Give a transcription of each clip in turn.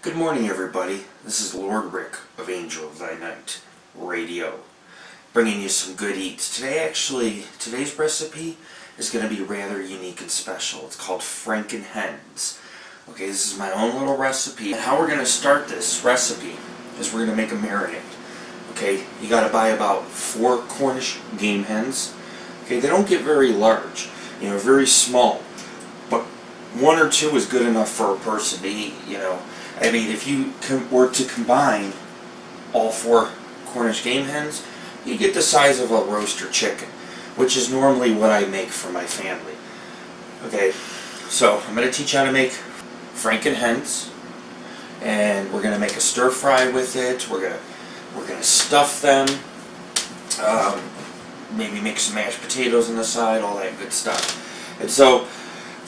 Good morning, everybody. This is Lord Rick of AngelOfThyNight Radio, bringing you some good eats. Today's recipe is going to be rather unique and special. It's called Franken Hens. Okay, this is my own little recipe. And how we're going to start this recipe is we're going to make a marinade. Okay, you got to buy about 4 Cornish game hens. Okay, they don't get very large, very small, but 1 or 2 is good enough for a person to eat, I mean, if you were to combine all 4 Cornish game hens, you get the size of a roaster chicken, which is normally what I make for my family. Okay, so I'm going to teach you how to make Franken hens, and we're going to make a stir fry with it. We're going to stuff them, maybe make some mashed potatoes on the side, all that good stuff. And so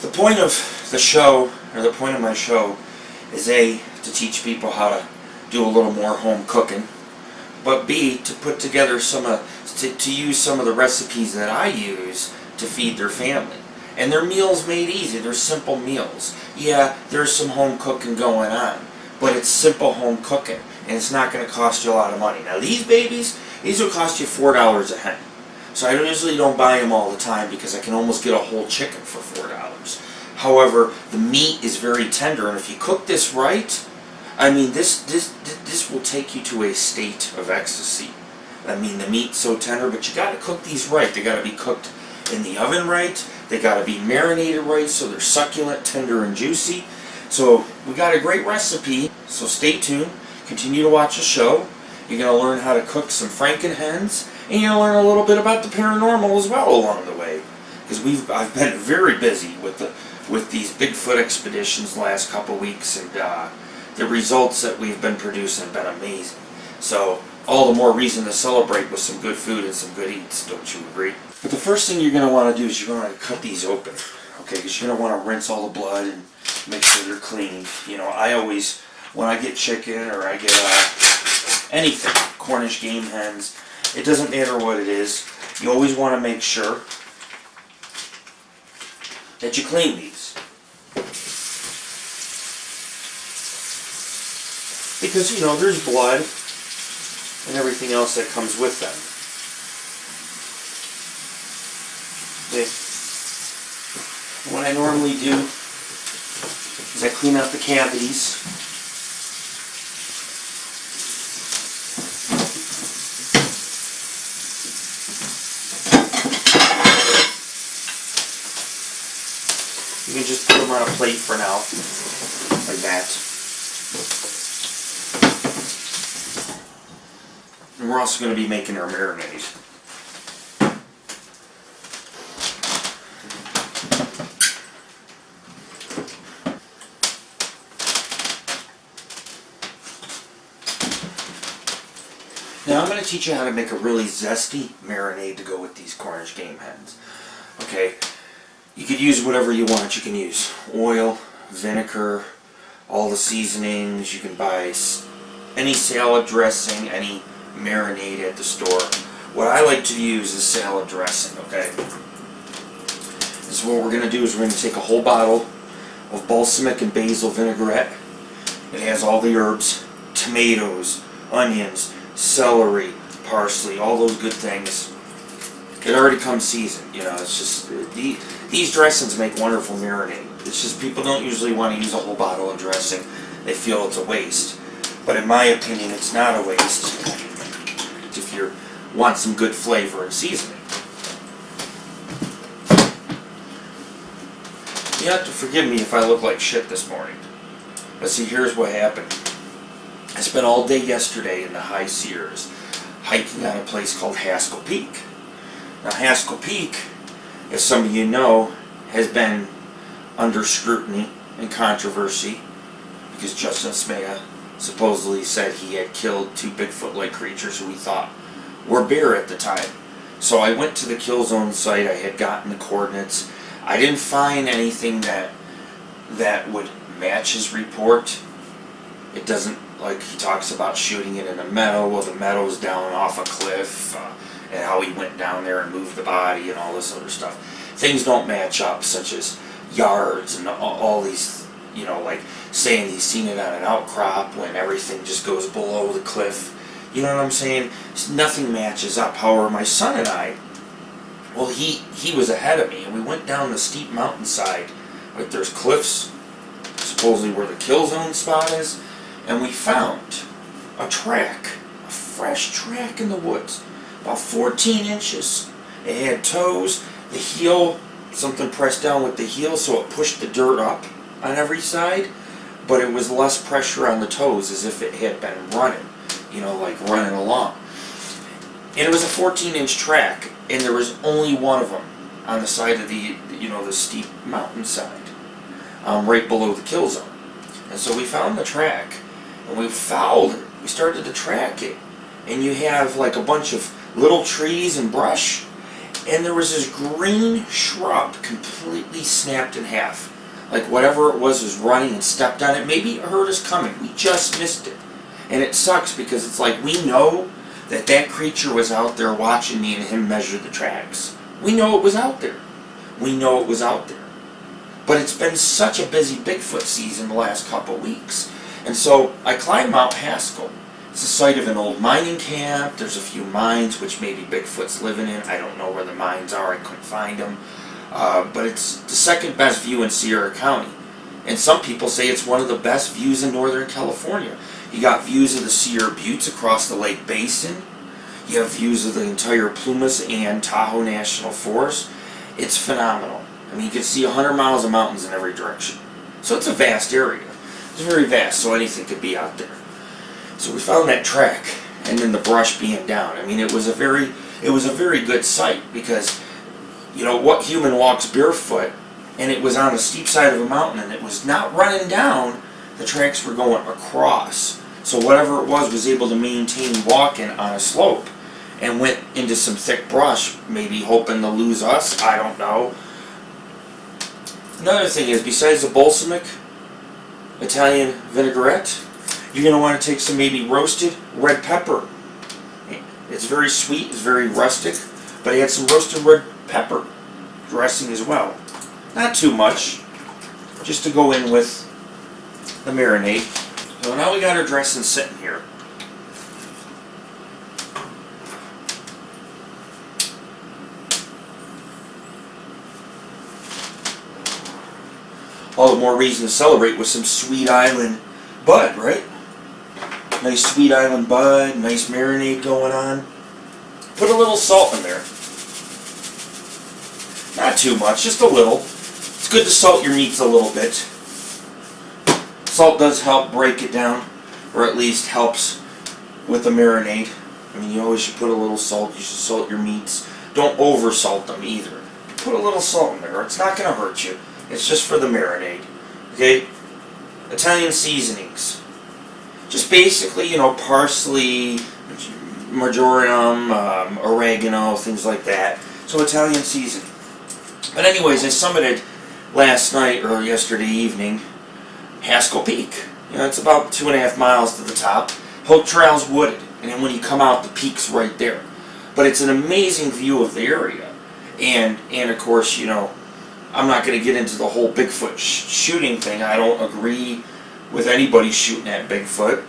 the point of the show, or the point of my show, is A, to teach people how to do a little more home cooking, but B, to put together to use some of the recipes that I use to feed their family. And they're meals made easy. They're simple meals. Yeah, there's some home cooking going on, but it's simple home cooking, and it's not going to cost you a lot of money. Now these babies, these will cost you $4 a hen. So I usually don't buy them all the time because I can almost get a whole chicken for $4. However, the meat is very tender, and if you cook this right, I mean, this will take you to a state of ecstasy. I mean, the meat's so tender, but you got to cook these right. They got to be cooked in the oven right. They got to be marinated right, so they're succulent, tender, and juicy. So we got a great recipe. So stay tuned. Continue to watch the show. You're going to learn how to cook some Franken hens, and you're going to learn a little bit about the paranormal as well along the way. Because I've been very busy with these Bigfoot expeditions the last couple weeks, and the results that we've been producing have been amazing. So all the more reason to celebrate with some good food and some good eats, don't you agree? But the first thing you're going to want to do is you're going to cut these open, okay? Because you're going to want to rinse all the blood and make sure they're clean. I always, when I get chicken or I get anything, Cornish game hens, it doesn't matter what it is, you always want to make sure that you clean these. Because, there's blood and everything else that comes with them. Okay. What I normally do is I clean out the cavities. You can just put them on a plate for now, like that. And we're also going to be making our marinade. Now I'm going to teach you how to make a really zesty marinade to go with these Cornish game hens. Okay, you could use whatever you want. You can use oil, vinegar, all the seasonings. You can buy any salad dressing, any marinade at the store. What I like to use is salad dressing, okay? So what we're going to do is we're going to take a whole bottle of balsamic and basil vinaigrette. It has all the herbs, tomatoes, onions, celery, parsley, all those good things. It already comes seasoned, it's just, these dressings make wonderful marinade. It's just people don't usually want to use a whole bottle of dressing. They feel it's a waste. But in my opinion, it's not a waste if you want some good flavor and seasoning. You have to forgive me if I look like shit this morning. But see, here's what happened. I spent all day yesterday in the high Sierras hiking on a place called Haskell Peak. Now Haskell Peak, as some of you know, has been under scrutiny and controversy because Justin Smea supposedly said he had killed 2 Bigfoot-like creatures who he thought were bear at the time. So I went to the kill zone site. I had gotten the coordinates. I didn't find anything that would match his report. It doesn't, like, he talks about shooting it in a meadow. Well, the meadow's down off a cliff, and how he went down there and moved the body and all this other stuff. Things don't match up, such as yards and all these you know, like saying he's seen it on an outcrop when everything just goes below the cliff. You know what I'm saying? Nothing matches up. However, my son and I, well, he was ahead of me, and we went down the steep mountainside. Like, there's cliffs, supposedly where the kill zone spot is, and we found a track, a fresh track in the woods, about 14 inches. It had toes, the heel, something pressed down with the heel, so it pushed the dirt up on every side, but it was less pressure on the toes, as if it had been running, you know, like running along. And it was a 14-inch track, and there was only one of them on the side of the, you know, the steep mountainside, right below the kill zone. And so we found the track, and we followed it. We started to track it, and you have like a bunch of little trees and brush, and there was this green shrub completely snapped in half. Like whatever it was running and stepped on it. Maybe it heard us coming. We just missed it. And it sucks because it's like we know that that creature was out there watching me and him measure the tracks. We know it was out there. We know it was out there. But it's been such a busy Bigfoot season the last couple weeks. And so I climbed Mount Haskell. It's the site of an old mining camp. There's a few mines which maybe Bigfoot's living in. I don't know where the mines are. I couldn't find them. But it's the second best view in Sierra County. And some people say it's one of the best views in Northern California. You got views of the Sierra Buttes across the Lake Basin. You have views of the entire Plumas and Tahoe National Forest. It's phenomenal. I mean, you can see 100 miles of mountains in every direction. So it's a vast area. It's very vast, so anything could be out there. So we found that track, and then the brush being down. I mean, it was a very good sight because, you know, what human walks barefoot, and it was on the steep side of a mountain, and it was not running down. The tracks were going across. So whatever it was able to maintain walking on a slope and went into some thick brush, maybe hoping to lose us. I don't know. Another thing is, besides the balsamic Italian vinaigrette, you're going to want to take some maybe roasted red pepper. It's very sweet, it's very rustic, but I had some roasted red pepper dressing as well. Not too much, just to go in with the marinade. So now we got our dressing sitting here. All the more reason to celebrate with some Sweet Island bud, right? Nice Sweet Island bud, nice marinade going on. Put a little salt in there. Not too much, just a little. It's good to salt your meats a little bit. Salt does help break it down, or at least helps with the marinade. I mean, you always should put a little salt. You should salt your meats. Don't over salt them either. Put a little salt in there. It's not going to hurt you. It's just for the marinade. Okay? Italian seasonings. Just basically, you know, parsley, marjoram, oregano, things like that. So Italian seasoning. But anyways, I summited last night or yesterday evening Haskell Peak. You know, it's about 2.5 miles to the top. Whole trail's wooded, and then when you come out, the peak's right there. But it's an amazing view of the area. And of course, you know, I'm not going to get into the whole Bigfoot shooting thing. I don't agree with anybody shooting at Bigfoot,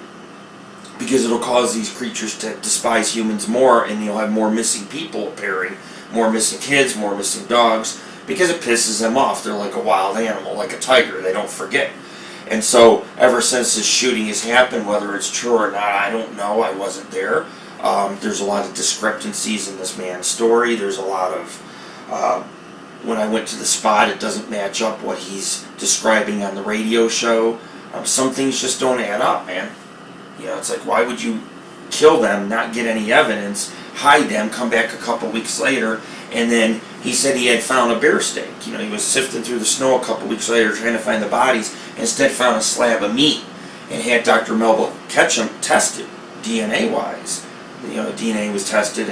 because it'll cause these creatures to despise humans more, and you'll have more missing people appearing, more missing kids, more missing dogs, because it pisses them off. They're like a wild animal, like a tiger. They don't forget. And so, ever since this shooting has happened, whether it's true or not, I don't know. I wasn't there. There's a lot of discrepancies in this man's story. There's a lot of, when I went to the spot, it doesn't match up what he's describing on the radio show. Some things just don't add up, man. You know, it's like, why would you kill them, not get any evidence, hide them, come back a couple weeks later, and then he said he had found a bear steak. You know, he was sifting through the snow a couple weeks later trying to find the bodies, instead found a slab of meat, and had Dr. Melba Ketchum tested, DNA-wise. You know, DNA was tested,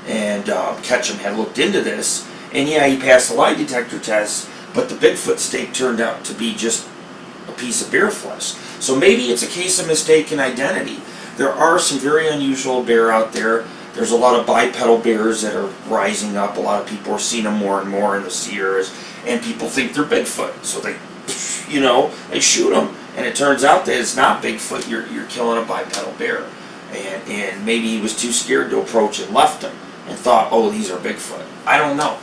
and Ketchum had looked into this, and yeah, he passed the lie detector test, but the Bigfoot steak turned out to be just a piece of bear flesh. So maybe it's a case of mistaken identity. There are some very unusual bear out there. There's a lot of bipedal bears that are rising up. A lot of people are seeing them more and more in the Sierras, and people think they're Bigfoot. So they, you know, they shoot them, and it turns out that it's not Bigfoot. You're killing a bipedal bear, and maybe he was too scared to approach and left them, and thought, oh, these are Bigfoot. I don't know.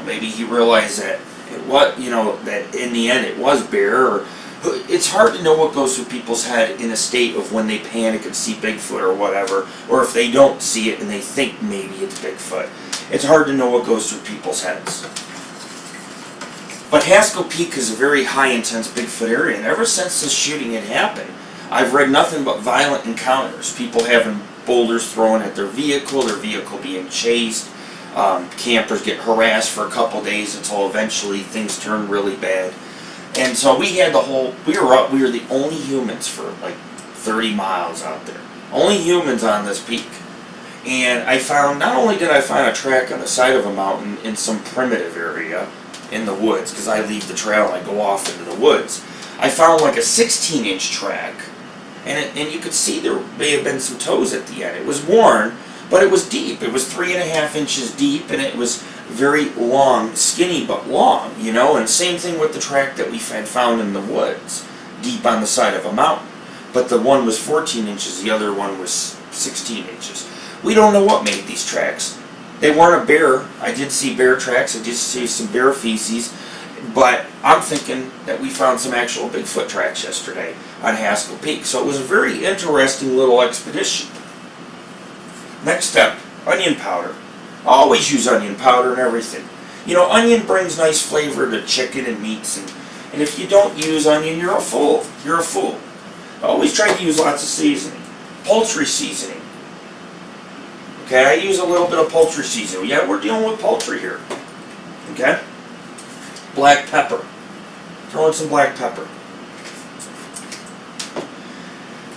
Maybe he realized that that in the end it was bear. Or it's hard to know what goes through people's head in a state of when they panic and see Bigfoot or whatever, or if they don't see it and they think maybe it's Bigfoot. It's hard to know what goes through people's heads. But Haskell Peak is a very high intense Bigfoot area, and ever since this shooting had happened, I've read nothing but violent encounters. People having boulders thrown at their vehicle being chased, campers get harassed for a couple days until eventually things turn really bad. And so we were the only humans for like 30 miles out there. Only humans on this peak. And not only did I find a track on the side of a mountain in some primitive area in the woods, because I leave the trail and I go off into the woods, I found like a 16-inch track, and you could see there may have been some toes at the end. It was worn, but it was deep. It was 3.5 inches deep, and it was very long, skinny but long, you know. And same thing with the track that we had found in the woods, deep on the side of a mountain. But the one was 14 inches, the other one was 16 inches. We don't know what made these tracks. They weren't a bear. I did see bear tracks. I did see some bear feces. But I'm thinking that we found some actual Bigfoot tracks yesterday on Haskell Peak. So it was a very interesting little expedition. Next step, onion powder. I always use onion powder and everything. You know, onion brings nice flavor to chicken and meats. And if you don't use onion, you're a fool. You're a fool. I always try to use lots of seasoning. Poultry seasoning. Okay, I use a little bit of poultry seasoning. Yeah, we're dealing with poultry here. Okay? Black pepper. Throw in some black pepper.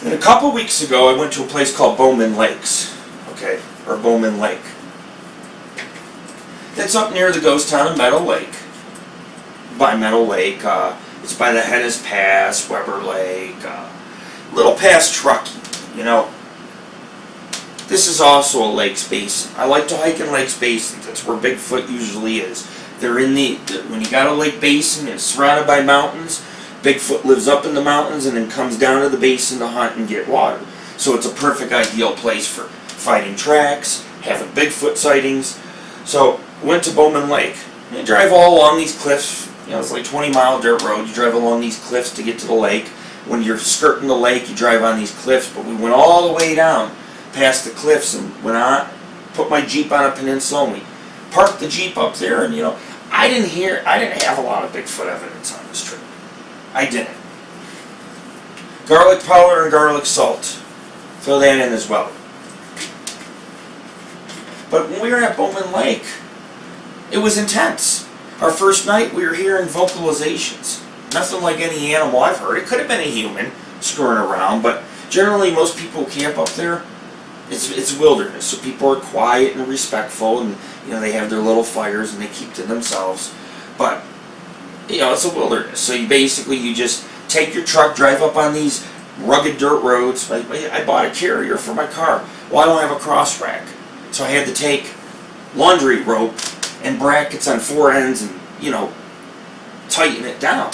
And a couple weeks ago, I went to a place called Bowman Lakes. Okay? Or Bowman Lake. It's up near the ghost town of Meadow Lake. By Meadow Lake. It's by the Hennes Pass, Weber Lake. Little past Truckee, you know. This is also a lakes basin. I like to hike in lakes basins. That's where Bigfoot usually is. They're in when you got a lake basin, it's surrounded by mountains. Bigfoot lives up in the mountains and then comes down to the basin to hunt and get water. So it's a perfect ideal place for finding tracks, having Bigfoot sightings. So went to Bowman Lake. You drive all along these cliffs. You know, it's like 20-mile dirt road. You drive along these cliffs to get to the lake. When you're skirting the lake, you drive on these cliffs. But we went all the way down past the cliffs and went on, put my Jeep on a peninsula, and we parked the Jeep up there. And you know, I didn't have a lot of Bigfoot evidence on this trip. I didn't. Garlic powder and garlic salt. Throw that in as well. But when we were at Bowman Lake, it was intense. Our first night, we were hearing vocalizations. Nothing like any animal I've heard. It could have been a human screwing around, but generally most people who camp up there, it's wilderness, so people are quiet and respectful, and you know, they have their little fires and they keep to themselves. But you know, it's a wilderness, so you just take your truck, drive up on these rugged dirt roads. I bought a carrier for my car. Well, I don't have a cross rack, so I had to take laundry rope and brackets on 4 ends and, you know, tighten it down.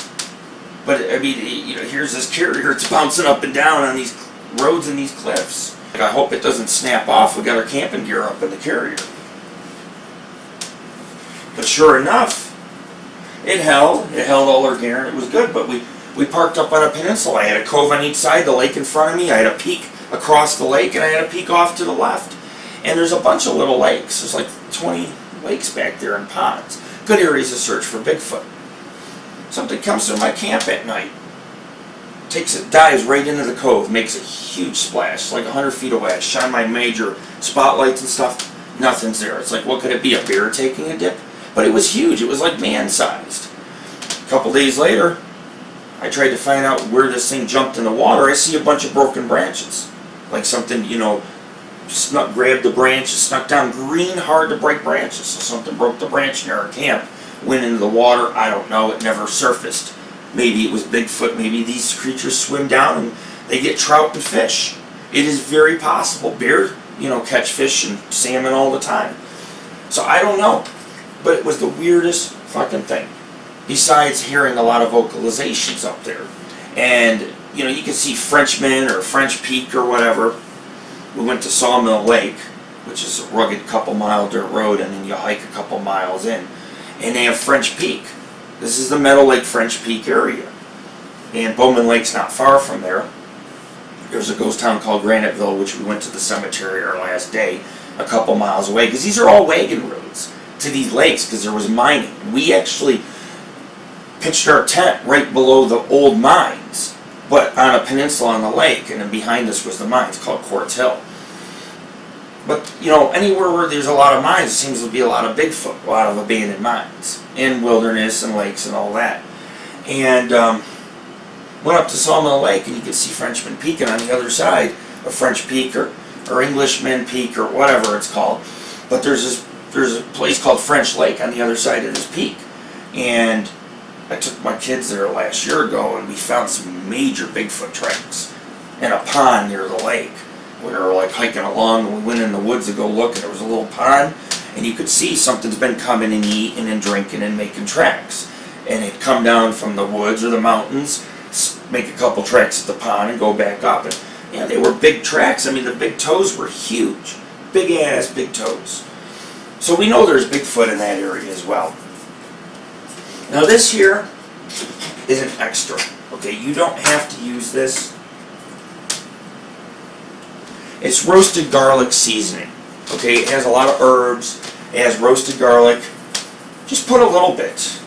But I mean, you know, here's this carrier, it's bouncing up and down on these roads and these cliffs. I hope it doesn't snap off. We got our camping gear up in the carrier. But sure enough, it held all our gear, and it was good. But we parked up on a peninsula. I had a cove on each side, the lake in front of me. I had a peak across the lake, and I had a peak off to the left. And there's a bunch of little lakes. There's like 20 lakes back there and ponds. Good areas to search for Bigfoot. Something comes through my camp at night. Dives right into the cove, makes a huge splash, like 100 feet away. I shine my major spotlights and stuff. Nothing's there. It's like, what could it be? A bear taking a dip? But it was huge. It was like man-sized. A couple days later, I tried to find out where this thing jumped in the water. I see a bunch of broken branches. Like something, you know, grabbed the branches, snuck down. Green, hard to break branches. So something broke the branch near our camp. Went into the water. I don't know. It never surfaced. Maybe it was Bigfoot. Maybe these creatures swim down and they get trout and fish. It is very possible. Bears, you know, catch fish and salmon all the time. So I don't know. But it was the weirdest fucking thing. besides hearing a lot of vocalizations up there. And, you know, you can see Frenchmen or French Peak or whatever. We went to Sawmill Lake, which is a rugged couple-mile dirt road, and then you hike a couple miles in. And they have French Peak. This is the Meadow Lake French Peak area. And Bowman Lake's not far from there. There's a ghost town called Graniteville, which we went to the cemetery our last day, a couple miles away, because these are all wagon roads to these lakes, because there was mining. We actually pitched our tent right below the old mines, but on a peninsula on the lake, and then behind us was the mines called Quartz Hill. But, you know, anywhere where there's a lot of mines, it seems to be a lot of Bigfoot, a lot of abandoned mines, and wilderness and lakes and all that. And went up to Sawmill Lake, and you could see Frenchman Peak, and on the other side of French Peak, or Englishman Peak, or whatever it's called. But there's a place called French Lake on the other side of this peak. And I took my kids there last year ago, and we found some major Bigfoot tracks in a pond near the lake. We were like hiking along, and we went in the woods to go look, and there was a little pond, and you could see something's been coming and eating and drinking and making tracks. And it'd come down from the woods or the mountains, make a couple tracks at the pond, and go back up. And yeah, they were big tracks. I mean, the big toes were huge. Big ass big toes. So we know there's Bigfoot in that area as well. Now this here is an extra. Okay, you don't have to use this. It's roasted garlic seasoning. Okay, it has a lot of herbs. It has roasted garlic. Just put a little bit.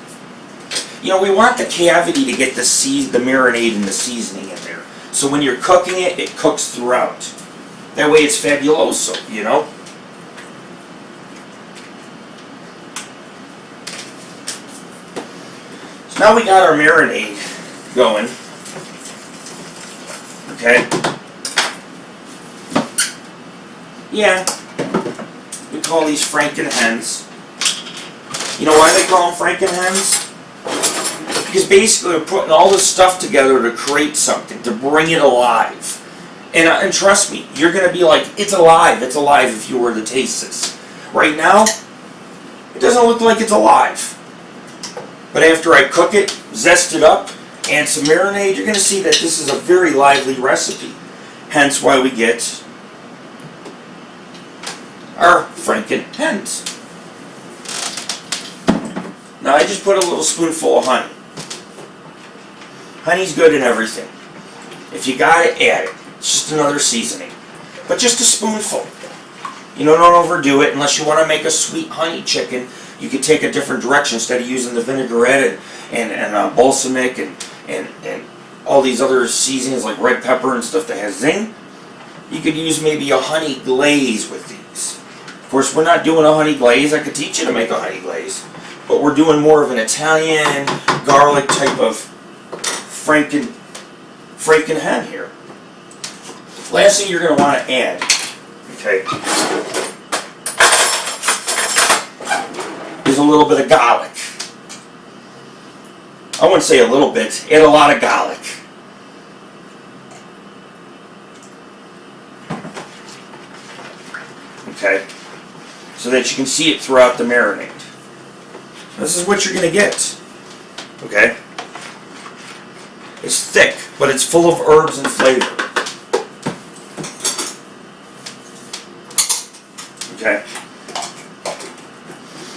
You know, we want the cavity to get the marinade and the seasoning in there. So when you're cooking it, it cooks throughout. That way it's fabuloso, you know? So now we got our marinade going. Okay? Yeah, we call these Franken Hens. You know why they call them Franken Hens? Because basically we're putting all this stuff together to create something, to bring it alive. And trust me, you're going to be like, it's alive if you were to taste this. Right now, it doesn't look like it's alive. But after I cook it, zest it up, and some marinade, you're going to see that this is a very lively recipe. Hence why we get our Franken Hens. Now I just put a little spoonful of honey. Honey's good in everything. If you got it, add it. It's just another seasoning. But just a spoonful. You know, don't overdo it. Unless you want to make a sweet honey chicken, you could take a different direction instead of using the vinaigrette and balsamic and all these other seasonings like red pepper and stuff that has zing. You could use maybe a honey glaze with these. Of course, we're not doing a honey glaze. I could teach you to make a honey glaze. But we're doing more of an Italian garlic type of Franken hen here. Last thing you're going to want to add, okay, is a little bit of garlic. I wouldn't say a little bit, add a lot of garlic. Okay, so that you can see it throughout the marinade. This is what you're going to get. Okay? It's thick, but it's full of herbs and flavor. Okay?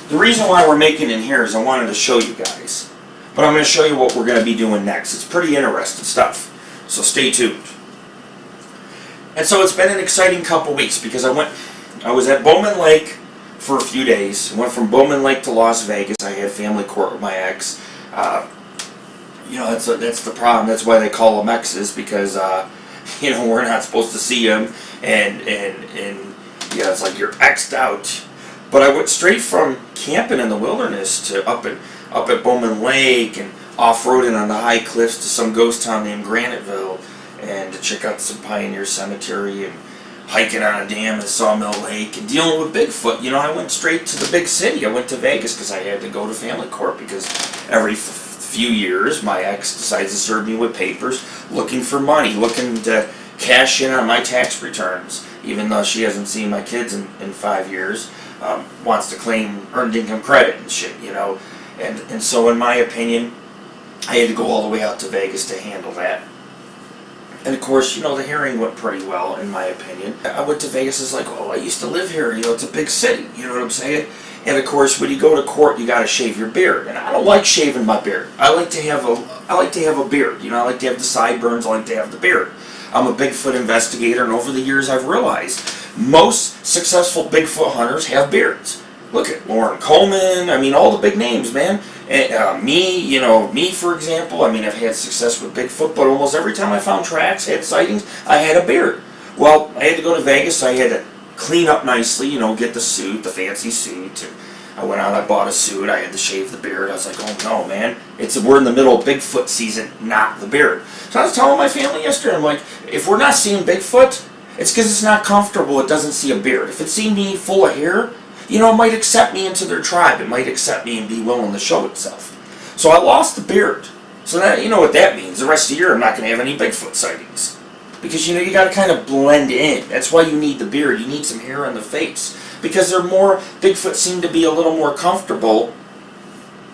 The reason why we're making it here is I wanted to show you guys. But I'm going to show you what we're going to be doing next. It's pretty interesting stuff. So stay tuned. And so it's been an exciting couple weeks because I was at Bowman Lake for a few days. Went from Bowman Lake to Las Vegas. I had family court with my ex. You know, that's the problem. That's why they call them exes, because you know, we're not supposed to see them, and yeah, it's like you're exed out. But I went straight from camping in the wilderness to up at Bowman Lake and off-roading on the high cliffs to some ghost town named Graniteville, and to check out some pioneer cemetery and hiking on a dam at Sawmill Lake and dealing with Bigfoot. You know, I went straight to the big city. I went to Vegas because I had to go to family court, because every few years my ex decides to serve me with papers looking for money, looking to cash in on my tax returns, even though she hasn't seen my kids in 5 years. Wants to claim earned income credit and shit, you know. And so in my opinion, I had to go all the way out to Vegas to handle that. And of course, the hearing went pretty well, in my opinion. I went to Vegas, it's like, I used to live here, it's a big city, you know what I'm saying? And of course, when you go to court, you gotta shave your beard. And I don't like shaving my beard. I like to have a beard, I like to have the sideburns, I like to have the beard. I'm a Bigfoot investigator, and over the years I've realized most successful Bigfoot hunters have beards. Look at Lauren Coleman, all the big names, man. And, me for example, I've had success with Bigfoot, but almost every time I found tracks, had sightings, I had a beard. Well, I had to go to Vegas, so I had to clean up nicely, get the suit, the fancy suit. And I went out, I bought a suit, I had to shave the beard. I was like, oh no, man, we're in the middle of Bigfoot season, not the beard. So I was telling my family yesterday, I'm like, if we're not seeing Bigfoot, it's because it's not comfortable, it doesn't see a beard. If it sees me full of hair, it might accept me into their tribe. It might accept me and be willing to show itself. So I lost the beard. So that, you know what that means. The rest of the year I'm not going to have any Bigfoot sightings. Because, you got to kind of blend in. That's why you need the beard. You need some hair on the face. Because Bigfoot seem to be a little more comfortable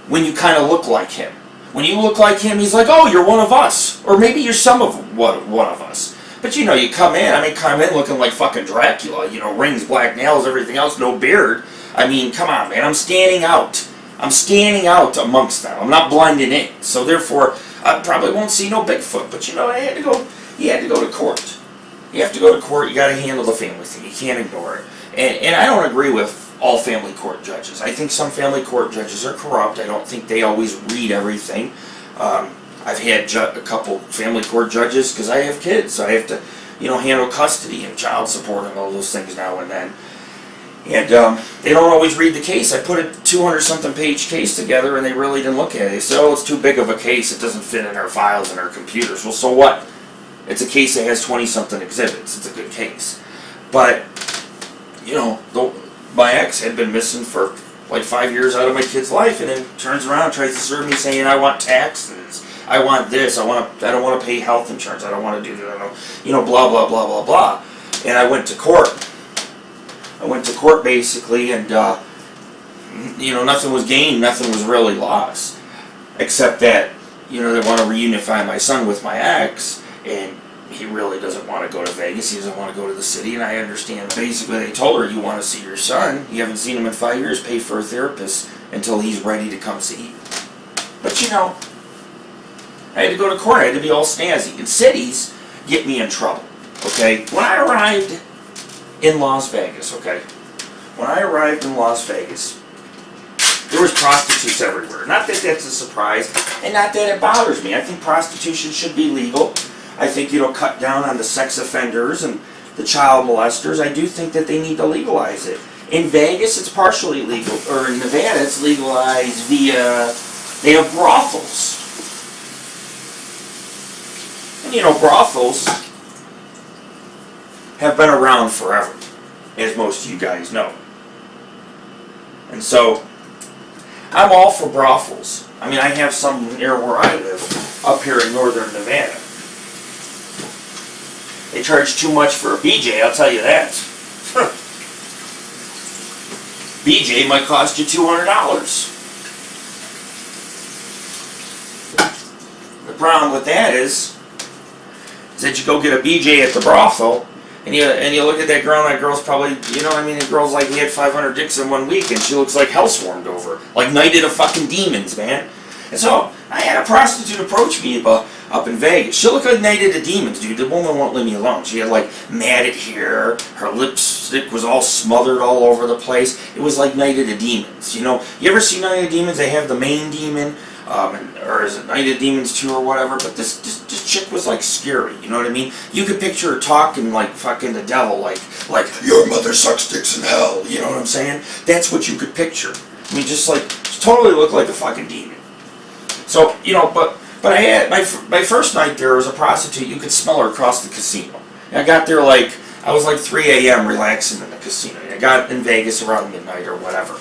when you kind of look like him. When you look like him, he's like, oh, you're one of us. Or maybe you're some of one of us. But you come in looking like fucking Dracula, rings, black nails, everything else, no beard. Come on, man, I'm standing out. I'm standing out amongst them. I'm not blending in. So therefore, I probably won't see no Bigfoot. But you had to go to court. You have to go to court, you gotta handle the family thing. You can't ignore it. And I don't agree with all family court judges. I think some family court judges are corrupt. I don't think they always read everything. I've had a couple family court judges because I have kids, so I have to, handle custody and child support and all those things now and then. And they don't always read the case. I put a 200-something page case together, and they really didn't look at it. They said, oh, it's too big of a case. It doesn't fit in our files and our computers. Well, so what? It's a case that has 20-something exhibits. It's a good case. But, my ex had been missing for like 5 years out of my kid's life, and then turns around and tries to serve me saying, I want taxes. I want this. I don't want to pay health insurance. I don't want to do that. Blah, blah, blah, blah, blah. And I went to court. Basically, and, nothing was gained. Nothing was really lost. Except that, they want to reunify my son with my ex, and he really doesn't want to go to Vegas. He doesn't want to go to the city, and I understand. Basically, they told her, you want to see your son. You haven't seen him in 5 years. Pay for a therapist until he's ready to come see you. But, I had to go to court. I had to be all snazzy. And cities get me in trouble, okay? When I arrived in Las Vegas, there was prostitutes everywhere. Not that that's a surprise, and not that it bothers me. I think prostitution should be legal. I think, cut down on the sex offenders and the child molesters. I do think that they need to legalize it. In Vegas, it's partially legal, or in Nevada, it's legalized via, they have brothels. And brothels have been around forever, as most of you guys know. And so, I'm all for brothels. I have some near where I live, up here in northern Nevada. They charge too much for a BJ, I'll tell you that. BJ might cost you $200. The problem with that is that you go get a BJ at the brothel, and you look at that girl, and that girl's probably, the girl's like, he had 500 dicks in 1 week, and she looks like hell swarmed over. Like knighted of fucking demons, man. And so, I had a prostitute approach me up in Vegas. She looked like Knighted of Demons, dude. The woman won't leave me alone. She had like matted hair. Her lipstick was all smothered all over the place. It was like Knighted of Demons. You ever see Knighted of Demons? They have the main demon, or is it Knighted of Demons 2 or whatever? But this chick was like scary. You know what I mean? You could picture her talking like fucking the devil, like your mother sucks dicks in hell. You know what I'm saying? That's what you could picture. Just like she totally looked like a fucking demon. So but I had my first night there was a prostitute. You could smell her across the casino. And I got there I was like 3 a.m. relaxing in the casino. I got in Vegas around midnight or whatever.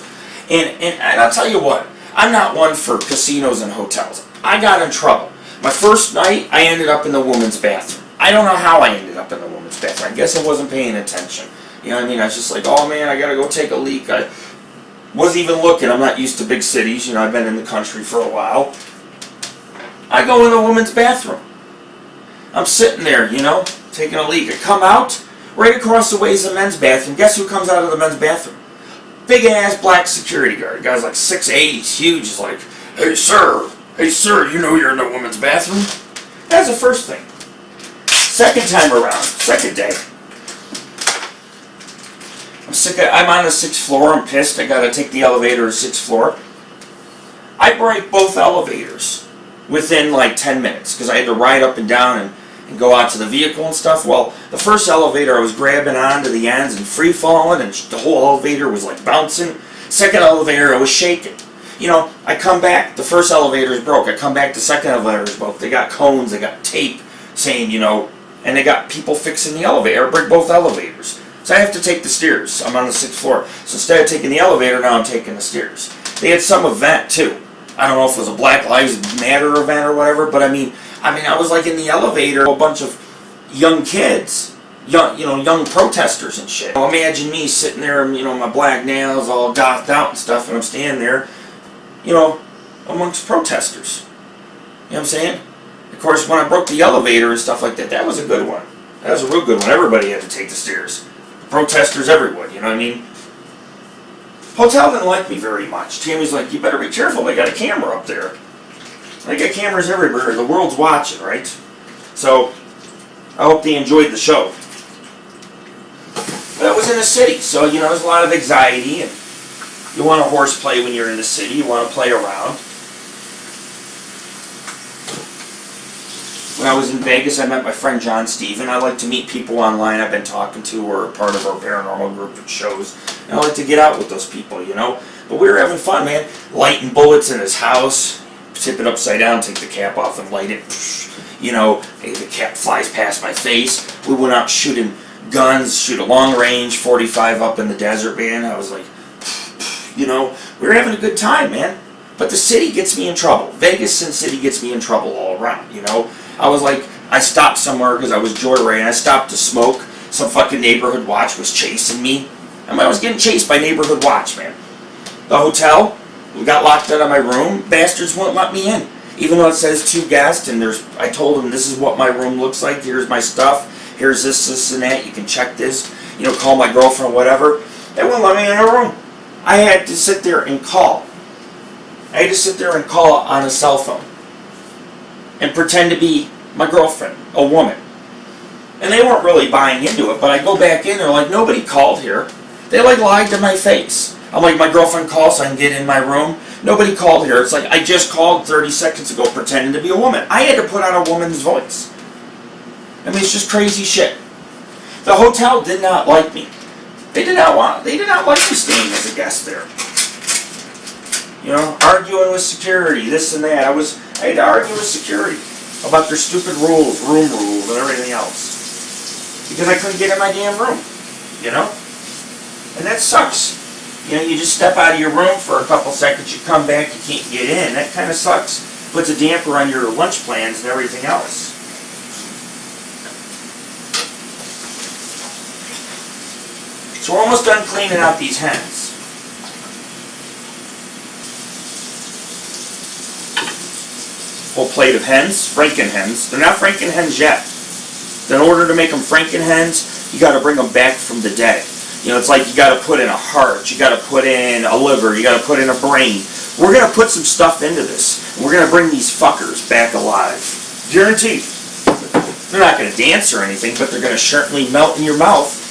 And I'll tell you what, I'm not one for casinos and hotels. I got in trouble. My first night, I ended up in the woman's bathroom. I don't know how I ended up in the woman's bathroom. I guess I wasn't paying attention. I was just like, oh man, I gotta go take a leak. Wasn't even looking. I'm not used to big cities. You know, I've been in the country for a while. I go in the woman's bathroom. I'm sitting there, you know, taking a leak. I come out, right across the way is the men's bathroom. Guess who comes out of the men's bathroom? Big ass black security guard. The guy's like 6'8", he's huge. He's like, hey sir, you know you're in the women's bathroom? That's the first thing. Second time around, second day. I'm on the 6th floor, I'm pissed. I gotta take the elevator to the 6th floor. I break both elevators within like 10 minutes because I had to ride up and down and go out to the vehicle and stuff. Well, the first elevator I was grabbing onto the ends and free falling, and the whole elevator was like bouncing. Second elevator I was shaking. You know, I come back, the first elevator is broke. I come back, the second elevator is broke. They got cones, they got tape saying, you know, and they got people fixing the elevator. I break both elevators. So I have to take the stairs. I'm on the 6th floor. So instead of taking the elevator, now I'm taking the stairs. They had some event too. I don't know if it was a Black Lives Matter event or whatever, but I mean, I was like in the elevator, a bunch of young kids, young protesters and shit. Imagine me sitting there, you know, my black nails all gothed out and stuff, and I'm standing there, you know, amongst protesters. You know what I'm saying? Of course, when I broke the elevator and stuff like that, that was a good one. That was a real good one. Everybody had to take the stairs. Protesters everywhere, you know what I mean? Hotel didn't like me very much. Tammy's like, you better be careful, they got a camera up there. They got cameras everywhere, the world's watching, right? So, I hope they enjoyed the show. But it was in the city, so, you know, there's a lot of anxiety, and you want to horseplay when you're in the city, you want to play around. When I was in Vegas, I met my friend John Steven. I like to meet people online I've been talking to or part of our paranormal group at shows. And I like to get out with those people, you know. But we were having fun, man. Lighting bullets in his house. Tip it upside down, take the cap off and light it. You know, the cap flies past my face. We went out shooting guns, shoot a long range, 45 up in the desert, man. I was like, you know, we were having a good time, man. But the city gets me in trouble. Vegas and city gets me in trouble all around, you know. I was like, I stopped somewhere because I was joyriding. I stopped to smoke. Some fucking neighborhood watch was chasing me. I was getting chased by neighborhood watch, man. The hotel, we got locked out of my room. Bastards won't let me in. Even though it says 2 guests, and I told them this is what my room looks like. Here's my stuff. Here's this, and that. You can check this. You know, call my girlfriend or whatever. They wouldn't let me in a room. I had to sit there and call. I had to sit there and call on a cell phone and pretend to be my girlfriend, a woman. And they weren't really buying into it, but I go back in, they're like, nobody called here. They like lied to my face. I'm like, my girlfriend called so I can get in my room. Nobody called here. It's like, I just called 30 seconds ago pretending to be a woman. I had to put on a woman's voice. I mean, it's just crazy shit. The hotel did not like me. They did not like me staying as a guest there. You know, arguing with security, this and that. I had to argue with security about their stupid rules, room rules, and everything else. Because I couldn't get in my damn room. You know? And that sucks. You know, you just step out of your room for a couple seconds, you come back, you can't get in. That kind of sucks. Puts a damper on your lunch plans and everything else. So we're almost done cleaning out these hens. Whole plate of hens, Franken hens. They're not Franken hens yet. In order to make them Franken hens, you got to bring them back from the dead. You know, it's like you got to put in a heart, you got to put in a liver, you got to put in a brain. We're going to put some stuff into this. We're going to bring these fuckers back alive. Guaranteed. They're not going to dance or anything, but they're going to certainly melt in your mouth.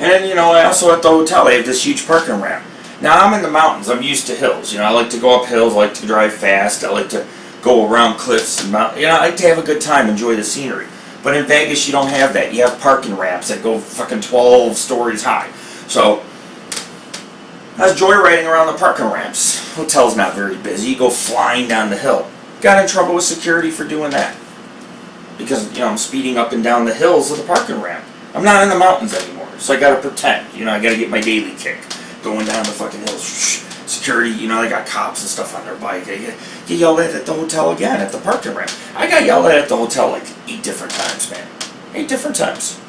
And then, you know, also at the hotel, they have this huge parking ramp. Now, I'm in the mountains. I'm used to hills. You know, I like to go up hills. I like to drive fast. I like to go around cliffs and mountains. You know, I like to have a good time, enjoy the scenery. But in Vegas, you don't have that. You have parking ramps that go fucking 12 stories high. So, I was joyriding around the parking ramps. Hotel's not very busy. You go flying down the hill. Got in trouble with security for doing that. Because, you know, I'm speeding up and down the hills of the parking ramp. I'm not in the mountains anymore. So I got to pretend. You know, I got to get my daily kick. Going down the fucking hills. Security, you know, they got cops and stuff on their bike. They get yelled at the hotel again, at the parking ramp. I got yelled at the hotel like 8 different times, man. 8 different times.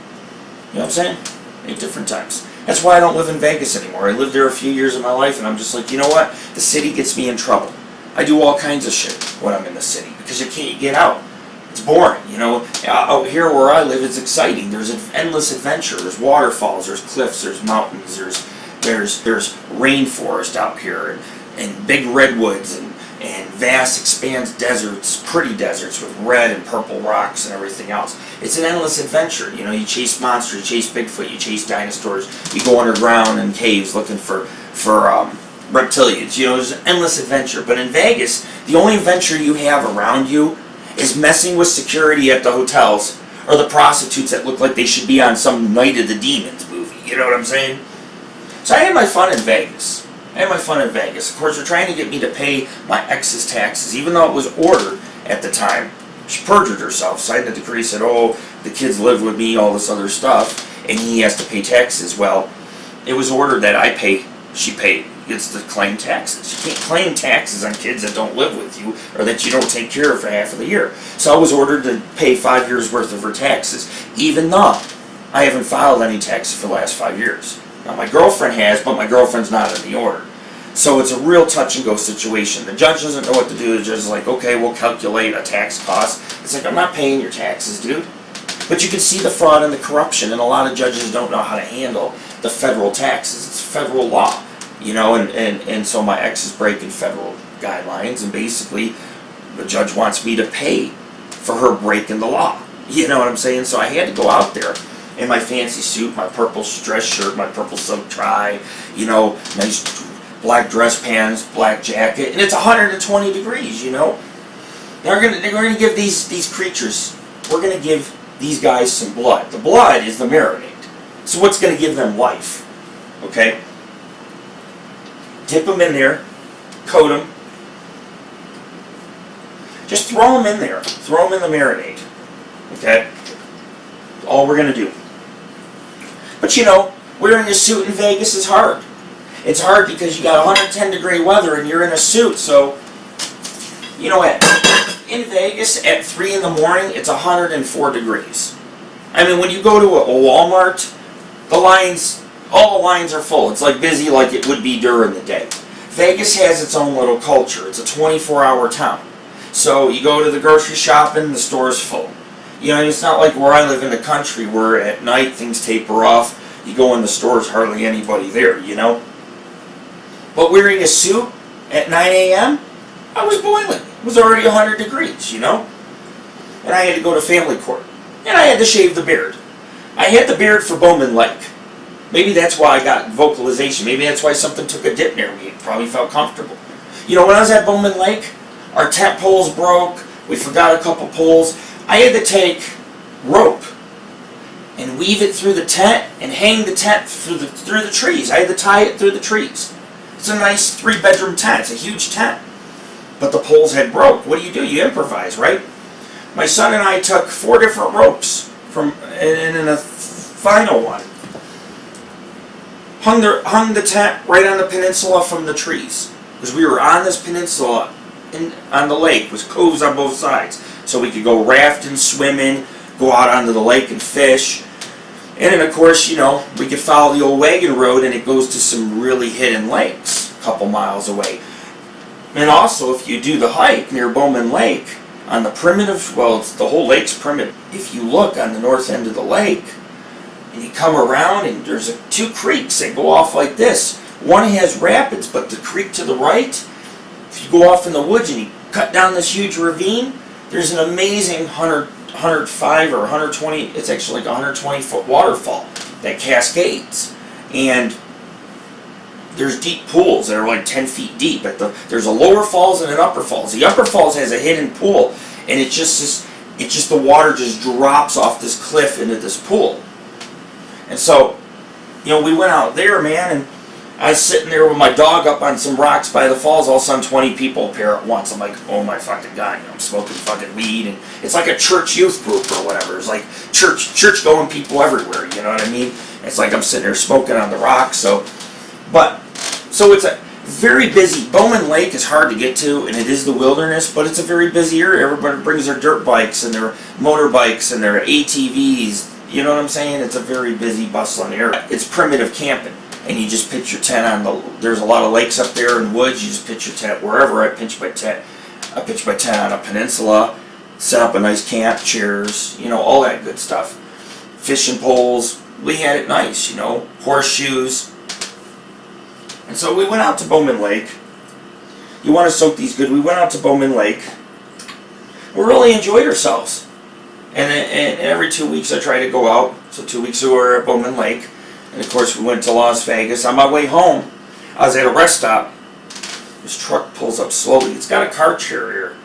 You know what I'm saying? 8 different times. That's why I don't live in Vegas anymore. I lived there a few years of my life, and I'm just like, you know what? The city gets me in trouble. I do all kinds of shit when I'm in the city because you can't get out. It's boring, you know. Out here where I live, it's exciting. There's an endless adventure. There's waterfalls, there's cliffs, there's mountains, there's rainforest out here, and big redwoods, and vast expanse deserts, pretty deserts with red and purple rocks and everything else. It's an endless adventure. You know, you chase monsters, you chase Bigfoot, you chase dinosaurs, you go underground in caves looking for reptilians. You know, there's an endless adventure. But in Vegas, the only adventure you have around you is messing with security at the hotels or the prostitutes that look like they should be on some Night of the Demons movie. You know what I'm saying? So I had my fun in Vegas. Of course, they're trying to get me to pay my ex's taxes, even though it was ordered at the time. She perjured herself, signed a decree, said, oh, the kids live with me, all this other stuff, and he has to pay taxes. Well, it was ordered that I pay, she gets to claim taxes. You can't claim taxes on kids that don't live with you or that you don't take care of for half of the year. So I was ordered to pay 5 years' worth of her taxes, even though I haven't filed any taxes for the last 5 years. Now, my girlfriend has, but my girlfriend's not in the order. So it's a real touch-and-go situation. The judge doesn't know what to do. The judge is like, okay, we'll calculate a tax cost. It's like, I'm not paying your taxes, dude. But you can see the fraud and the corruption, and a lot of judges don't know how to handle the federal taxes. It's federal law, you know, and so my ex is breaking federal guidelines, and basically the judge wants me to pay for her breaking the law. You know what I'm saying? So I had to go out there in my fancy suit, my purple dress shirt, my purple silk tie, you know, nice black dress pants, black jacket, and it's 120 degrees, you know. They're gonna give these creatures, we're gonna give these guys some blood. The blood is the marinade. So what's gonna give them life? Okay? Dip them in there, coat them, just throw them in there, throw them in the marinade. Okay? All we're gonna do. But you know, wearing a suit in Vegas is hard. It's hard because you got 110 degree weather and you're in a suit, so, you know, in Vegas at 3 in the morning, it's 104 degrees. I mean, when you go to a Walmart, all the lines are full. It's like busy like it would be during the day. Vegas has its own little culture. It's a 24-hour town. So you go to the grocery shopping, the store's full. You know, it's not like where I live in the country where at night things taper off. You go in the stores, hardly anybody there, you know. But wearing a suit at 9 a.m., I was boiling. It was already 100 degrees, you know. And I had to go to family court. And I had to shave the beard. I had the beard for Bowman Lake. Maybe that's why I got vocalization. Maybe that's why something took a dip near me. It probably felt comfortable. You know, when I was at Bowman Lake, our tent poles broke. We forgot a couple poles. I had to take rope and weave it through the tent and hang the tent through the trees. I had to tie it through the trees. It's a nice 3-bedroom tent. It's a huge tent. But the poles had broke. What do? You improvise, right? My son and I took 4 different ropes and in a final one. Hung the tent right on the peninsula from the trees. Because we were on this peninsula on the lake. It was coves on both sides. So we could go rafting, swimming, go out onto the lake and fish. And then, of course, you know, we could follow the old wagon road and it goes to some really hidden lakes a couple miles away. And also, if you do the hike near Bowman Lake, on the primitive, well, the whole lake's primitive. If you look on the north end of the lake, and you come around, and there's 2 creeks that go off like this. One has rapids, but the creek to the right, if you go off in the woods and you cut down this huge ravine, there's an amazing 105 or 120, it's actually like a 120-foot waterfall that cascades. And there's deep pools that are like 10 feet deep. There's a lower falls and an upper falls. The upper falls has a hidden pool, and it's just the water just drops off this cliff into this pool. And so, you know, we went out there, man, and I was sitting there with my dog up on some rocks by the falls. All of a sudden, 20 people appear at once. I'm like, oh my fucking God, you know, I'm smoking fucking weed, and it's like a church youth group or whatever. It's like church-going people everywhere, you know what I mean? It's like I'm sitting there smoking on the rocks, so it's a very busy. Bowman Lake is hard to get to, and it is the wilderness, but it's a very busy area. Everybody brings their dirt bikes and their motorbikes and their ATVs, You know what I'm saying? It's a very busy, bustling area. It's primitive camping. And you just pitch your tent on there's a lot of lakes up there and woods. You just pitch your tent wherever. I pitch my tent on a peninsula, set up a nice camp, chairs, all that good stuff. Fishing poles. We had it nice, horseshoes. And so we went out to Bowman Lake. You want to soak these good. We went out to Bowman Lake. We really enjoyed ourselves. And every 2 weeks I try to go out. So 2 weeks ago we were at Bowman Lake. And of course we went to Las Vegas. On my way home, I was at a rest stop. This truck pulls up slowly. It's got a car carrier,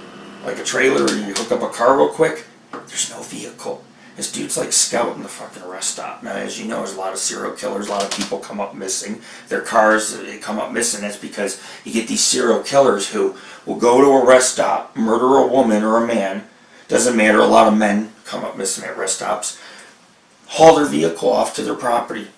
like a trailer, and you hook up a car real quick. There's no vehicle. This dude's like scouting the fucking rest stop. Now, as you know, there's a lot of serial killers. A lot of people come up missing. Their cars, they come up missing. That's because you get these serial killers who will go to a rest stop, murder a woman or a man. Doesn't matter. A lot of men come up missing at rest stops. Haul their vehicle off to their property.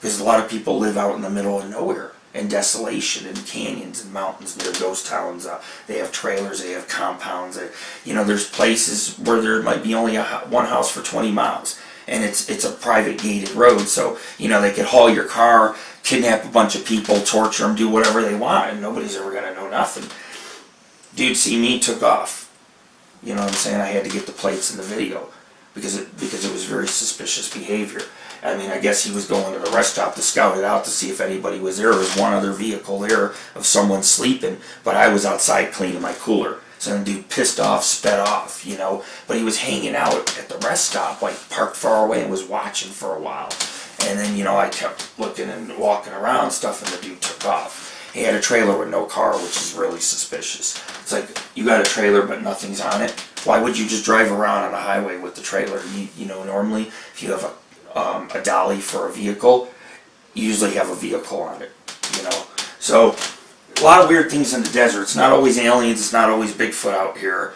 Because a lot of people live out in the middle of nowhere, in desolation, in canyons and mountains near ghost towns. They have trailers, they have compounds. There's places where there might be only one house for 20 miles, and it's a private gated road. So they could haul your car, kidnap a bunch of people, torture them, do whatever they want, and nobody's ever gonna know nothing. Dude, see me took off. You know what I'm saying? I had to get the plates in the video because it was very suspicious behavior. I guess he was going to the rest stop to scout it out to see if anybody was there. There was one other vehicle there of someone sleeping, but I was outside cleaning my cooler. So the dude pissed off, sped off, But he was hanging out at the rest stop, like parked far away, and was watching for a while. And then, I kept looking and walking around stuff, and the dude took off. He had a trailer with no car, which is really suspicious. It's like, you got a trailer, but nothing's on it. Why would you just drive around on the highway with the trailer? Normally, if you have a dolly for a vehicle, you usually have a vehicle on it, So, a lot of weird things in the desert. It's not always aliens, it's not always Bigfoot out here.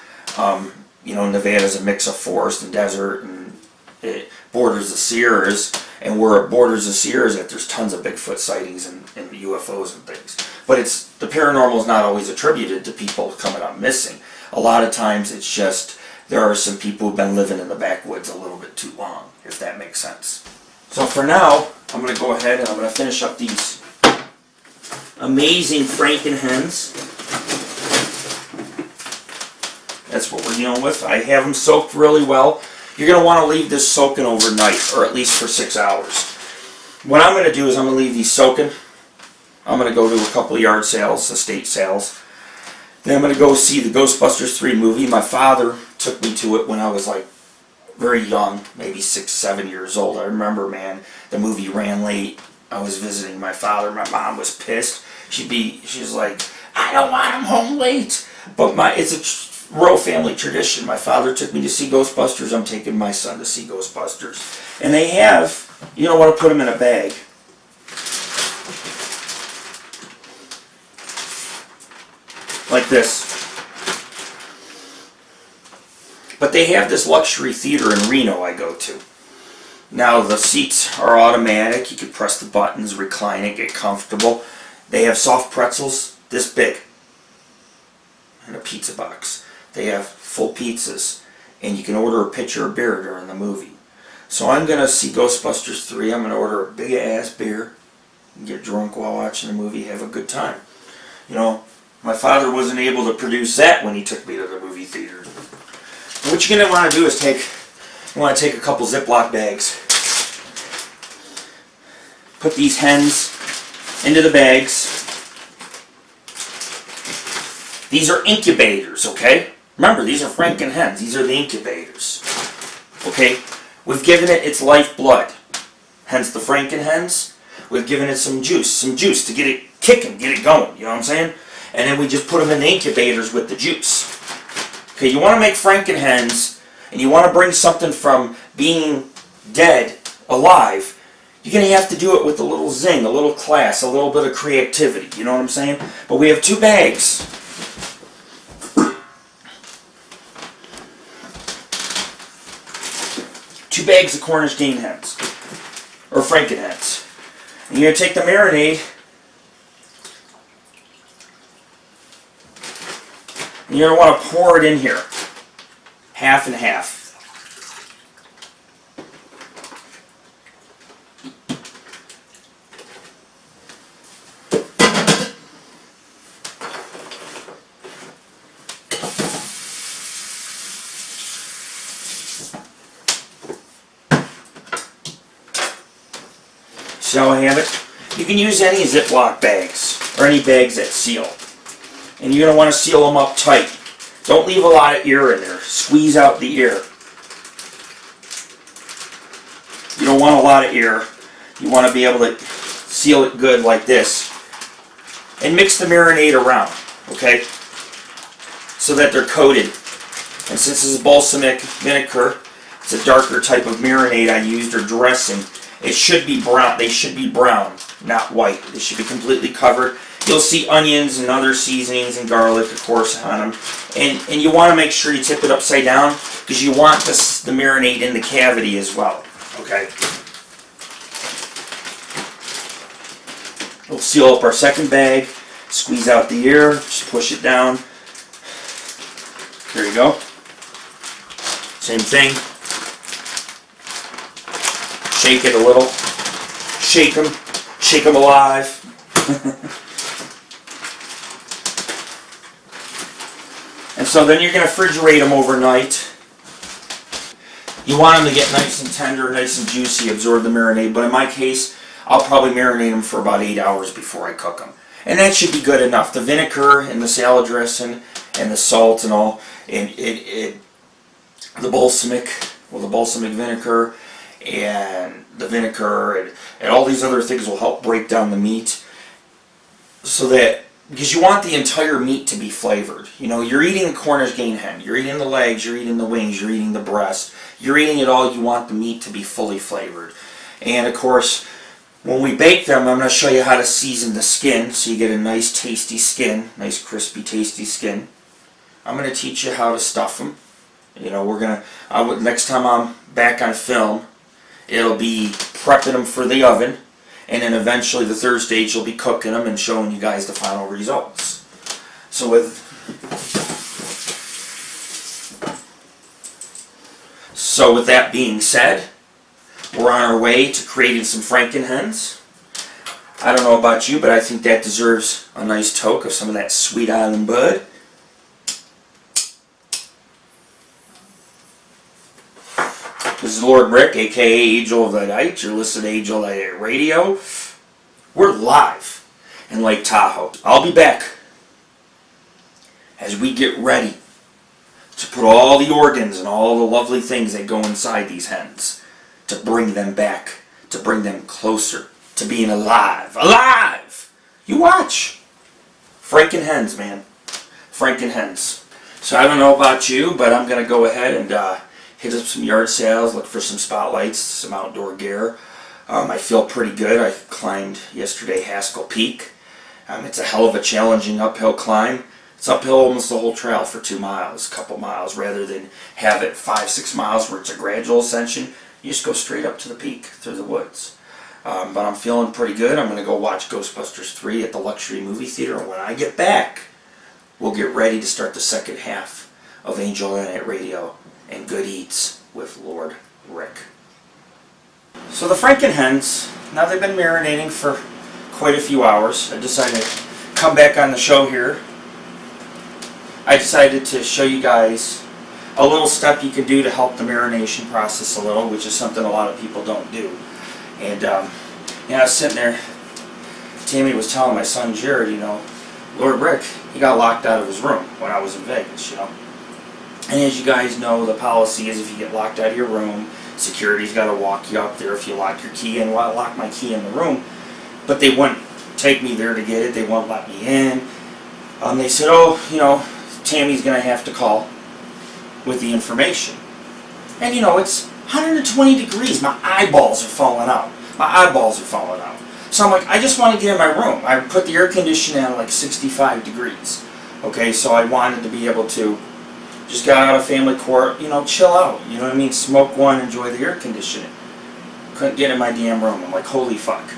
Nevada's a mix of forest and desert, and it borders the Sierras, and where it borders the Sierras, there's tons of Bigfoot sightings and UFOs and things. But the paranormal is not always attributed to people coming up missing. A lot of times it's just, there are some people who've been living in the backwoods a little bit too long, if that makes sense. So for now, I'm going to go ahead and I'm going to finish up these amazing Franken Hens. That's what we're dealing with. I have them soaked really well. You're going to want to leave this soaking overnight, or at least for 6 hours. What I'm going to do is I'm going to leave these soaking. I'm going to go to a couple of yard sales, estate sales. Then I'm going to go see the Ghostbusters 3 movie. My father took me to it when I was like very young, maybe 6, 7 years old. I remember, man, the movie ran late. I was visiting my father. My mom was pissed. She's like, I don't want him home late. But it's a royal family tradition. My father took me to see Ghostbusters. I'm taking my son to see Ghostbusters. And they have, you don't want to put them in a bag. Like this. But they have this luxury theater in Reno I go to. Now the seats are automatic. You can press the buttons, recline it, get comfortable. They have soft pretzels this big. And a pizza box. They have full pizzas. And you can order a pitcher of beer during the movie. So I'm going to see Ghostbusters 3. I'm going to order a big ass beer. Get drunk while watching the movie. Have a good time. My father wasn't able to produce that when he took me to the movie theater. What you're going to want to do is take a couple Ziploc bags. Put these hens into the bags. These are incubators, okay? Remember, these are Franken Hens. These are the incubators. Okay? We've given it its lifeblood. Hence the Franken Hens. We've given it some juice to get it kicking, get it going. You know what I'm saying? And then we just put them in the incubators with the juice. Okay, you want to make Franken Hens, and you want to bring something from being dead alive, you're going to have to do it with a little zing, a little class, a little bit of creativity. You know what I'm saying? But we have 2 bags. Two bags of Cornish game hens, or Franken Hens. And you're going to take the marinade, and you're going to want to pour it in here. Half and half. See how I have it? You can use any Ziploc bags or any bags that seal. And you're going to want to seal them up tight. Don't leave a lot of air in there. Squeeze out the air. You don't want a lot of air. You want to be able to seal it good like this. And mix the marinade around, okay? So that they're coated. And since this is balsamic vinegar, it's a darker type of marinade I used, or dressing. It should be brown. They should be brown, not white. They should be completely covered. You'll see onions and other seasonings and garlic, of course, on them. And you want to make sure you tip it upside down because you want the marinade in the cavity as well. Okay. We'll seal up our second bag. Squeeze out the air. Just push it down. There you go. Same thing. Shake it a little. Shake them. Shake them alive. And so then you're going to refrigerate them overnight. You want them to get nice and tender, nice and juicy, absorb the marinade. But in my case, I'll probably marinate them for about 8 hours before I cook them. And that should be good enough. The vinegar and the salad dressing and the salt and all, and the balsamic vinegar and the vinegar and all these other things will help break down the meat. So that, because you want the entire meat to be flavored. You know, you're eating a Cornish game hen, you're eating the legs, you're eating the wings, you're eating the breast, you're eating it all. You want the meat to be fully flavored. And of course, when we bake them, I'm going to show you how to season the skin so you get a nice tasty skin, nice crispy tasty skin. I'm going to teach you how to stuff them. You know, next time I'm back on film, it'll be prepping them for the oven. And then eventually the third stage will be cooking them and showing you guys the final results. So with that being said, we're on our way to creating some Franken Hens. I don't know about you, but I think that deserves a nice toke of some of that Sweet Island Bud. This is Lord Rick, aka Angel of the Night. You're listening to Angel of the Night Radio. We're live in Lake Tahoe. I'll be back as we get ready to put all the organs and all the lovely things that go inside these hens to bring them back, to bring them closer to being alive. Alive! You watch. Franken Hens, man. Franken Hens. So I don't know about you, but I'm going to go ahead and hit up some yard sales, look for some spotlights, some outdoor gear. I feel pretty good. I climbed yesterday Haskell Peak. It's a hell of a challenging uphill climb. It's uphill almost the whole trail for 2 miles, a couple miles, rather than have it 5-6 miles where it's a gradual ascension. You just go straight up to the peak through the woods. But I'm feeling pretty good. I'm going to go watch Ghostbusters 3 at the Luxury Movie Theater. And when I get back, we'll get ready to start the second half of Angel of the Night Radio and Good Eats with Lord Rick. So the Franken Hens, now they've been marinating for quite a few hours. I decided to come back on the show here. I decided to show you guys a little step you can do to help the marination process a little, which is something a lot of people don't do. And I was sitting there, Tammy was telling my son Jared, Lord Rick, he got locked out of his room when I was in Vegas, And as you guys know, the policy is if you get locked out of your room, security's got to walk you up there if you lock your key in. Well, I locked my key in the room, but they wouldn't take me there to get it. They won't let me in. They said, Tammy's going to have to call with the information. And it's 120 degrees. My eyeballs are falling out. So I'm like, I just want to get in my room. I put the air conditioning on like 65 degrees. Okay, so I wanted to be able to just get out of family court, chill out. You know what I mean? Smoke one, enjoy the air conditioning. Couldn't get in my damn room. I'm like, holy fuck.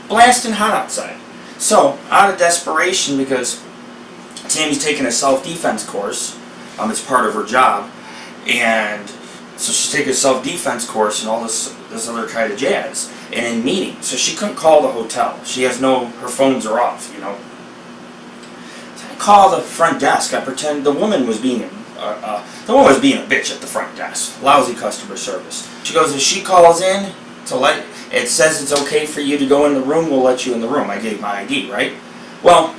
Blasting hot outside. So, out of desperation, because Tammy's taking a self-defense course, it's part of her job, and so she's taking a self-defense course and all this other kind of jazz, and in meetings, so she couldn't call the hotel. She has her phones are off, So I call the front desk. I pretend the woman was being a bitch at the front desk. Lousy customer service. She goes, if she calls in to it says it's okay for you to go in the room, we'll let you in the room. I gave my ID, right? Well,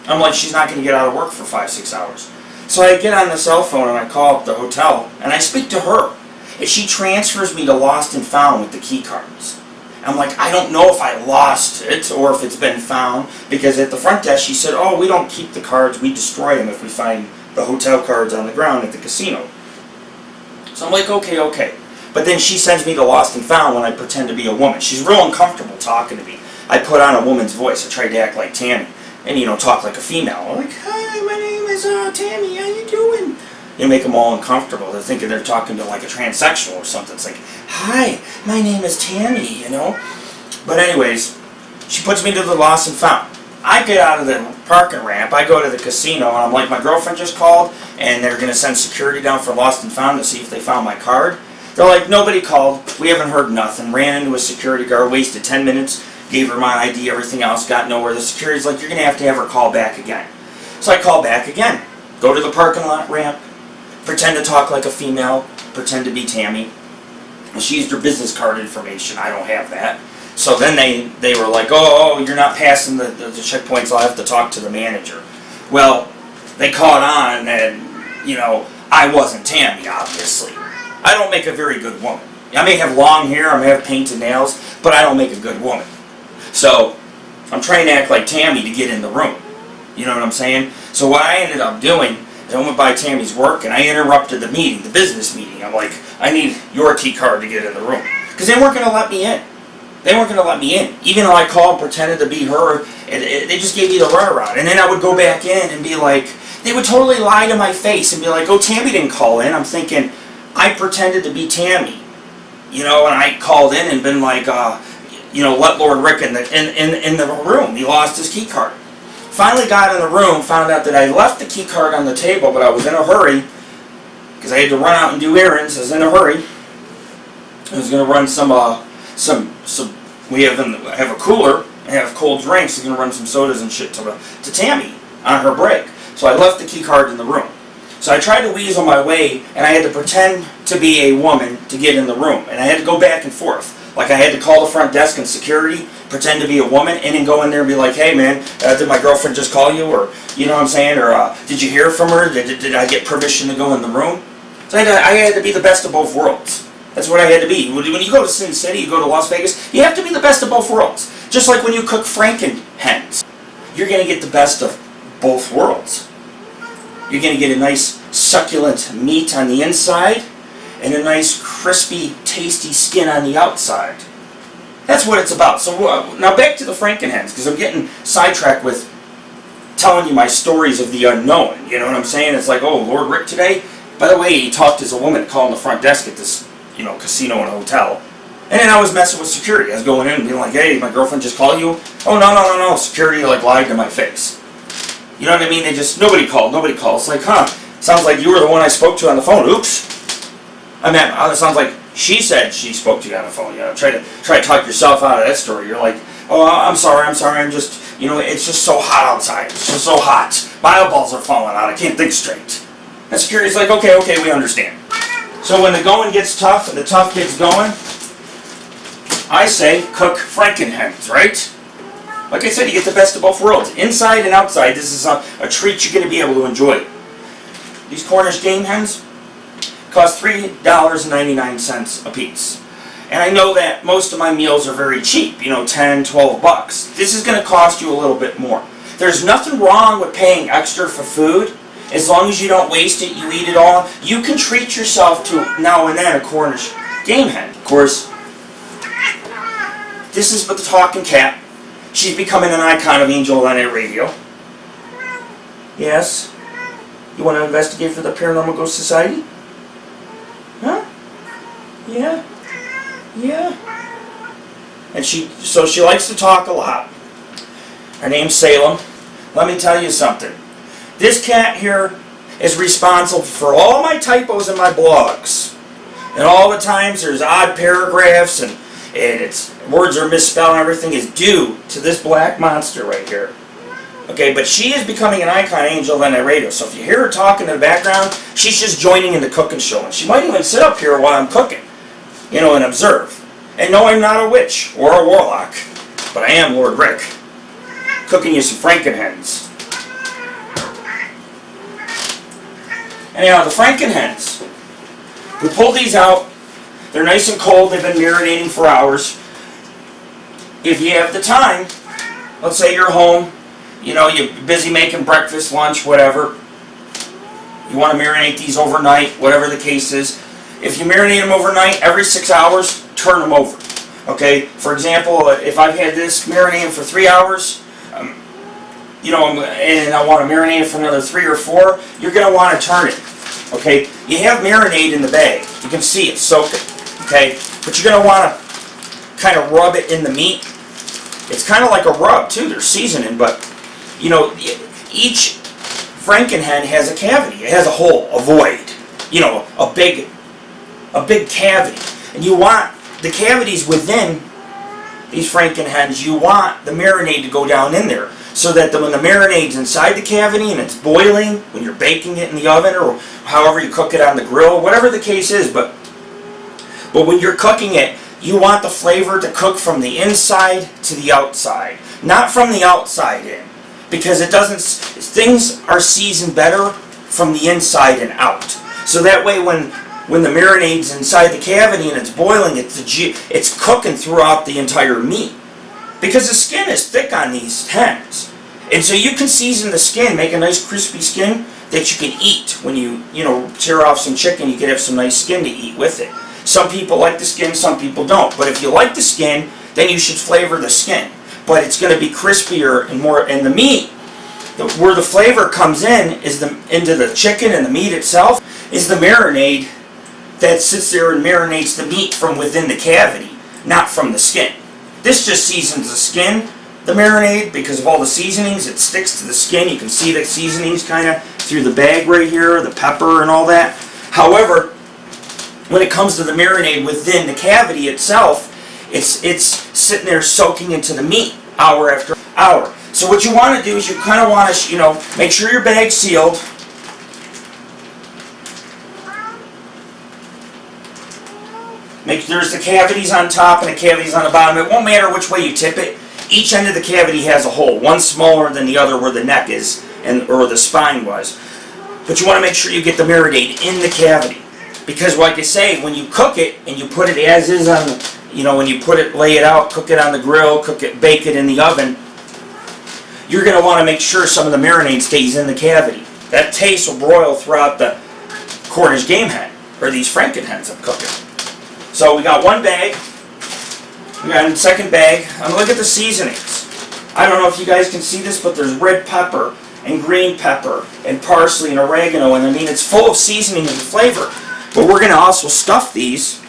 I'm like, she's not going to get out of work for 5-6 hours. So I get on the cell phone and I call up the hotel and I speak to her. And she transfers me to Lost and Found with the key cards. I'm like, I don't know if I lost it or if it's been found, because at the front desk she said, oh, we don't keep the cards, we destroy them if we find the hotel cards on the ground at the casino. So I'm like, okay. But then she sends me to Lost and Found when I pretend to be a woman. She's real uncomfortable talking to me. I put on a woman's voice. I tried to act like Tammy and, talk like a female. I'm like, hi, my name is Tammy, how you doing? Make them all uncomfortable. They're thinking they're talking to like a transsexual or something. It's like, hi, my name is Tammy, But anyways, she puts me to the Lost and Found. I get out of the parking ramp, I go to the casino, and I'm like, my girlfriend just called, and they're going to send security down for Lost and Found to see if they found my card. They're like, nobody called, we haven't heard nothing. Ran into a security guard, wasted 10 minutes, gave her my ID, everything else, got nowhere. The security's like, you're going to have her call back again. So I call back again. Go to the parking lot ramp, pretend to talk like a female, pretend to be Tammy. She used her business card information, I don't have that. So then they were like, oh, you're not passing the checkpoints, I'll have to talk to the manager. Well, they caught on and, I wasn't Tammy, obviously. I don't make a very good woman. I may have long hair, I may have painted nails, but I don't make a good woman. So, I'm trying to act like Tammy to get in the room. You know what I'm saying? So what I ended up doing is I went by Tammy's work and I interrupted the meeting, the business meeting. I'm like, I need your key card to get in the room. Because they weren't going to let me in. They weren't going to let me in. Even though I called and pretended to be her, they just gave me the runaround. And then I would go back in and be like, they would totally lie to my face and be like, oh, Tammy didn't call in. I'm thinking, I pretended to be Tammy. And I called in and been like, let Lord Rick in the room. He lost his key card. Finally got in the room, found out that I left the key card on the table, but I was in a hurry because I had to run out and do errands. I was in a hurry. I was going to run some. We have a cooler and have cold drinks. I'm going to run some sodas and shit to Tammy on her break. So I left the key card in the room. So I tried to weasel my way, and I had to pretend to be a woman to get in the room, and I had to go back and forth. Like I had to call the front desk and security, pretend to be a woman, and then go in there and be like, hey man, did my girlfriend just call you? Or, you know what I'm saying? Or, did you hear from her? Did I get permission to go in the room? So I had to be the best of both worlds. That's what I had to be. When you go to Sin City, you go to Las Vegas, you have to be the best of both worlds. Just like when you cook Franken Hens. You're going to get the best of both worlds. You're going to get a nice succulent meat on the inside, and a nice crispy, tasty skin on the outside. That's what it's about. So now back to the Franken Hens, because I'm getting sidetracked with telling you my stories of the unknown. You know what I'm saying? It's like, oh, Lord Rick today? By the way, he talked as a woman calling the front desk at this, casino and hotel. And then I was messing with security. I was going in and being like, hey, my girlfriend just called you? Oh, no. Security lied to my face. You know what I mean? Nobody called. It's like, sounds like you were the one I spoke to on the phone. Oops. It sounds like she said she spoke to you on the phone. Try to talk yourself out of that story. You're like, oh, I'm sorry. I'm just, it's just so hot outside. It's just so hot. My eyeballs are falling out. I can't think straight. And security's like, okay, we understand. So when the going gets tough and the tough gets going, I say cook Franken Hens, right? Like I said, you get the best of both worlds. Inside and outside, this is a treat you're going to be able to enjoy. These Cornish game hens cost $3.99 a piece. And I know that most of my meals are very cheap, $10, $12. This is going to cost you a little bit more. There's nothing wrong with paying extra for food. As long as you don't waste it, you eat it all. You can treat yourself to, now and then, a Cornish game hen. Of course, this is but the talking cat. She's becoming an icon of AngelOfThyNight Radio. Yes? You want to investigate for the Paranormal Ghost Society? Huh? Yeah? And she likes to talk a lot. Her name's Salem. Let me tell you something. This cat here is responsible for all my typos in my blogs. And all the times there's odd paragraphs and its words are misspelled and everything is due to this black monster right here. Okay, but she is becoming an icon of AngelOfThyNight Radio. So if you hear her talking in the background, she's just joining in the cooking show. And she might even sit up here while I'm cooking, and observe. And no, I'm not a witch or a warlock, but I am Lord Rick, cooking you some Franken Hens. Anyhow, the Franken Hens, we pulled these out. They're nice and cold. They've been marinating for hours. If you have the time, let's say you're home, you know, you're busy making breakfast, lunch, whatever. You want to marinate these overnight, whatever the case is. If you marinate them overnight, every 6 hours, turn them over. Okay? For example, if I've had this marinating for 3 hours, you know, and I want to marinate it for another 3 or 4, you're going to want to turn it. Okay? You have marinade in the bag. You can see it, soak it. Okay? But you're going to want to kind of rub it in the meat. It's kind of like a rub, too. They're seasoning, but, you know, each Franken hen has a cavity. It has a hole, a void. You know, a big cavity. And you want the cavities within these Franken hens, you want the marinade to go down in there. So that when the marinade's inside the cavity and it's boiling, when you're baking it in the oven or however you cook it on the grill, whatever the case is, but when you're cooking it, you want the flavor to cook from the inside to the outside, not from the outside in, because it doesn't. Things are seasoned better from the inside and out. So that way, when the marinade's inside the cavity and it's boiling, it's cooking throughout the entire meat. Because the skin is thick on these hens. And so you can season the skin, make a nice crispy skin that you can eat. When you tear off some chicken, you can have some nice skin to eat with it. Some people like the skin, some people don't. But if you like the skin, then you should flavor the skin. But it's going to be crispier and more, and the meat, where the flavor comes in is into the chicken and the meat itself, is the marinade that sits there and marinates the meat from within the cavity, not from the skin. This just seasons the skin, the marinade, because of all the seasonings. It sticks to the skin. You can see the seasonings kind of through the bag right here, the pepper and all that. However, when it comes to the marinade within the cavity itself, it's sitting there soaking into the meat hour after hour. So what you want to do is you kind of want to, make sure your bag's sealed. There's the cavities on top and the cavities on the bottom. It won't matter which way you tip it. Each end of the cavity has a hole, one smaller than the other where the neck is or the spine was. But you want to make sure you get the marinade in the cavity. Because like I say, when you cook it and you put it as is on, when you lay it out, cook it on the grill, bake it in the oven, you're going to want to make sure some of the marinade stays in the cavity. That taste will broil throughout the Cornish game hen, or these Franken hens I'm cooking. So we got one bag, we got a second bag. Look at the seasonings. I don't know if you guys can see this, but there's red pepper and green pepper and parsley and oregano, and it's full of seasoning and flavor. But we're going to also stuff these.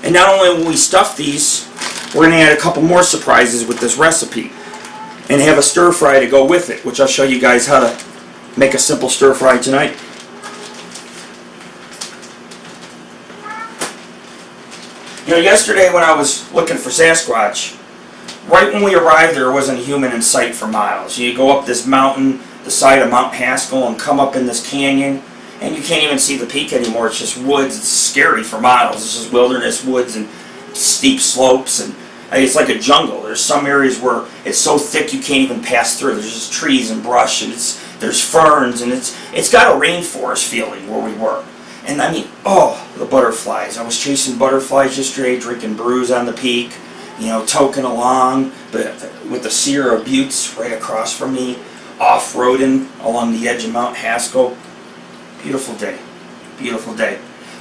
And not only will we stuff these, we're going to add a couple more surprises with this recipe and have a stir fry to go with it, which I'll show you guys how to make a simple stir fry tonight. Yesterday when I was looking for Sasquatch, right when we arrived there wasn't a human in sight for miles. You go up this mountain, the side of Mount Haskell, and come up in this canyon, and you can't even see the peak anymore. It's just woods. It's scary for miles. It's just wilderness woods and steep slopes, and it's like a jungle. There's some areas where it's so thick you can't even pass through. There's just trees and brush, and there's ferns, and it's got a rainforest feeling where we were. And the butterflies. I was chasing butterflies yesterday, drinking brews on the peak, toking along, but with the Sierra Buttes right across from me, off-roading along the edge of Mount Haskell. Beautiful day. Beautiful day.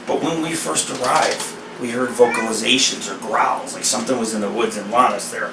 But when we first arrived, we heard vocalizations or growls, like something was in the woods and wanted us there.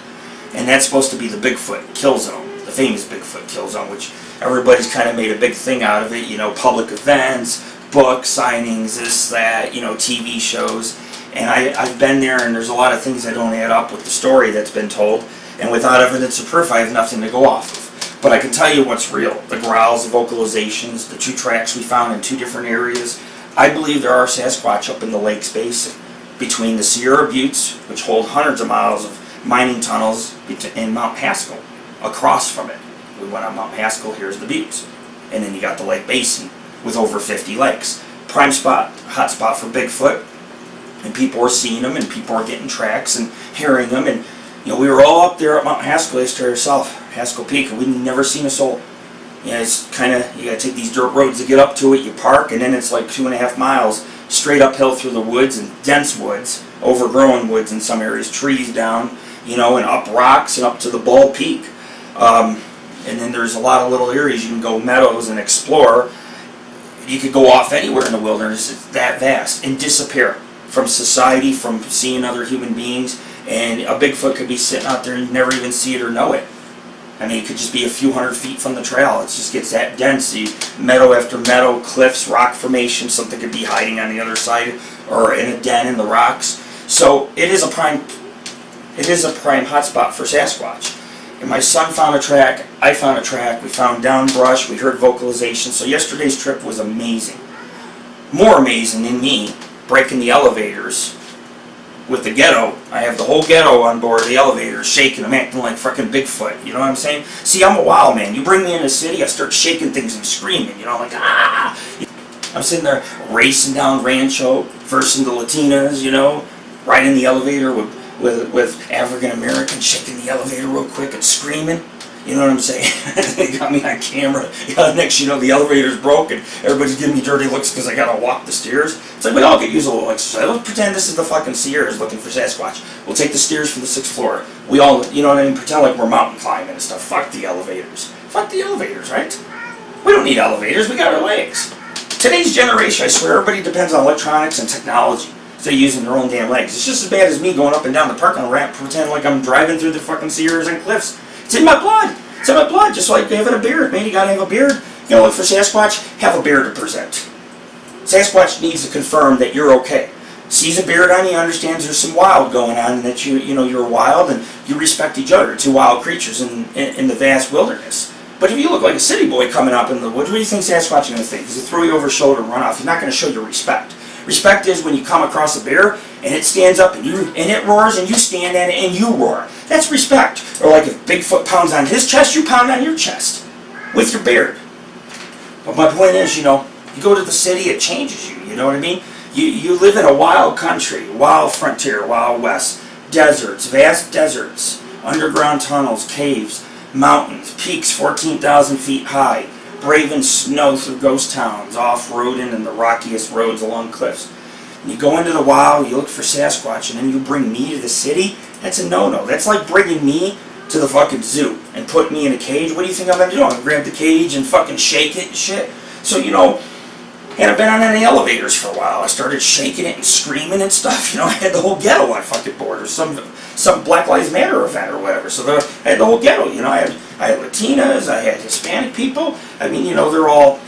And that's supposed to be the Bigfoot kill zone, the famous Bigfoot kill zone, which everybody's kind of made a big thing out of it, public events, book signings, this, that, TV shows. And I've been there, and there's a lot of things that don't add up with the story that's been told. And without evidence of proof, I have nothing to go off of. But I can tell you what's real. The growls, the vocalizations, the 2 tracks we found in 2 different areas. I believe there are Sasquatch up in the Lakes Basin, between the Sierra Buttes, which hold hundreds of miles of mining tunnels, and Mount Haskell, across from it. We went on Mount Haskell, here's the Buttes. And then you got the Lake Basin, with over 50 lakes. Prime spot, hot spot for Bigfoot. and people were seeing them, and people were getting tracks and hearing them, and we were all up there at Mount Haskell yesterday ourselves, Haskell Peak, and we'd never seen a soul. It's kind of, you gotta take these dirt roads to get up to it, you park, and then it's like 2.5 miles straight uphill through the woods, and dense woods, overgrown woods in some areas, trees down, and up rocks and up to the Bald Peak. And then there's a lot of little areas you can go meadows and explore. You could go off anywhere in the wilderness. It's that vast, and disappear from society, from seeing other human beings. And a Bigfoot could be sitting out there and you never even see it or know it. I mean, it could just be a few hundred feet from the trail. It just gets that dense. Meadow after meadow, cliffs, rock formation. Something could be hiding on the other side or in a den in the rocks. So it is a prime hotspot for Sasquatch. And my son found a track, I found a track, we found down brush, we heard vocalization. So yesterday's trip was amazing. More amazing than me breaking the elevators with the ghetto. I have the whole ghetto on board the elevators, shaking them, acting like frickin' Bigfoot. You know what I'm saying? See, I'm a wild man. You bring me in the city, I start shaking things and screaming, like, ah! I'm sitting there racing down Rancho, versing the Latinas, riding the elevator with African Americans, shaking the elevator real quick and screaming. You know what I'm saying? They got me on camera. Next the elevator's broke and everybody's giving me dirty looks because I gotta walk the stairs. It's like we all could use a little exercise. Let's pretend this is the fucking Sierras looking for Sasquatch. We'll take the stairs from the 6th floor. We all, pretend like we're mountain climbing and stuff. Fuck the elevators. Fuck the elevators, right? We don't need elevators. We got our legs. Today's generation, I swear, everybody depends on electronics and technology. They're using their own damn legs. It's just as bad as me going up and down the parking lot, pretending like I'm driving through the fucking Sierras and cliffs. It's in my blood. It's in my blood, just like having a beard. Man, you gotta have a beard. You gotta look for Sasquatch, have a beard to present. Sasquatch needs to confirm that you're okay. Sees a beard on you, understands there's some wild going on, and that you're wild and you respect each other. Two wild creatures in the vast wilderness. But if you look like a city boy coming up in the woods, what do you think Sasquatch is going to think? He's going to throw you over his shoulder and run off. He's not going to show you respect. Respect is when you come across a bear and it stands up and it roars and you stand at it and you roar. That's respect. Or like if Bigfoot pounds on his chest, you pound on your chest with your beard. But my point is, you go to the city, it changes you. You know what I mean? You live in a wild country, wild frontier, wild west, deserts, vast deserts, underground tunnels, caves, mountains, peaks 14,000 feet high, braving snow through ghost towns, off-roading in the rockiest roads along cliffs. And you go into the wild, you look for Sasquatch, and then you bring me to the city? That's a no-no. That's like bringing me to the fucking zoo and put me in a cage. What do you think I'm going to do? I'm going to grab the cage and fucking shake it and shit? So, and I've been on any elevators for a while. I started shaking it and screaming and stuff. I had the whole ghetto on fucking board, or some Black Lives Matter event or whatever. So I had the whole ghetto. I had Latinas, I had Hispanic people. I mean, they're all,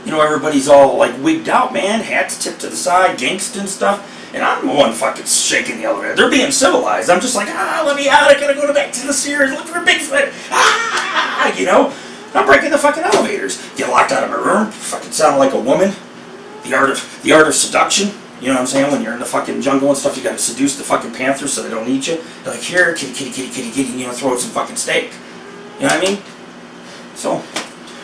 everybody's all like wigged out, man. Hats tipped to the side, gangsta and stuff. And I'm the one fucking shaking the elevator. They're being civilized. I'm just like, let me out. I gotta go back to the Sierras, look for Bigfoot. I'm breaking the fucking elevators. Get locked out of my room. Fucking sound like a woman. The art of seduction. You know what I'm saying? When you're in the fucking jungle and stuff, you gotta seduce the fucking panthers so they don't eat you. You're like, here, kitty, kitty, kitty, kitty, kitty, throw out some fucking steak. You know what I mean? So,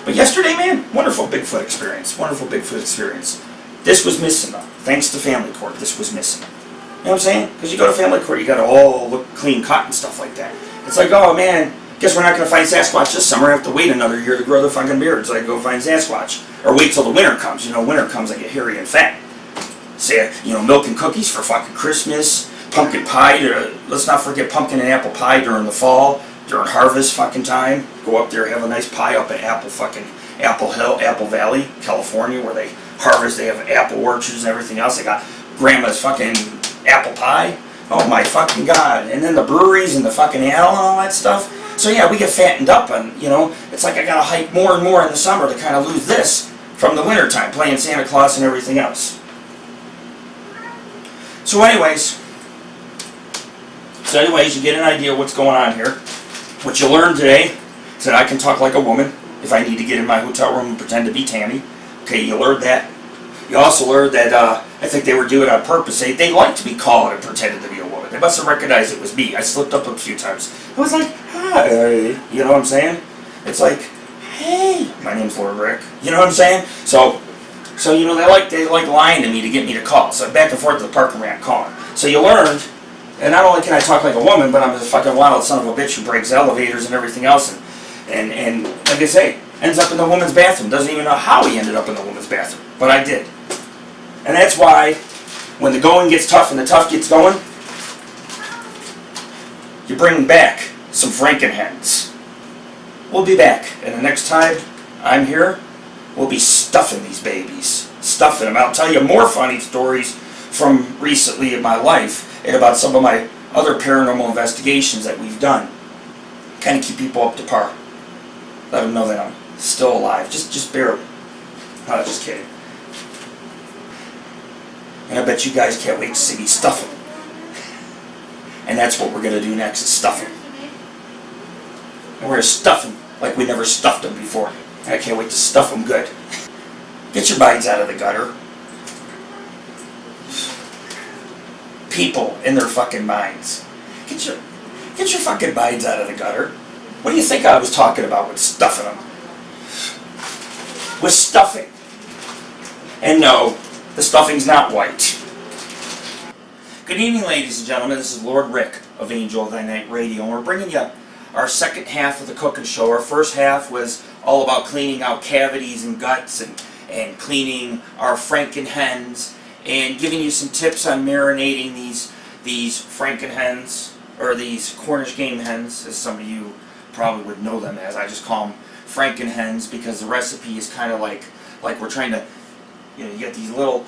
but yesterday, man, wonderful Bigfoot experience. Wonderful Bigfoot experience. This was missing, though. Thanks to family court, this was missing. You know what I'm saying? Because you go to family court, you gotta all look clean cut and stuff like that. It's like, oh man, guess we're not going to find Sasquatch this summer. I have to wait another year to grow the fucking beard so I can go find Sasquatch. Or wait till the winter comes. Winter comes, I get hairy and fat. Say, milk and cookies for fucking Christmas. Pumpkin pie. Let's not forget pumpkin and apple pie during the fall. During harvest fucking time. Go up there, have a nice pie up at Apple Hill, Apple Valley, California, where they harvest. They have apple orchards and everything else. They got grandma's fucking apple pie. Oh my fucking God. And then the breweries and the fucking ale and all that stuff. So yeah, we get fattened up, and it's like I gotta hike more and more in the summer to kind of lose this from the winter time, playing Santa Claus and everything else. So anyways, you get an idea of what's going on here. What you learned today is that I can talk like a woman if I need to get in my hotel room and pretend to be Tammy. Okay, you learned that. You also learned that I think they were doing it on purpose. They liked to be called and pretended to be a woman. They must have recognized it was me. I slipped up a few times. I was like, hi, you know what I'm saying? It's like, hey, my name's Lord Rick. You know what I'm saying? So, So, you know, they like lying to me to get me to call. So back and forth to the parking ramp calling. So you learned, and not only can I talk like a woman, but I'm a fucking wild son of a bitch who breaks elevators and everything else. And like I say, ends up in the woman's bathroom. Doesn't even know how he ended up in the woman's bathroom. But I did. And that's why when the going gets tough and the tough gets going, you bring back some Franken Hens. We'll be back. And the next time I'm here, we'll be stuffing these babies. Stuffing them. I'll tell you more funny stories from recently in my life and about some of my other paranormal investigations that we've done. Kind of keep people up to par. Let them know that I'm still alive. Just barely. No, just kidding. And I bet you guys can't wait to see me stuff them. And that's what we're going to do next, is stuff them. And we're going to stuff them like we never stuffed them before. And I can't wait to stuff them good. Get your minds out of the gutter. People in their fucking minds. Get your fucking minds out of the gutter. What do you think I was talking about with stuffing them? With stuffing. And no, the stuffing's not white. Good evening, ladies and gentlemen. This is Lord Rick of AngelOfThyNight Radio, and we're bringing you our second half of the cooking show. Our first half was all about cleaning out cavities and guts and cleaning our Franken Hens and giving you some tips on marinating these Franken Hens, or these Cornish game hens, as some of you probably would know them as. I just call them Franken Hens because the recipe is kind of like we're trying to, you know, you get these little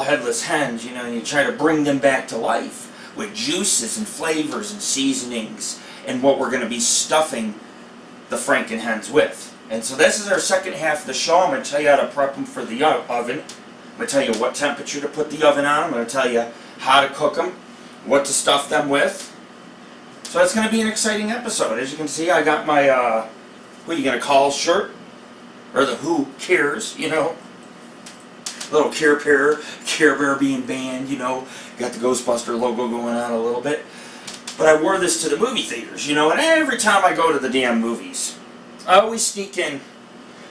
headless hens, you know, and you try to bring them back to life with juices and flavors and seasonings and what we're going to be stuffing the Franken Hens with. And so this is our second half of the show. I'm going to tell you how to prep them for the oven. I'm going to tell you what temperature to put the oven on. I'm going to tell you how to cook them, what to stuff them with. So it's going to be an exciting episode. As you can see, I got my, what are you going to call, shirt? Or the Who Cares, you know? Little Care Bear being banned, you know. Got the Ghostbuster logo going on a little bit. But I wore this to the movie theaters, you know, and every time I go to the damn movies, I always sneak in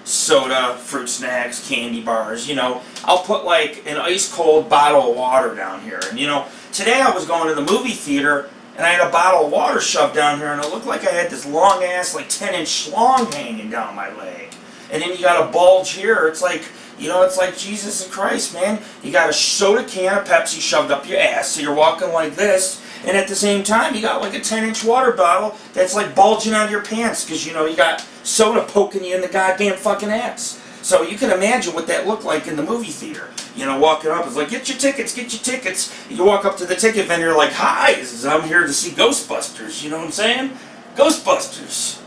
soda, fruit snacks, candy bars, you know. I'll put like an ice cold bottle of water down here. And you know, today I was going to the movie theater and I had a bottle of water shoved down here and it looked like I had this long ass, like 10-inch schlong hanging down my leg. And then you got a bulge here. It's like, you know, it's like Jesus and Christ, man. You got a soda can of Pepsi shoved up your ass, so you're walking like this, and at the same time, you got like a 10-inch water bottle that's like bulging out of your pants, because, you know, you got soda poking you in the goddamn fucking ass. So you can imagine what that looked like in the movie theater. You know, walking up, it's like, get your tickets, get your tickets. You walk up to the ticket vendor like, hi, I'm here to see Ghostbusters, you know what I'm saying? Ghostbusters.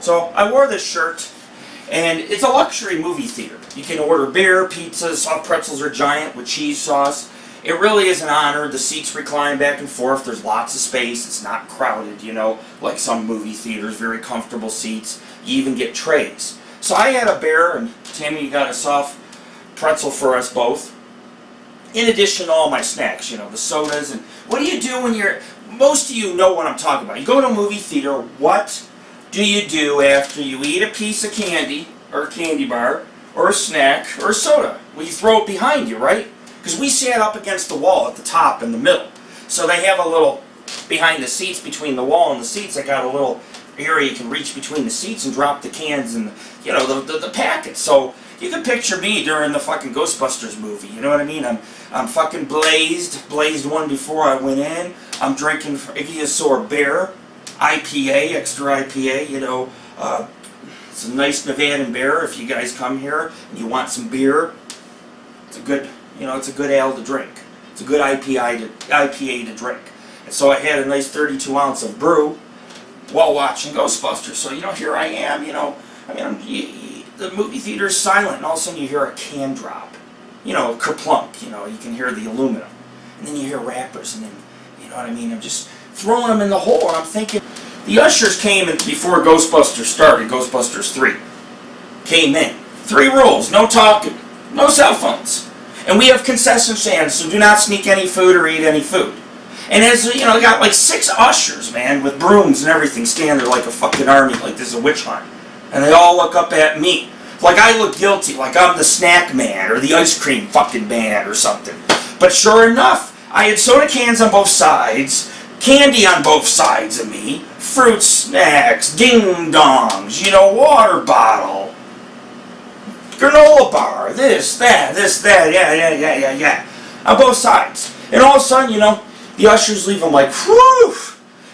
So I wore this shirt. And it's a luxury movie theater. You can order beer, pizza, soft pretzels are giant with cheese sauce. It really is an honor. The seats recline back and forth. There's lots of space. It's not crowded, you know, like some movie theaters. Very comfortable seats. You even get trays. So I had a beer, and Tammy got a soft pretzel for us both. In addition to all my snacks, you know, the sodas. And what do you do when you're... Most of you know what I'm talking about. You go to a movie theater, what do you do after you eat a piece of candy, or a candy bar, or a snack, or a soda? Well, you throw it behind you, right? Because we sat up against the wall at the top in the middle. So they have a little, behind the seats, between the wall and the seats, they got a little area you can reach between the seats and drop the cans and, you know, the packets. So you can picture me during the fucking Ghostbusters movie, you know what I mean? I'm fucking blazed one before I went in. I'm drinking Iggy Bear. IPA, extra IPA, you know, it's a nice Nevadan beer. If you guys come here and you want some beer, it's a good, you know, it's a good ale to drink. It's a good IPA to drink. And so I had a nice 32 ounce of brew while watching Ghostbusters. So, you know, here I am, you know, I mean, the movie theater is silent and all of a sudden you hear a can drop. You know, kerplunk, you know, you can hear the aluminum. And then you hear rappers and then, you know what I mean, I'm just throwing them in the hole, and I'm thinking, the ushers came in before Ghostbusters started, Ghostbusters 3. Came in. 3 rules, no talking, no cell phones. And we have concession stands, so do not sneak any food or eat any food. And as, you know, I got like 6 ushers, man, with brooms and everything, standing there like a fucking army, like this is a witch hunt. And they all look up at me. Like I look guilty, like I'm the snack man or the ice cream fucking man or something. But sure enough, I had soda cans on both sides, candy on both sides of me, fruit snacks, ding-dongs, water bottle, granola bar, this, that, yeah, on both sides. And all of a sudden, the ushers leave. I'm like, whew!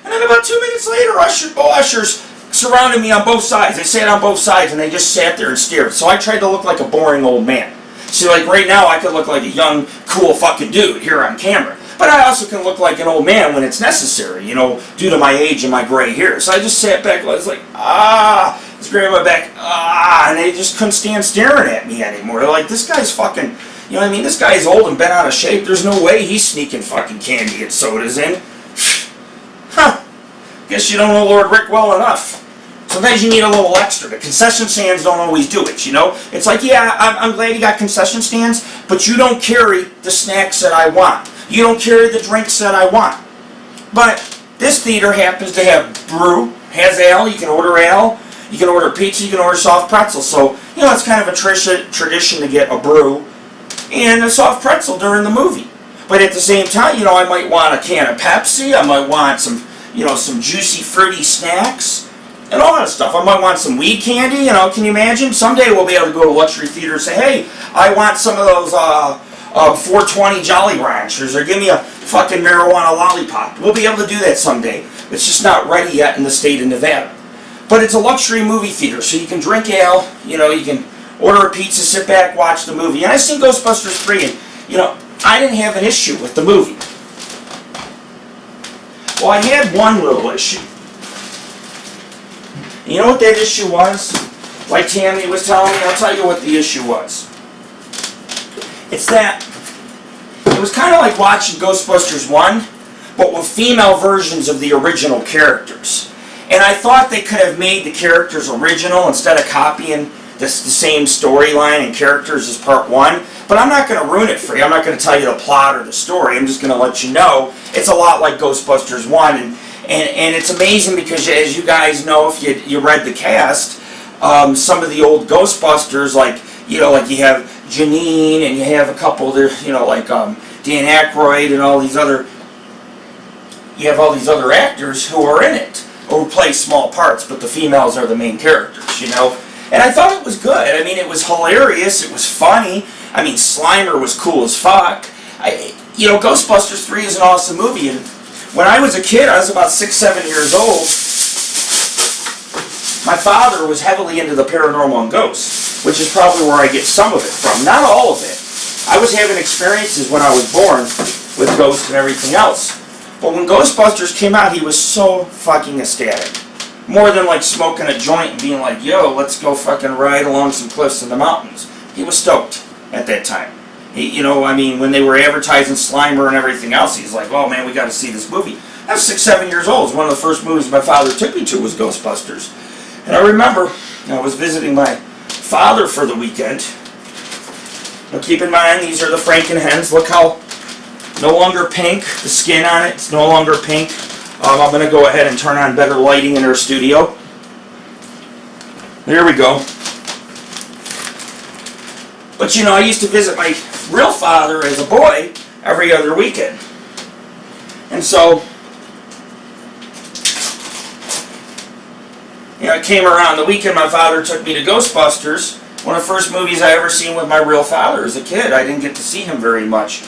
And then about 2 minutes later, ushers surrounded me on both sides. They sat on both sides, and they just sat there and stared. So I tried to look like a boring old man. See, like right now, I could look like a young, cool fucking dude here on camera. But I also can look like an old man when it's necessary, due to my age and my gray hair. So I just sat back, I was like, just grabbing my back, and they just couldn't stand staring at me anymore. They're like, this guy's fucking, this guy's old and bent out of shape. There's no way he's sneaking fucking candy and sodas in. Huh. Guess you don't know Lord Rick well enough. Sometimes you need a little extra. The concession stands don't always do it, It's like, yeah, I'm glad you got concession stands, but you don't carry the snacks that I want. You don't carry the drinks that I want. But this theater happens to have brew, has ale, you can order ale, you can order pizza, you can order soft pretzels. So, it's kind of a tradition to get a brew and a soft pretzel during the movie. But at the same time, I might want a can of Pepsi, I might want some, some juicy, fruity snacks, and all that stuff. I might want some weed candy, can you imagine? Someday we'll be able to go to luxury theater and say, hey, I want some of those 420 Jolly Ranchers, or give me a fucking marijuana lollipop. We'll be able to do that someday. It's just not ready yet in the state of Nevada. But it's a luxury movie theater, so you can drink ale, you can order a pizza, sit back, watch the movie. And I seen Ghostbusters 3, and, I didn't have an issue with the movie. Well, I had one little issue. You know what that issue was? Like Tammy was telling me, I'll tell you what the issue was. It's that it was kind of like watching Ghostbusters 1, but with female versions of the original characters. And I thought they could have made the characters original instead of copying the same storyline and characters as part 1. But I'm not going to ruin it for you. I'm not going to tell you the plot or the story. I'm just going to let you know it's a lot like Ghostbusters 1. And it's amazing because, as you guys know, if you read the cast, some of the old Ghostbusters, like you have Janine, and you have a couple there, like Dan Aykroyd and all these other, you have all these other actors who are in it, or who play small parts, but the females are the main characters, And I thought it was good. I mean, it was hilarious, it was funny. I mean, Slimer was cool as fuck. Ghostbusters 3 is an awesome movie, and when I was a kid, I was about 6-7 years old, my father was heavily into the paranormal and ghosts, which is probably where I get some of it from. Not all of it. I was having experiences when I was born with ghosts and everything else. But when Ghostbusters came out, he was so fucking ecstatic. More than like smoking a joint and being like, yo, let's go fucking ride along some cliffs in the mountains. He was stoked at that time. When they were advertising Slimer and everything else, he's like, oh man, we got to see this movie. I was 6-7 years old. It was one of the first movies my father took me to was Ghostbusters. And I remember I was visiting my father for the weekend. Now keep in mind, these are the Franken Hens. Look how no longer pink. The skin on it's no longer pink. I'm going to go ahead and turn on better lighting in our studio. There we go. But I used to visit my real father as a boy every other weekend. And so, it came around the weekend my father took me to Ghostbusters, one of the first movies I ever seen with my real father as a kid. I didn't get to see him very much.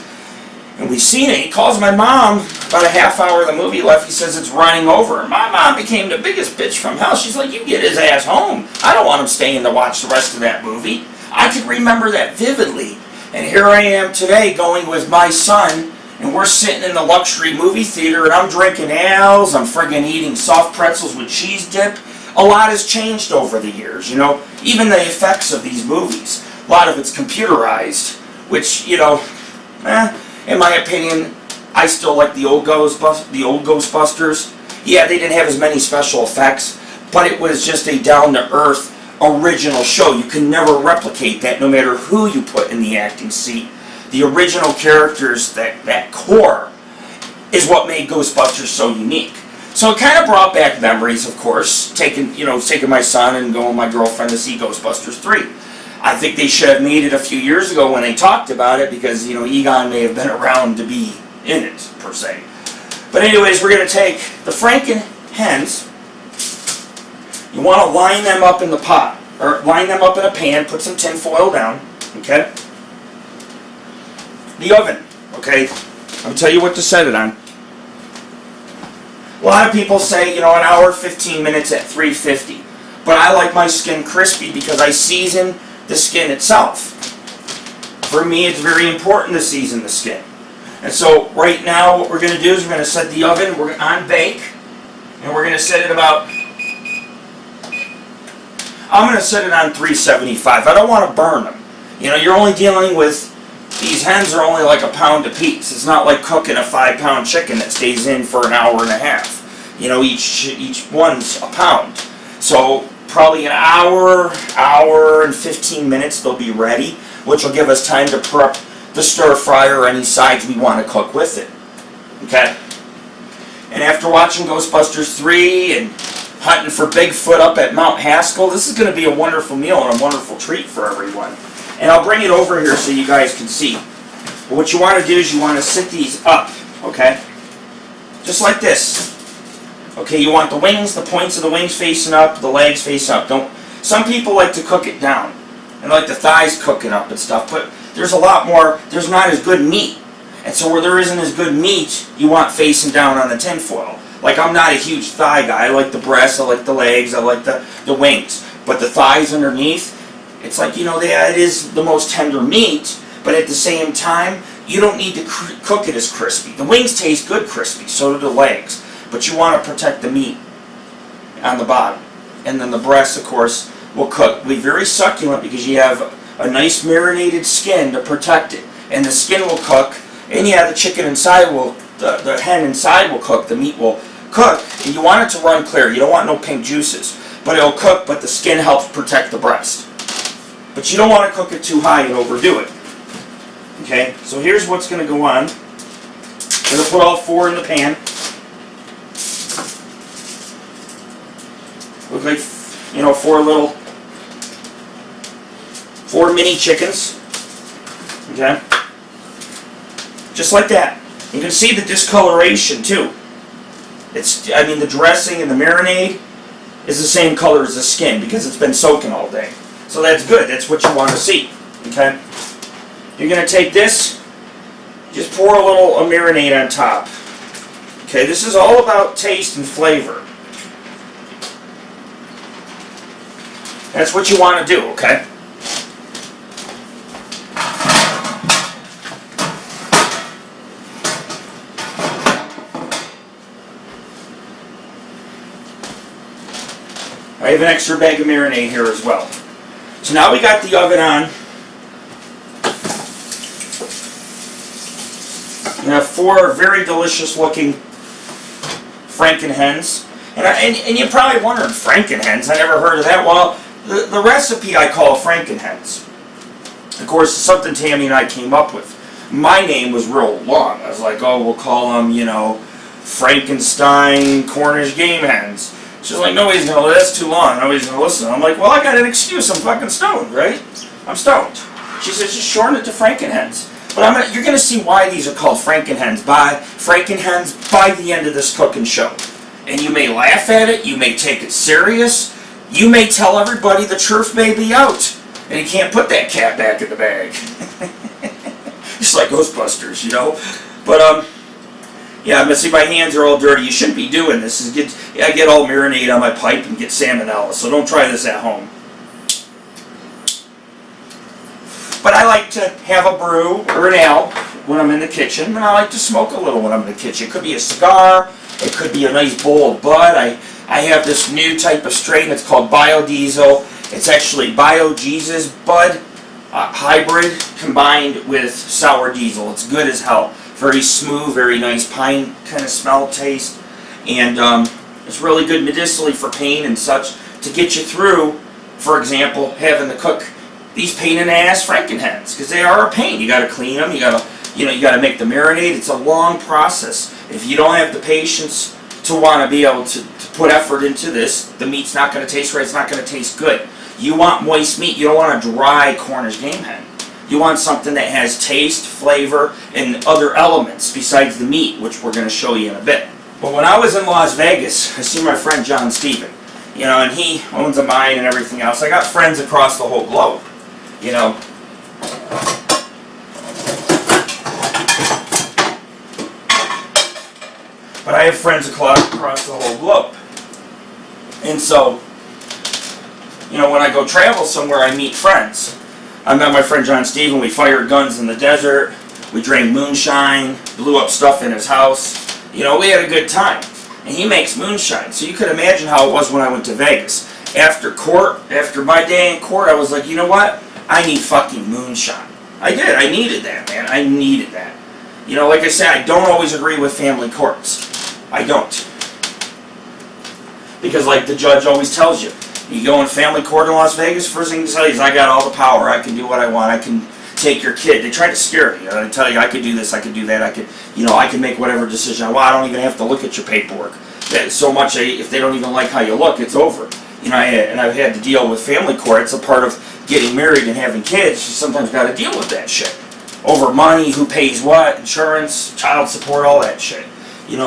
And we seen it. He calls my mom about a half hour of the movie left. He says it's running over. And my mom became the biggest bitch from hell. She's like, you get his ass home. I don't want him staying to watch the rest of that movie. I can remember that vividly. And here I am today going with my son, and we're sitting in the luxury movie theater, and I'm drinking ales, I'm friggin' eating soft pretzels with cheese dip. A lot has changed over the years, Even the effects of these movies. A lot of it's computerized, which, in my opinion, I still like the old Ghostbusters. Yeah, they didn't have as many special effects, but it was just a down-to-earth original show. You can never replicate that, no matter who you put in the acting seat. The original characters, that core, is what made Ghostbusters so unique. So it kind of brought back memories, of course, taking my son and going with my girlfriend to see Ghostbusters 3. I think they should have made it a few years ago when they talked about it, because, Egon may have been around to be in it, per se. But anyways, we're going to take the Franken Hens. You want to line them up in the pot, or line them up in a pan, put some tin foil down, okay? The oven, okay? I'll tell you what to set it on. A lot of people say, an hour, 15 minutes at 350. But I like my skin crispy because I season the skin itself. For me, it's very important to season the skin. And so right now what we're going to do is we're going to set the oven, we're on bake, and we're going to set it about, I'm going to set it on 375. I don't want to burn them. You're only dealing with, these hens are only like a pound apiece. It's not like cooking a 5-pound chicken that stays in for an hour and a half. Each one's a pound. So probably an hour and 15 minutes they'll be ready, which will give us time to prep the stir fry or any sides we want to cook with it. Okay? And after watching Ghostbusters 3 and hunting for Bigfoot up at Mount Haskell, this is going to be a wonderful meal and a wonderful treat for everyone. And I'll bring it over here so you guys can see. But what you want to do is you want to sit these up, okay? Just like this. Okay, you want the wings, the points of the wings facing up, the legs facing up. Some people like to cook it down, and like the thighs cooking up and stuff, but there's a lot more, there's not as good meat. And so where there isn't as good meat, you want facing down on the tin foil. Like, I'm not a huge thigh guy. I like the breasts, I like the legs, I like the wings. But the thighs underneath, it's like, it is the most tender meat, but at the same time, you don't need to cook it as crispy. The wings taste good crispy, so do the legs. But you want to protect the meat on the bottom. And then the breast, of course, will cook. Will be very succulent because you have a nice marinated skin to protect it. And the skin will cook, and the chicken inside will, the hen inside will cook, the meat will cook, and you want it to run clear. You don't want no pink juices. But it'll cook, but the skin helps protect the breast. But you don't want to cook it too high and overdo it. Okay, so here's what's going to go on. I'm going to put all 4 in the pan. Look like, 4 mini chickens. Okay? Just like that. You can see the discoloration too. The dressing and the marinade is the same color as the skin because it's been soaking all day. So that's good. That's what you want to see. Okay? You're going to take this, just pour a little marinade on top. Okay, this is all about taste and flavor. That's what you want to do, okay? I have an extra bag of marinade here as well. So now we got the oven on. You have 4 very delicious looking Franken Hens. And you're probably wondering, Franken Hens? I never heard of that. Well, the recipe I call Franken Hens. Of course, it's something Tammy and I came up with. My name was real long. I was like, we'll call them, Frankenstein Cornish game hens. She's like, nobody's going to, that's too long. Nobody's going to listen. I'm like, well, I got an excuse. I'm fucking stoned, right? I'm stoned. She says, just shorten it to Franken Hens. But you're going to see why these are called Franken Hens by the end of this cooking show. And you may laugh at it. You may take it serious. You may tell everybody the truth may be out. And you can't put that cat back in the bag. Just like Ghostbusters, But, see, my hands are all dirty. You shouldn't be doing this. I get all marinade on my pipe and get salmonella. So don't try this at home. But I like to have a brew or an ale when I'm in the kitchen, and I like to smoke a little when I'm in the kitchen. It could be a cigar, it could be a nice bowl of bud. I have this new type of strain, it's called biodiesel. It's actually BioJesus bud hybrid combined with sour diesel. It's good as hell. Very smooth, very nice pine kind of smell, taste, and it's really good medicinally for pain and such to get you through, for example, having to cook these pain in the ass Franken Hens, because they are a pain. You got to clean them. You got to make the marinade. It's a long process. If you don't have the patience to want to be able to put effort into this, the meat's not going to taste right. It's not going to taste good. You want moist meat. You don't want a dry Cornish game hen. You want something that has taste, flavor, and other elements besides the meat, which we're going to show you in a bit. But when I was in Las Vegas, I see my friend John Steven, and he owns a mine and everything else. I got friends across the whole globe, But I have friends across the whole globe. And so, when I go travel somewhere, I meet friends. I met my friend John Steven. We fired guns in the desert. We drank moonshine, blew up stuff in his house. We had a good time. And he makes moonshine. So you could imagine how it was when I went to Vegas. After my day in court, I was like, you know what? I need fucking moonshine. I did. I needed that, man. I needed that. Like I said, I don't always agree with family courts. I don't. Because like the judge always tells you, you go in family court in Las Vegas, first thing he tells you is, I got all the power. I can do what I want. I can take your kid. They try to scare you. They tell you, I could do this, I could do that, I can make whatever decision I want. I don't even have to look at your paperwork. So much, if they don't even like how you look, it's over. I've had to deal with family court. It's a part of getting married and having kids. You sometimes got to deal with that shit. Over money, who pays what, insurance, child support, all that shit. And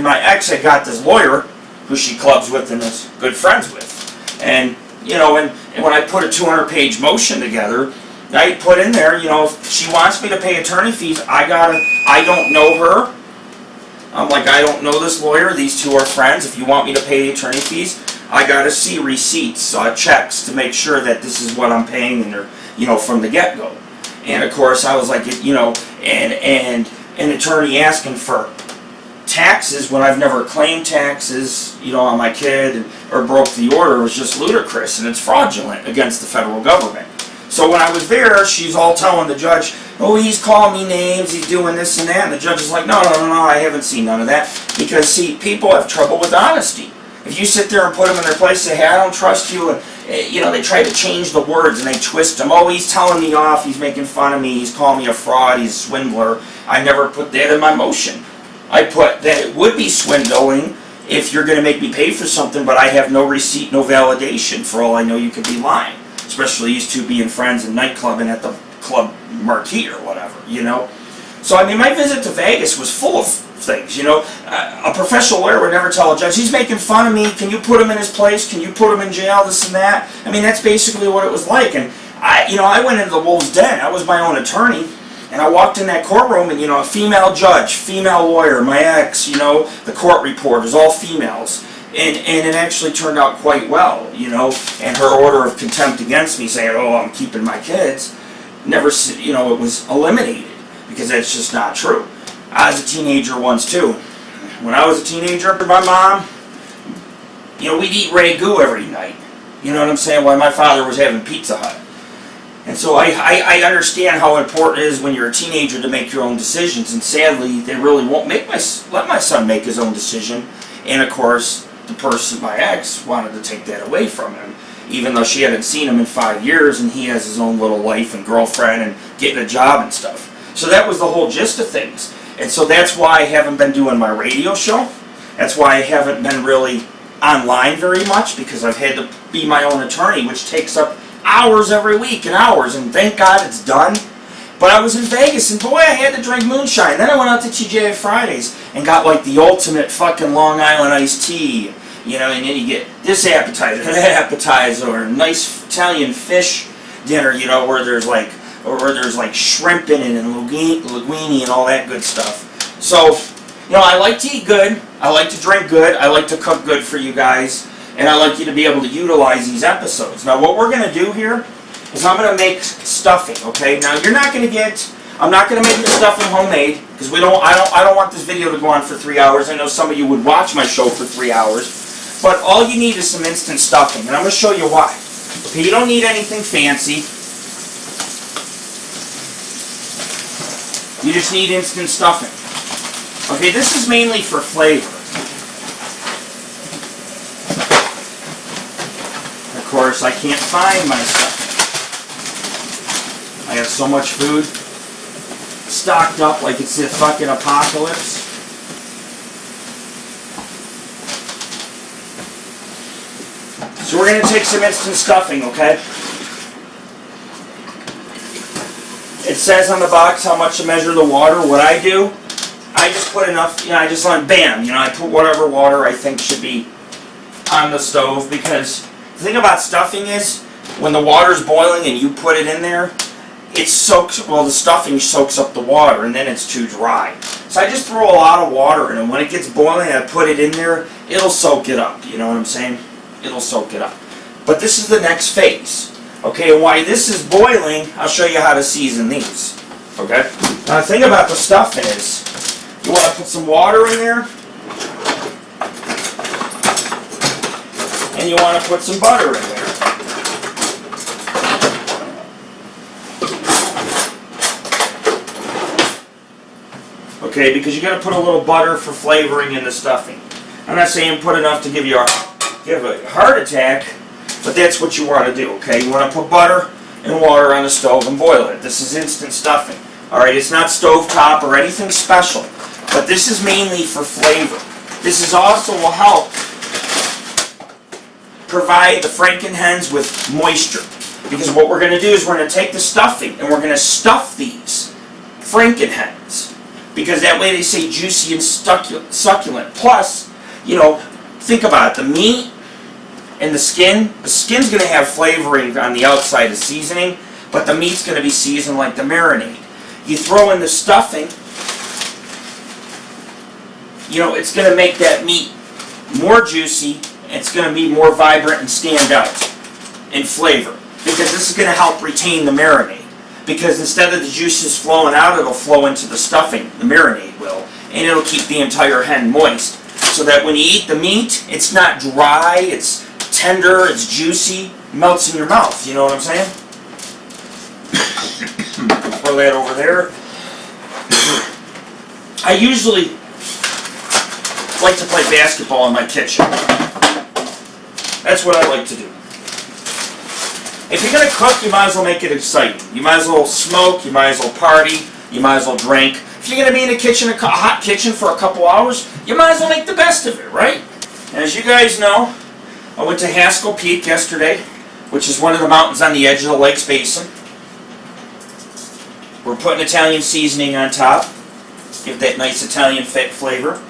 my ex had got this lawyer who she clubs with and is good friends with. And, and when I put a 200-page motion together, I put in there, if she wants me to pay attorney fees, I don't know her. I'm like, I don't know this lawyer. These two are friends. If you want me to pay the attorney fees, I got to see receipts, checks to make sure that this is what I'm paying, and from the get-go. And of course, I was like, and an attorney asking for taxes when I've never claimed taxes, on my kid or broke the order was just ludicrous, and it's fraudulent against the federal government. So when I was there, she's all telling the judge, oh, he's calling me names, he's doing this and that, and the judge is like, no, I haven't seen none of that. Because, see, people have trouble with honesty. If you sit there and put them in their place and say, hey, I don't trust you, and they try to change the words and they twist them. Oh, he's telling me off, he's making fun of me, he's calling me a fraud, he's a swindler. I never put that in my motion. I put that it would be swindling if you're going to make me pay for something, but I have no receipt, no validation. For all I know, you could be lying. Especially these two being friends and nightclubbing at the club marquee or whatever, So, my visit to Vegas was full of things, A professional lawyer would never tell a judge, he's making fun of me, can you put him in his place, can you put him in jail, this and that. That's basically what it was like. And I went into the wolf's den. I was my own attorney. And I walked in that courtroom and, a female judge, female lawyer, my ex, the court reporters, all females. And it actually turned out quite well, And her order of contempt against me saying, oh, I'm keeping my kids, never, it was eliminated. Because that's just not true. I was a teenager once, too. When I was a teenager, my mom, we'd eat ragu every night. You know what I'm saying? While my father was having Pizza Hut. And so I understand how important it is when you're a teenager to make your own decisions, and sadly, they really won't let my son make his own decision. And of course, the person, my ex, wanted to take that away from him, even though she hadn't seen him in 5 years, and he has his own little life and girlfriend and getting a job and stuff. So that was the whole gist of things. And so that's why I haven't been doing my radio show. That's why I haven't been really online very much, because I've had to be my own attorney, which takes up hours every week and hours, and thank God it's done. But I was in Vegas, and boy, I had to drink moonshine. Then I went out to TGI Fridays and got like the ultimate fucking Long Island iced tea, and then you get this appetizer, that appetizer, or a nice Italian fish dinner, where there's like shrimp in it and linguine and all that good stuff. So, I like to eat good, I like to drink good, I like to cook good for you guys. And I like you to be able to utilize these episodes. Now, what we're going to do here is I'm going to make stuffing, okay? Now, I'm not going to make the stuffing homemade, because I don't want this video to go on for 3 hours. I know some of you would watch my show for 3 hours. But all you need is some instant stuffing, and I'm going to show you why. Okay, you don't need anything fancy. You just need instant stuffing. Okay, this is mainly for flavor. Of course, I can't find my stuff. I have so much food stocked up like it's the fucking apocalypse. So we're going to take some instant stuffing, okay? It says on the box how much to measure the water. What I do, I just put enough, I just let, bam, I put whatever water I think should be on the stove, because the thing about stuffing is, when the water's boiling and you put it in there, it soaks, well, the stuffing soaks up the water, and then it's too dry. So I just throw a lot of water in, and when it gets boiling and I put it in there, it'll soak it up, you know what I'm saying? It'll soak it up. But this is the next phase. Okay, and while this is boiling, I'll show you how to season these. Okay? Now the thing about the stuffing is, you want to put some water in there, and you want to put some butter in there. Okay, because you got to put a little butter for flavoring in the stuffing. I'm not saying put enough to give a heart attack, but that's what you want to do, okay? You want to put butter and water on the stove and boil it. This is instant stuffing. Alright, it's not stovetop or anything special, but this is mainly for flavor. This is also will help provide the Franken Hens with moisture. Because what we're going to do is we're going to take the stuffing and we're going to stuff these Franken Hens. Because that way they stay juicy and succulent. Plus, think about it. The meat and the skin's going to have flavoring on the outside of seasoning, but the meat's going to be seasoned like the marinade. You throw in the stuffing, it's going to make that meat more juicy, and it's going to be more vibrant and stand out in flavor. Because this is going to help retain the marinade. Because instead of the juices flowing out, it'll flow into the stuffing, the marinade will, and it'll keep the entire hen moist. So that when you eat the meat, it's not dry, it's tender, it's juicy, melts in your mouth, you know what I'm saying? Throw that over there. I usually like to play basketball in my kitchen. That's what I like to do. If you're going to cook, you might as well make it exciting. You might as well smoke, you might as well party, you might as well drink. If you're going to be in a kitchen, a hot kitchen for a couple hours, you might as well make the best of it, right? And as you guys know, I went to Haskell Peak yesterday, which is one of the mountains on the edge of the lake's basin. We're putting Italian seasoning on top, give that nice Italian flavor.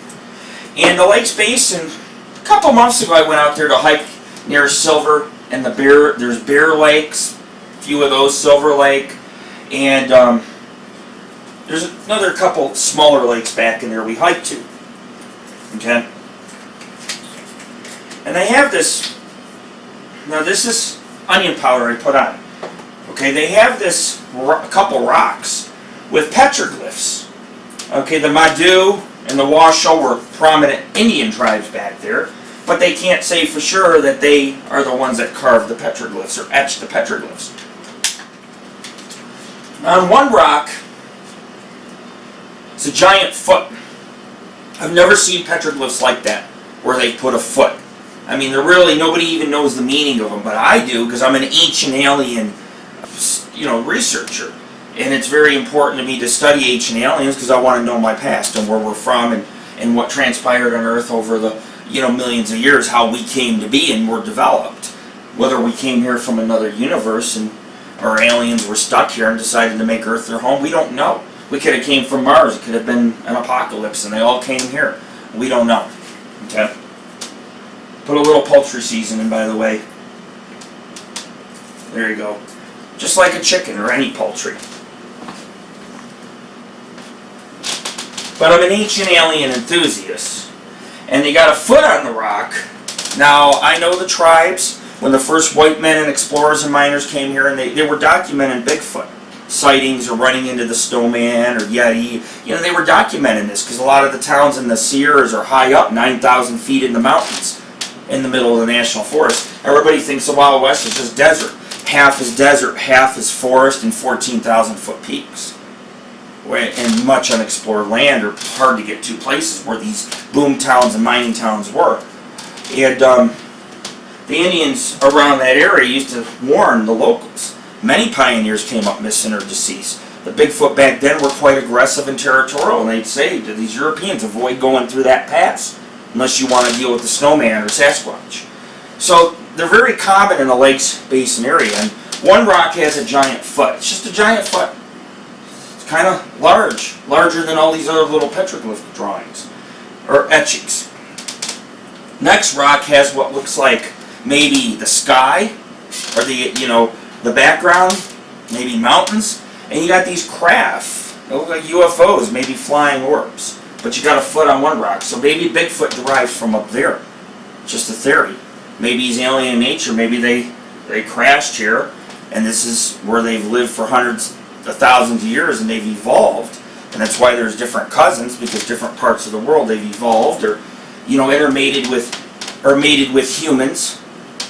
And the lake's basin, a couple months ago I went out there to hike near Silver and there's Bear Lakes, a few of those, Silver Lake, and there's another couple smaller lakes back in there we hiked to. Okay? And they have this, now this is onion powder I put on. Okay, they have this couple rocks with petroglyphs. Okay, the Madu and the Washoe were prominent Indian tribes back there, but they can't say for sure that they are the ones that carved the petroglyphs or etched the petroglyphs. On one rock, it's a giant foot. I've never seen petroglyphs like that, where they put a foot. I mean, they're really, nobody even knows the meaning of them, but I do, because I'm an ancient alien, researcher. And it's very important to me to study ancient aliens, because I want to know my past and where we're from and what transpired on Earth over the, millions of years, how we came to be and were developed. Whether we came here from another universe and our aliens were stuck here and decided to make Earth their home, we don't know. We could have came from Mars. It could have been an apocalypse and they all came here. We don't know. Okay? Put a little poultry seasoning, by the way. There you go. Just like a chicken or any poultry. But I'm an ancient alien enthusiast. And they got a foot on the rock. Now, I know the tribes, when the first white men and explorers and miners came here, and they were documenting Bigfoot sightings or running into the snowman or Yeti. They were documenting this because a lot of the towns in the Sierras are high up, 9,000 feet in the mountains, in the middle of the national forest. Everybody thinks the Wild West is just desert. Half is desert, half is forest, and 14,000 foot peaks. And much unexplored land, or hard to get to places where these boom towns and mining towns were. And the Indians around that area used to warn the locals. Many pioneers came up missing or deceased. The Bigfoot back then were quite aggressive and territorial, and they'd say to these Europeans, avoid going through that pass unless you want to deal with the snowman or Sasquatch. So they're very common in the lakes basin area. And one rock has a giant foot. It's just a giant foot. It's kind of large, larger than all these other little petroglyph drawings or etchings. Next rock has what looks like maybe the sky or the background, maybe mountains, and you got these craft. They look like UFOs, maybe flying orbs. But you got a foot on one rock, so maybe Bigfoot derives from up there. Just a theory. Maybe he's alien in nature. Maybe they crashed here, and this is where they've lived for hundreds of thousands of years, and they've evolved. And that's why there's different cousins, because different parts of the world they've evolved, or intermated with, or mated with humans.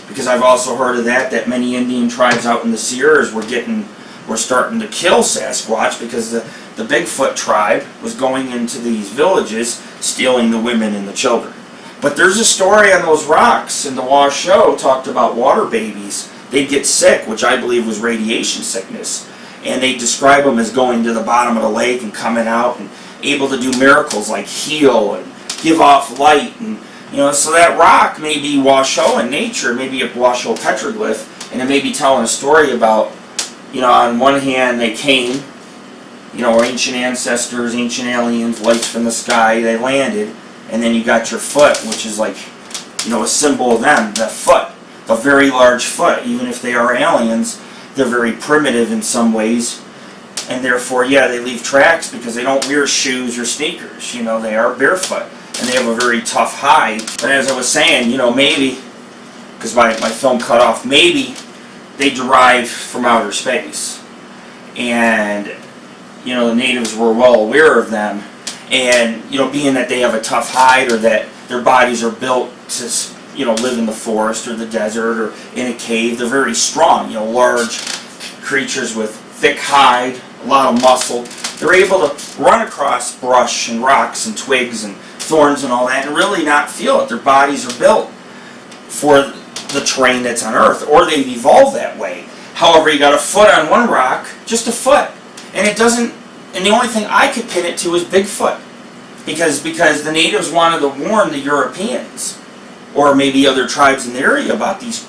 Because I've also heard of that many Indian tribes out in the Sierras were starting to kill Sasquatch because the Bigfoot tribe was going into these villages, stealing the women and the children. But there's a story on those rocks in the Wash show talked about water babies. They'd get sick, which I believe was radiation sickness. And they describe them as going to the bottom of the lake and coming out and able to do miracles like heal and give off light. And so that rock may be Washoe in nature, maybe a Washoe petroglyph, and it may be telling a story about, on one hand they came, ancient ancestors, ancient aliens, lights from the sky, they landed, and then you got your foot, which is like, a symbol of them, the foot, the very large foot. Even if they are aliens, they're very primitive in some ways, and therefore, yeah, they leave tracks because they don't wear shoes or sneakers, they are barefoot. And they have a very tough hide. But as I was saying, maybe, because my film cut off, maybe they derived from outer space. And, the natives were well aware of them. And, being that they have a tough hide or that their bodies are built to, live in the forest or the desert or in a cave, they're very strong, large creatures with thick hide, a lot of muscle. They're able to run across brush and rocks and twigs and thorns and all that and really not feel it. Their bodies are built for the terrain that's on Earth, or they've evolved that way. However, you got a foot on one rock, just a foot, and it doesn't. And the only thing I could pin it to is Bigfoot, because the natives wanted to warn the Europeans, or maybe other tribes in the area, about these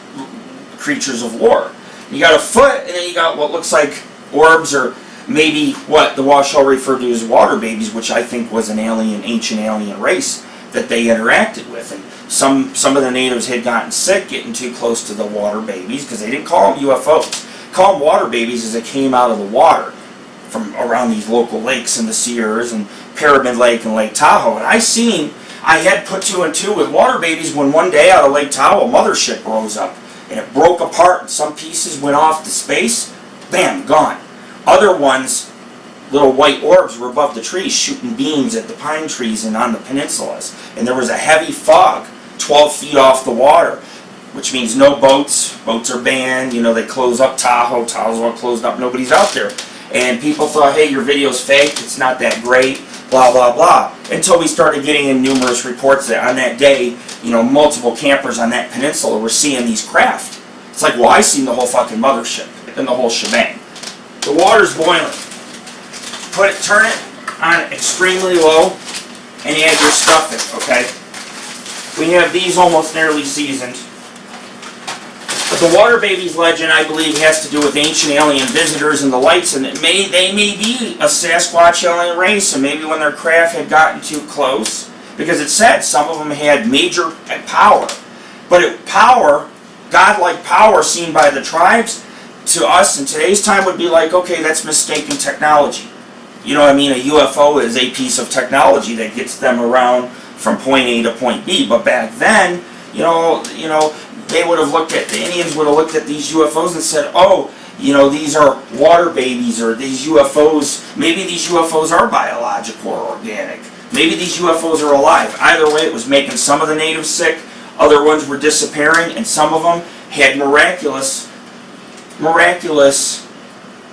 creatures of war. You got a foot, and then you got what looks like orbs, or maybe what the Washoe referred to as water babies, which I think was an ancient alien race that they interacted with. And some of the natives had gotten sick getting too close to the water babies, because they didn't call them UFOs. Call them water babies as they came out of the water from around these local lakes in the Sierras and Bowman Lake and Lake Tahoe. And I had put two and two with water babies when one day out of Lake Tahoe a mothership rose up and it broke apart and some pieces went off to space. Bam, gone. Other ones, little white orbs, were above the trees shooting beams at the pine trees and on the peninsulas. And there was a heavy fog 12 feet off the water, which means no boats. Boats are banned. They close up Tahoe. Tahoe's all closed up. Nobody's out there. And people thought, hey, your video's fake. It's not that great. Blah, blah, blah. Until we started getting in numerous reports that on that day, multiple campers on that peninsula were seeing these craft. It's like, well, I seen the whole fucking mothership and the whole shebang. The water's boiling. Turn it on extremely low and add your stuff in, okay? We have these almost nearly seasoned. But the water babies legend, I believe, has to do with ancient alien visitors and the lights, and they may be a Sasquatch alien race, and maybe when their craft had gotten too close, because it said some of them had major power. But power, godlike power seen by the tribes, to us in today's time would be like, okay, that's mistaken technology. A UFO is a piece of technology that gets them around from point A to point B. But back then, they would have looked at, the Indians would have looked at these UFOs and said, oh, these are water babies, or these UFOs, maybe these UFOs are biological or organic. Maybe these UFOs are alive. Either way, it was making some of the natives sick, other ones were disappearing, and some of them had miraculous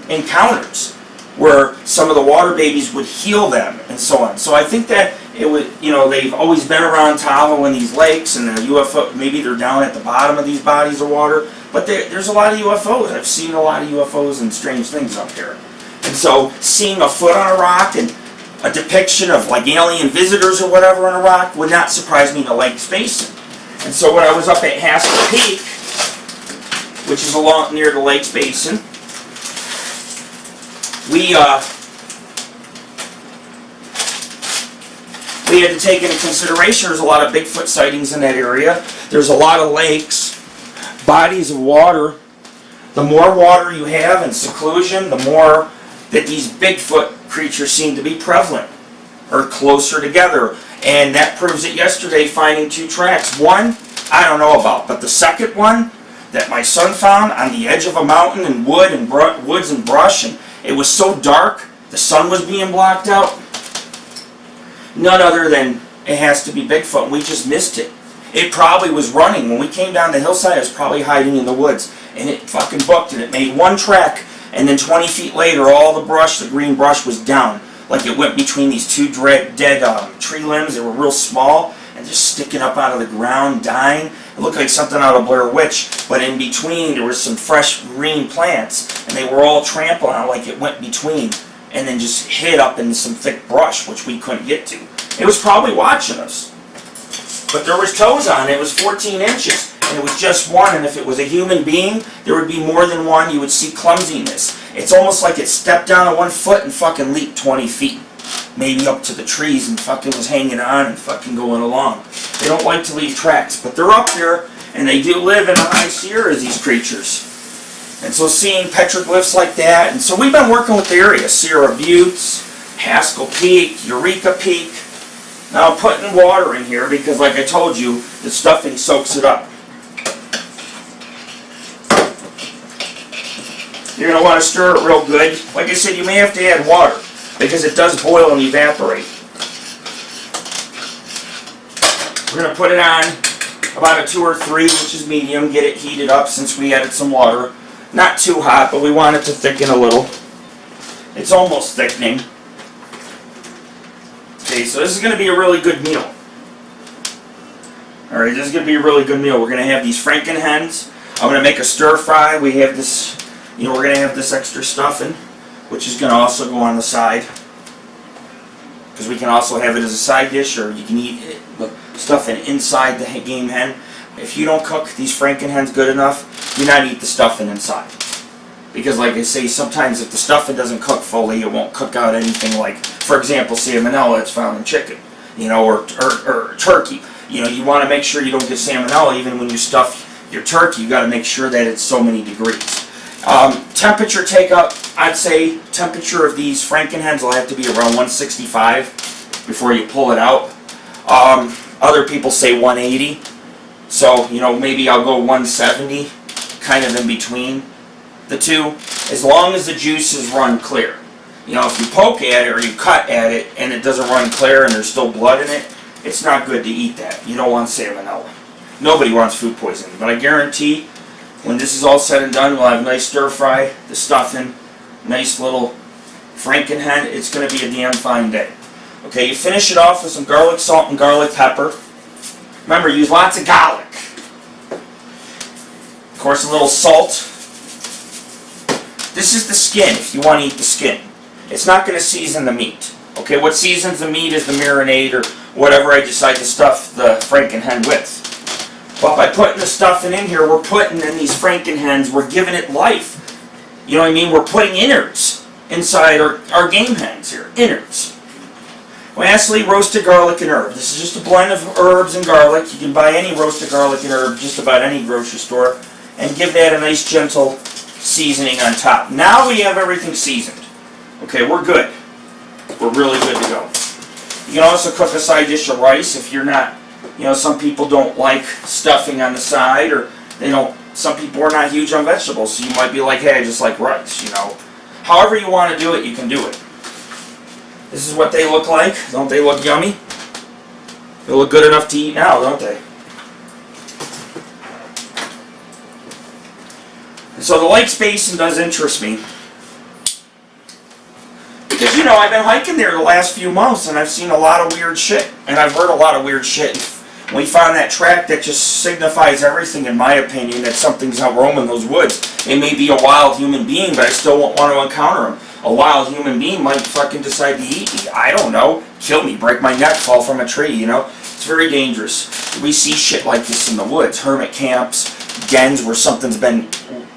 encounters where some of the water babies would heal them and so on. So I think that it would, they've always been around Tahoe and these lakes, and the UFO, maybe they're down at the bottom of these bodies of water, but there's a lot of UFOs. I've seen a lot of UFOs and strange things up here. And so seeing a foot on a rock and a depiction of like alien visitors or whatever on a rock would not surprise me in the Lake Basin. And so when I was up at Haskell Peak, which is along near the Lakes Basin. We had to take into consideration there's a lot of Bigfoot sightings in that area. There's a lot of lakes, bodies of water. The more water you have in seclusion, the more that these Bigfoot creatures seem to be prevalent or closer together. And that proves it yesterday, finding 2 tracks. One, I don't know about, but the second one that my son found on the edge of a mountain in woods and brush, and it was so dark, the sun was being blocked out. None other than it has to be Bigfoot, and we just missed it. It probably was running. When we came down the hillside, it was probably hiding in the woods. And it fucking booked it. It made 1 track, and then 20 feet later, all the brush, the green brush, was down. Like it went between these 2 dead tree limbs. They were real small, and just sticking up out of the ground, dying. It looked like something out of Blair Witch, but in between, there was some fresh green plants, and they were all trampled on like it went between, and then just hid up in some thick brush, which we couldn't get to. It was probably watching us. But there was toes on it. It was 14 inches, and it was just one, and if it was a human being, there would be more than one. You would see clumsiness. It's almost like it stepped down on 1 foot and fucking leaped 20 feet. Maybe up to the trees and fucking was hanging on and fucking going along. They don't like to leave tracks, but they're up there, and they do live in the high Sierras, these creatures. And so seeing petroglyphs like that, and so we've been working with the area, Sierra Buttes, Haskell Peak, Eureka Peak. Now I'm putting water in here because, like I told you, the stuffing soaks it up. You're going to want to stir it real good. Like I said, you may have to add water because it does boil and evaporate. We're going to put it on about a 2 or 3, which is medium, get it heated up since we added some water. Not too hot, but we want it to thicken a little. It's almost thickening. Okay, so this is going to be a really good meal. Alright, this is going to be a really good meal. We're going to have these Franken Hens. I'm going to make a stir fry. We have this, we're going to have this extra stuffing, which is going to also go on the side. Because we can also have it as a side dish, or you can eat it, stuffing inside the game hen. If you don't cook these Franken Hens good enough, do not eat the stuffing inside. Because like I say, sometimes if the stuffing doesn't cook fully, it won't cook out anything like, for example, salmonella that's found in chicken, or turkey. You want to make sure you don't get salmonella even when you stuff your turkey. You got to make sure that it's so many degrees. Temperature take up, I'd say temperature of these Franken Hens will have to be around 165 before you pull it out. Other people say 180. So, maybe I'll go 170, kind of in between the two, as long as the juices run clear. If you poke at it or you cut at it and it doesn't run clear and there's still blood in it, it's not good to eat that. You don't want salmonella. Nobody wants food poisoning. But I guarantee, when this is all said and done, we'll have a nice stir fry, the stuffing, nice little Franken Hen. It's going to be a damn fine day. Okay, you finish it off with some garlic salt and garlic pepper. Remember, use lots of garlic. Of course, a little salt. This is the skin, if you want to eat the skin. It's not going to season the meat. Okay, what seasons the meat is the marinade or whatever I decide to stuff the Franken Hen with. But by putting the stuffing in here, we're putting in these Franken Hens, we're giving it life. You know what I mean? We're putting innards inside our game hens here. Innards. Lastly, roasted garlic and herb. This is just a blend of herbs and garlic. You can buy any roasted garlic and herb just about any grocery store. And give that a nice gentle seasoning on top. Now we have everything seasoned. Okay, we're good. We're really good to go. You can also cook a side dish of rice if you're not, some people don't like stuffing on the side, or some people are not huge on vegetables, so you might be like, hey, I just like rice, However you want to do it, you can do it. This is what they look like. Don't they look yummy? They look good enough to eat now, don't they? And so the Lakes Basin does interest me. Because, I've been hiking there the last few months, and I've seen a lot of weird shit. And I've heard a lot of weird shit. And we found that track that just signifies everything, in my opinion, that something's out roaming those woods. It may be a wild human being, but I still won't want to encounter him. A wild human being might fucking decide to eat me. I don't know. Kill me, break my neck, fall from a tree, It's very dangerous. We see shit like this in the woods. Hermit camps, dens where something's been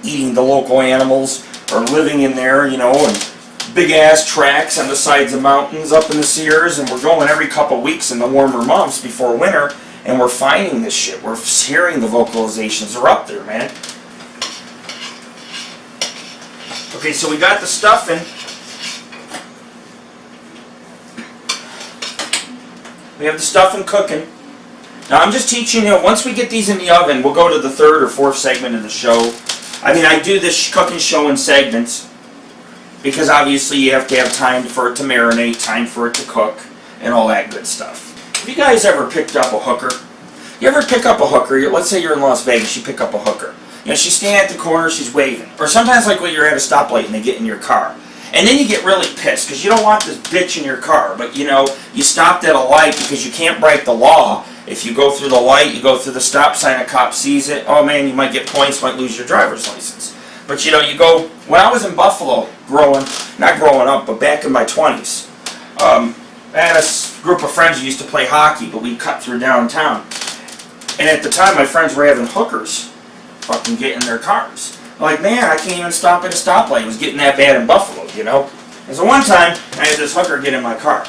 eating the local animals or living in there, you know, and big ass tracks on the sides of mountains up in the Sierras, and we're going every couple weeks in the warmer months before winter, and we're finding this shit. We're hearing the vocalizations. They're up there, man. Okay, so we got the stuffing. We have the stuffing cooking. Now I'm just teaching you, once we get these in the oven, we'll go to the third or fourth segment of the show. I mean, I do this cooking show in segments because obviously you have to have time for it to marinate, time for it to cook, and all that good stuff. Have you guys ever picked up a hooker? You ever pick up a hooker? Let's say you're in Las Vegas, you pick up a hooker. You know, she's standing at the corner, she's waving. Or sometimes like when you're at a stoplight and they get in your car. And then you get really pissed because you don't want this bitch in your car. But you know, you stopped at a light because you can't break the law. If you go through the light, you go through the stop sign, a cop sees it. Oh man, you might get points, might lose your driver's license. But you know, you go, when I was in Buffalo, not growing up, but back in my 20s, I had a group of friends who used to play hockey, but we cut through downtown. And at the time, my friends were having hookers fucking get in their cars. I'm like, man, I can't even stop at a stoplight. It was getting that bad in Buffalo, you know? And so one time, I had this hooker get in my car.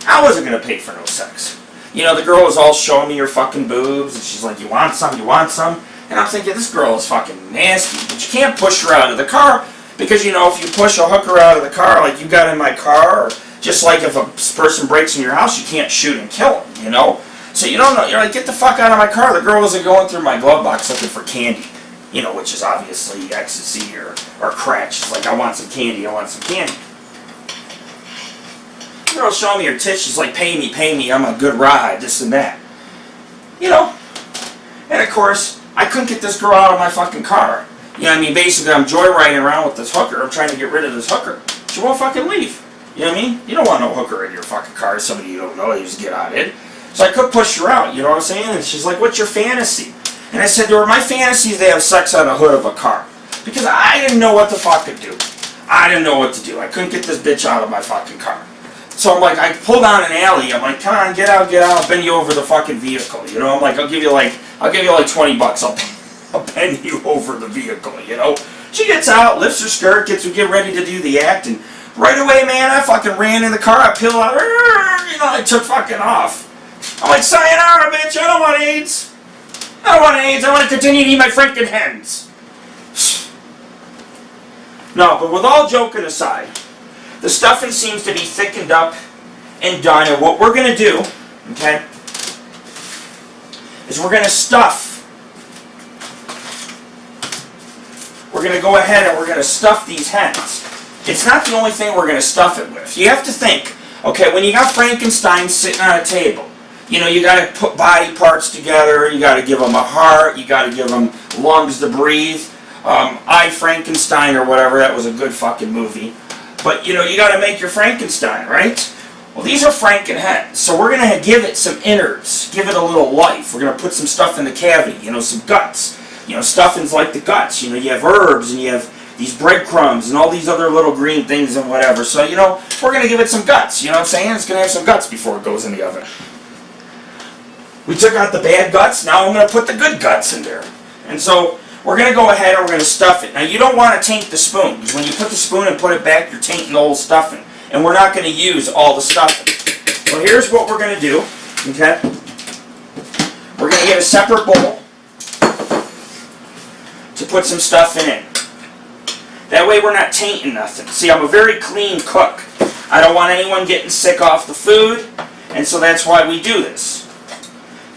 I wasn't going to pay for no sex. You know, the girl was all showing me her fucking boobs, and she's like, you want some, you want some? And I'm thinking, this girl is fucking nasty. But you can't push her out of the car, because, you know, if you push a hooker out of the car, like you got in my car, or just like if a person breaks in your house, you can't shoot and kill them, you know? So you don't know, you're like, get the fuck out of my car. The girl wasn't going through my glove box looking for candy, you know, which is obviously ecstasy or crack. She's like, I want some candy, I want some candy. The girl's showing me her tits, she's like, pay me, I'm a good ride, this and that. You know? And of course, I couldn't get this girl out of my fucking car. You know what I mean? Basically, I'm joyriding around with this hooker. I'm trying to get rid of this hooker. She won't fucking leave. You know what I mean? You don't want no hooker in your fucking car, somebody you don't know, you just get out of it. So I could push her out, you know what I'm saying? And she's like, what's your fantasy? And I said to her, my fantasy is to have sex on the hood of a car. Because I didn't know what the fuck to do. I didn't know what to do. I couldn't get this bitch out of my fucking car. So I'm like, I pulled down an alley. I'm like, come on, get out, I'll bend you over the fucking vehicle. You know, I'm like, I'll give you like $20. I'll bend you over the vehicle, you know. She gets out, lifts her skirt, get ready to do the act, and right away, man, I fucking ran in the car, I peeled out, you know, I took fucking off. I'm like, sayonara, bitch, I don't want AIDS. I don't want AIDS, I want to continue to eat my Franken Hens. No, but with all joking aside, the stuffing seems to be thickened up and done, and what we're going to do, okay, is we're going to stuff. We're going to go ahead and we're going to stuff these hens. It's not the only thing we're going to stuff it with. You have to think, okay, when you got Frankenstein sitting on a table, you know, you got to put body parts together, you got to give them a heart, you got to give them lungs to breathe. I, Frankenstein or whatever, that was a good fucking movie. But, you know, you got to make your Frankenstein, right? Well, these are Franken Hens, so we're going to give it some innards, give it a little life. We're going to put some stuff in the cavity, you know, some guts. You know, stuffing's like the guts. You know, you have herbs and you have these breadcrumbs and all these other little green things and whatever. So, you know, we're going to give it some guts. You know what I'm saying? It's going to have some guts before it goes in the oven. We took out the bad guts. Now I'm going to put the good guts in there. And so we're going to go ahead and we're going to stuff it. Now, you don't want to taint the spoon, because when you put the spoon and put it back, you're tainting the whole stuffing. And we're not going to use all the stuffing. So here's what we're going to do. Okay? We're going to get a separate bowl to put some stuff in it. That way we're not tainting nothing. See, I'm a very clean cook. I don't want anyone getting sick off the food, and so that's why we do this.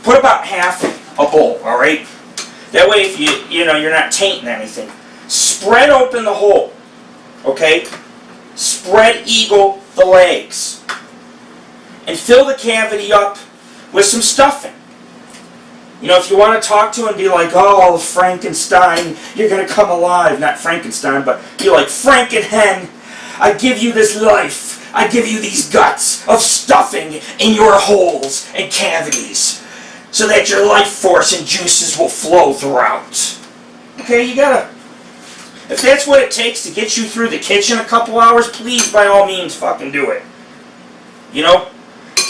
Put about half a bowl, alright? That way if you're not tainting anything. Spread open the hole, okay? Spread eagle the legs. And fill the cavity up with some stuffing. You know, if you want to talk to him and be like, oh, Frankenstein, you're going to come alive. Not Frankenstein, but be like, Franken Hen, I give you this life. I give you these guts of stuffing in your holes and cavities so that your life force and juices will flow throughout. Okay, you gotta... If that's what it takes to get you through the kitchen a couple hours, please, by all means, fucking do it. You know?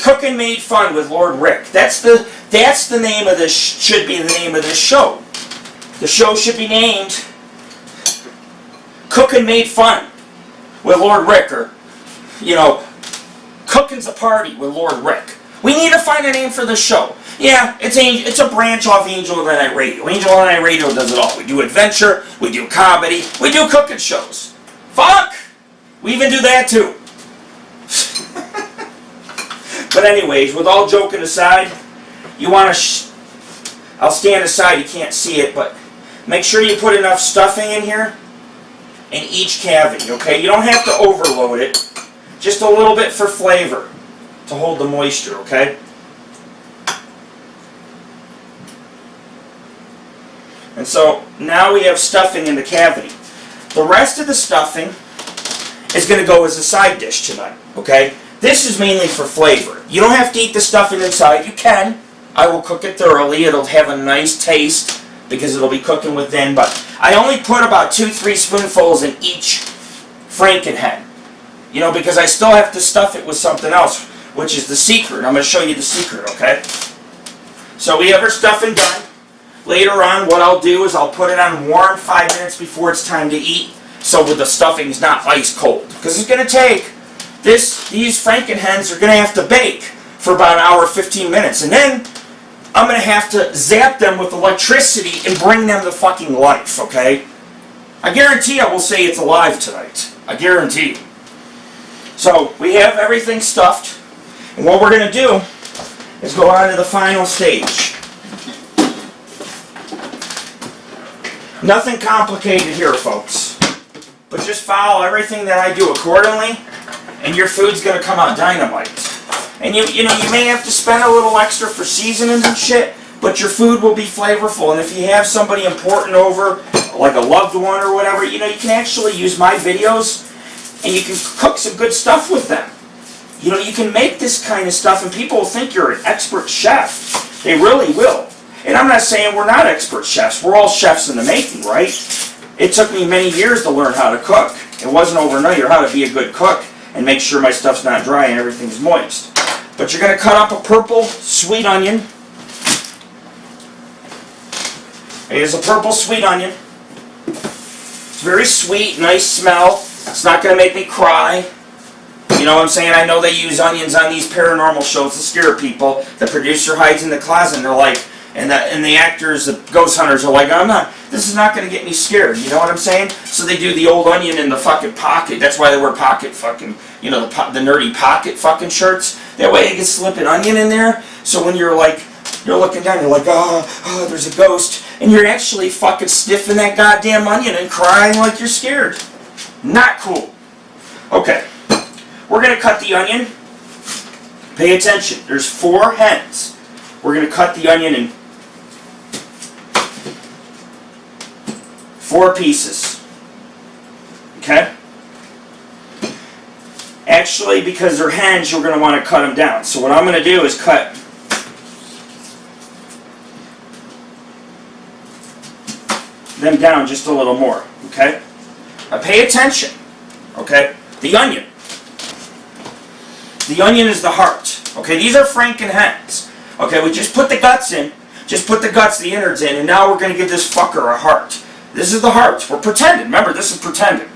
Cooking Made Fun with Lord Rick. That's the name of this, should be the name of this show. The show should be named Cooking Made Fun with Lord Rick, or, you know, Cooking's a Party with Lord Rick. We need to find a name for the show. Yeah, it's a branch off Angel of the Night Radio. Angel of the Night Radio does it all. We do adventure, we do comedy, we do cooking shows. Fuck! We even do that too. But anyways, with all joking aside, you want to... I'll stand aside, you can't see it, but make sure you put enough stuffing in here in each cavity, okay? You don't have to overload it. Just a little bit for flavor to hold the moisture, okay? And so now we have stuffing in the cavity. The rest of the stuffing is going to go as a side dish tonight, okay? This is mainly for flavor. You don't have to eat the stuffing inside. You can. I will cook it thoroughly. It'll have a nice taste because it'll be cooking within. But I only put about 2-3 spoonfuls in each Franken hen. You know, because I still have to stuff it with something else, which is the secret. I'm going to show you the secret, okay? So we have our stuffing done. Later on, what I'll do is I'll put it on warm 5 minutes before it's time to eat, so the stuffing's not ice cold. Because it's going to take these Franken hens are going to have to bake for about an hour, 15 minutes. And then I'm going to have to zap them with electricity and bring them to fucking life, okay? I guarantee I will say it's alive tonight. I guarantee. So we have everything stuffed. And what we're going to do is go on to the final stage. Nothing complicated here, folks. But just follow everything that I do accordingly, and your food's going to come out dynamite. And you know, you may have to spend a little extra for seasonings and shit, but your food will be flavorful. And if you have somebody important over, like a loved one or whatever, you know, you can actually use my videos, and you can cook some good stuff with them. You know, you can make this kind of stuff, and people will think you're an expert chef. They really will. And I'm not saying we're not expert chefs. We're all chefs in the making, right? It took me many years to learn how to cook. It wasn't overnight, or how to be a good cook and make sure my stuff's not dry and everything's moist. But you're going to cut up a purple sweet onion. Here's a purple sweet onion. It's very sweet, nice smell. It's not going to make me cry. You know what I'm saying? I know they use onions on these paranormal shows to scare people. The producer hides in the closet and they're like, and the actors, the ghost hunters are like, this is not going to get me scared. You know what I'm saying? So they do the old onion in the fucking pocket. That's why they wear pocket fucking, you know, the nerdy pocket fucking shirts. That way you can slip an onion in there. So when you're like, you're looking down, you're like, oh, there's a ghost. And you're actually fucking sniffing that goddamn onion and crying like you're scared. Not cool. Okay. We're going to cut the onion. Pay attention. There's 4 hens. We're going to cut the onion in 4 pieces. Okay? Actually, because they're hens, you're going to want to cut them down. So what I'm going to do is cut them down just a little more. Okay? Now pay attention. Okay? The onion. The onion is the heart. Okay? These are Franken hens. Okay? We just put the guts in. Just put the guts, the innards in, and now we're going to give this fucker a heart. This is the heart. We're pretending. Remember, this is pretending.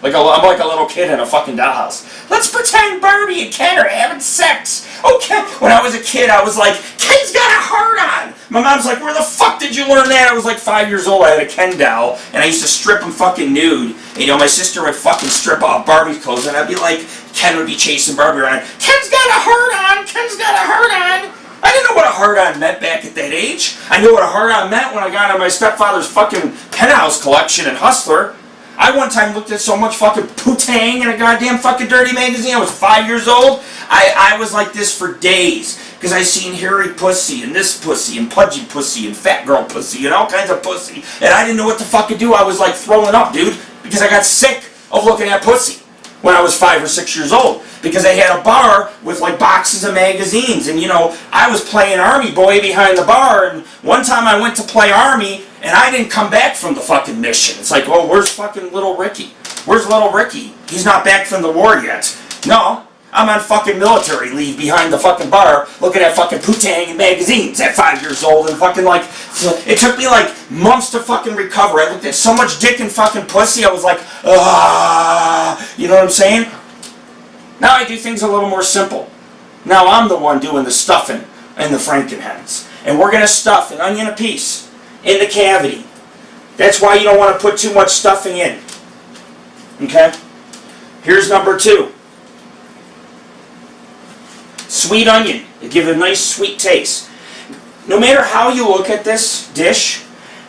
I'm like a little kid in a fucking dollhouse. Let's pretend Barbie and Ken are having sex. Okay. When I was a kid, I was like, Ken's got a heart on. My mom's like, where the fuck did you learn that? I was like 5 years old. I had a Ken doll, and I used to strip him fucking nude. And, you know, my sister would fucking strip off Barbie's clothes, and I'd be like, Ken would be chasing Barbie around. Ken's got a heart on. Ken's got a heart on. I didn't know what a hard-on meant back at that age. I knew what a hard-on meant when I got on my stepfather's fucking penthouse collection in Hustler. I one time looked at so much fucking poo-tang in a goddamn fucking dirty magazine. I was 5 years old. I was like this for days. Because I seen hairy pussy, and this pussy, and pudgy pussy, and fat girl pussy, and all kinds of pussy. And I didn't know what to fucking do. I was like throwing up, dude. Because I got sick of looking at pussy when I was 5 or 6 years old. Because they had a bar with like boxes of magazines. And you know, I was playing Army boy behind the bar. And one time I went to play Army and I didn't come back from the fucking mission. It's like, oh, where's fucking little Ricky? Where's little Ricky? He's not back from the war yet. No, I'm on fucking military leave behind the fucking bar looking at fucking Putang and magazines at 5 years old and fucking like, it took me like months to fucking recover. I looked at so much dick and fucking pussy, I was like, you know what I'm saying? Now I do things a little more simple. Now I'm the one doing the stuffing and the Franken Hens. And we're going to stuff an onion apiece in the cavity. That's why you don't want to put too much stuffing in. Okay? Here's number 2. Sweet onion. It gives a nice sweet taste. No matter how you look at this dish,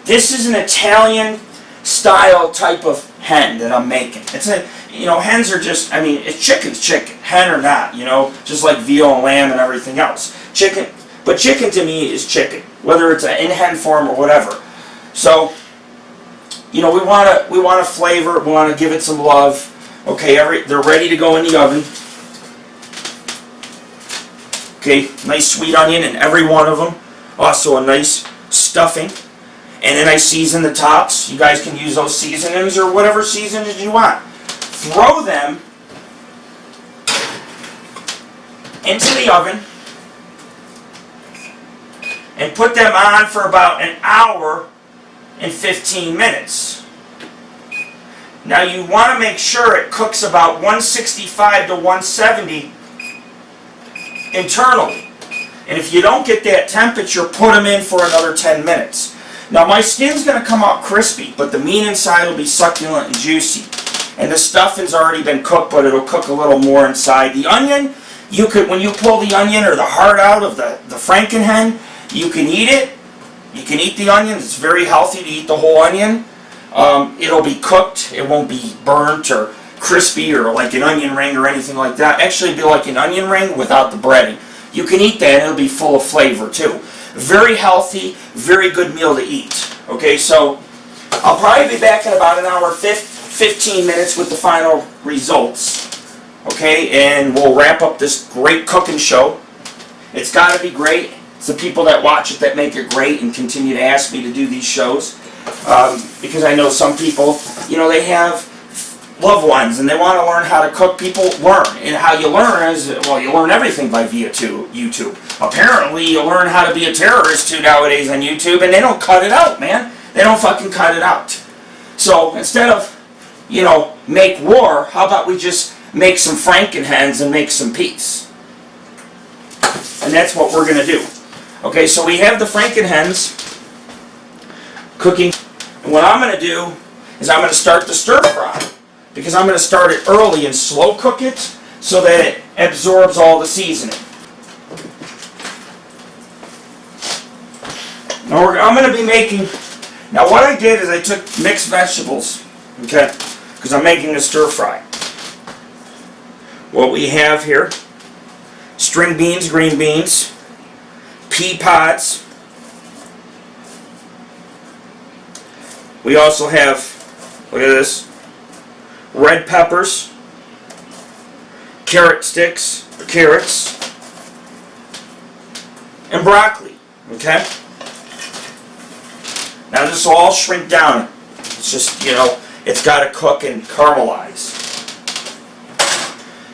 this is an Italian style type of hen that I'm making. It's a, you know, hens are just, I mean, it's chicken's chicken, hen or not, you know, just like veal and lamb and everything else. Chicken, but chicken to me is chicken, whether it's in hen form or whatever. So, you know, we want to flavor it, we want to give it some love. Okay, they're ready to go in the oven. Okay, nice sweet onion in every one of them. Also a nice stuffing. And then I season the tops. You guys can use those seasonings or whatever seasonings you want. Throw them into the oven and put them on for about an hour and 15 minutes. Now you want to make sure it cooks about 165 to 170 internally. And if you don't get that temperature, put them in for another 10 minutes. Now my skin's going to come out crispy, but the meat inside will be succulent and juicy. And the stuffing's already been cooked, but it'll cook a little more inside. The onion, you could, when you pull the onion or the heart out of the Franken hen, you can eat it. You can eat the onion. It's very healthy to eat the whole onion. It'll be cooked. It won't be burnt or crispy or like an onion ring or anything like that. Actually, it'll be like an onion ring without the breading. You can eat that and it'll be full of flavor too. Very healthy, very good meal to eat. Okay, so I'll probably be back in about an hour, 15 minutes with the final results. Okay, and we'll wrap up this great cooking show. It's got to be great. It's the people that watch it that make it great and continue to ask me to do these shows. Because I know some people, you know, they have loved ones and they want to learn how to cook. People learn, and how you learn is, well, you learn everything by YouTube. Apparently you learn how to be a terrorist too nowadays on YouTube, and they don't cut it out, man. They don't fucking cut it out. So instead of, you know, make war, how about we just make some Franken Hens and make some peace? And that's what we're going to do. Okay, so we have the Franken Hens cooking. And what I'm going to do is I'm going to start the stir fry. Because I'm going to start it early and slow cook it so that it absorbs all the seasoning. Now I'm going to be making, now what I did is I took mixed vegetables, okay, because I'm making a stir fry. What we have here, string beans, green beans, pea pods. We also have, look at this, red peppers, carrot sticks, or carrots, and broccoli, okay? Now this will all shrink down. It's just, you know, it's got to cook and caramelize.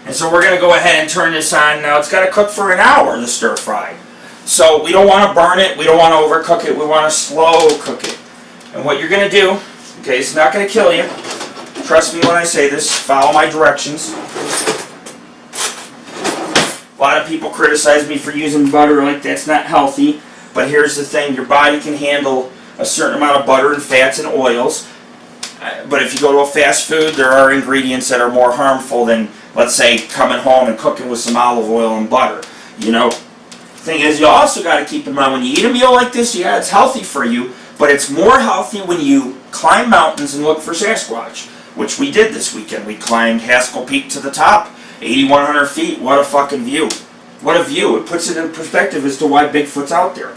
And so we're going to go ahead and turn this on. Now it's got to cook for an hour, the stir fry. So we don't want to burn it, we don't want to overcook it, we want to slow cook it. And what you're going to do, okay, it's not going to kill you. Trust me when I say this, follow my directions. A lot of people criticize me for using butter, like that's not healthy. But here's the thing, your body can handle a certain amount of butter and fats and oils. But if you go to a fast food, there are ingredients that are more harmful than, let's say, coming home and cooking with some olive oil and butter. You know, thing is, you also got to keep in mind when you eat a meal like this, yeah, it's healthy for you, but it's more healthy when you climb mountains and look for Sasquatch, which we did this weekend. We climbed Haskell Peak to the top, 8,100 feet. What a fucking view. What a view. It puts it in perspective as to why Bigfoot's out there.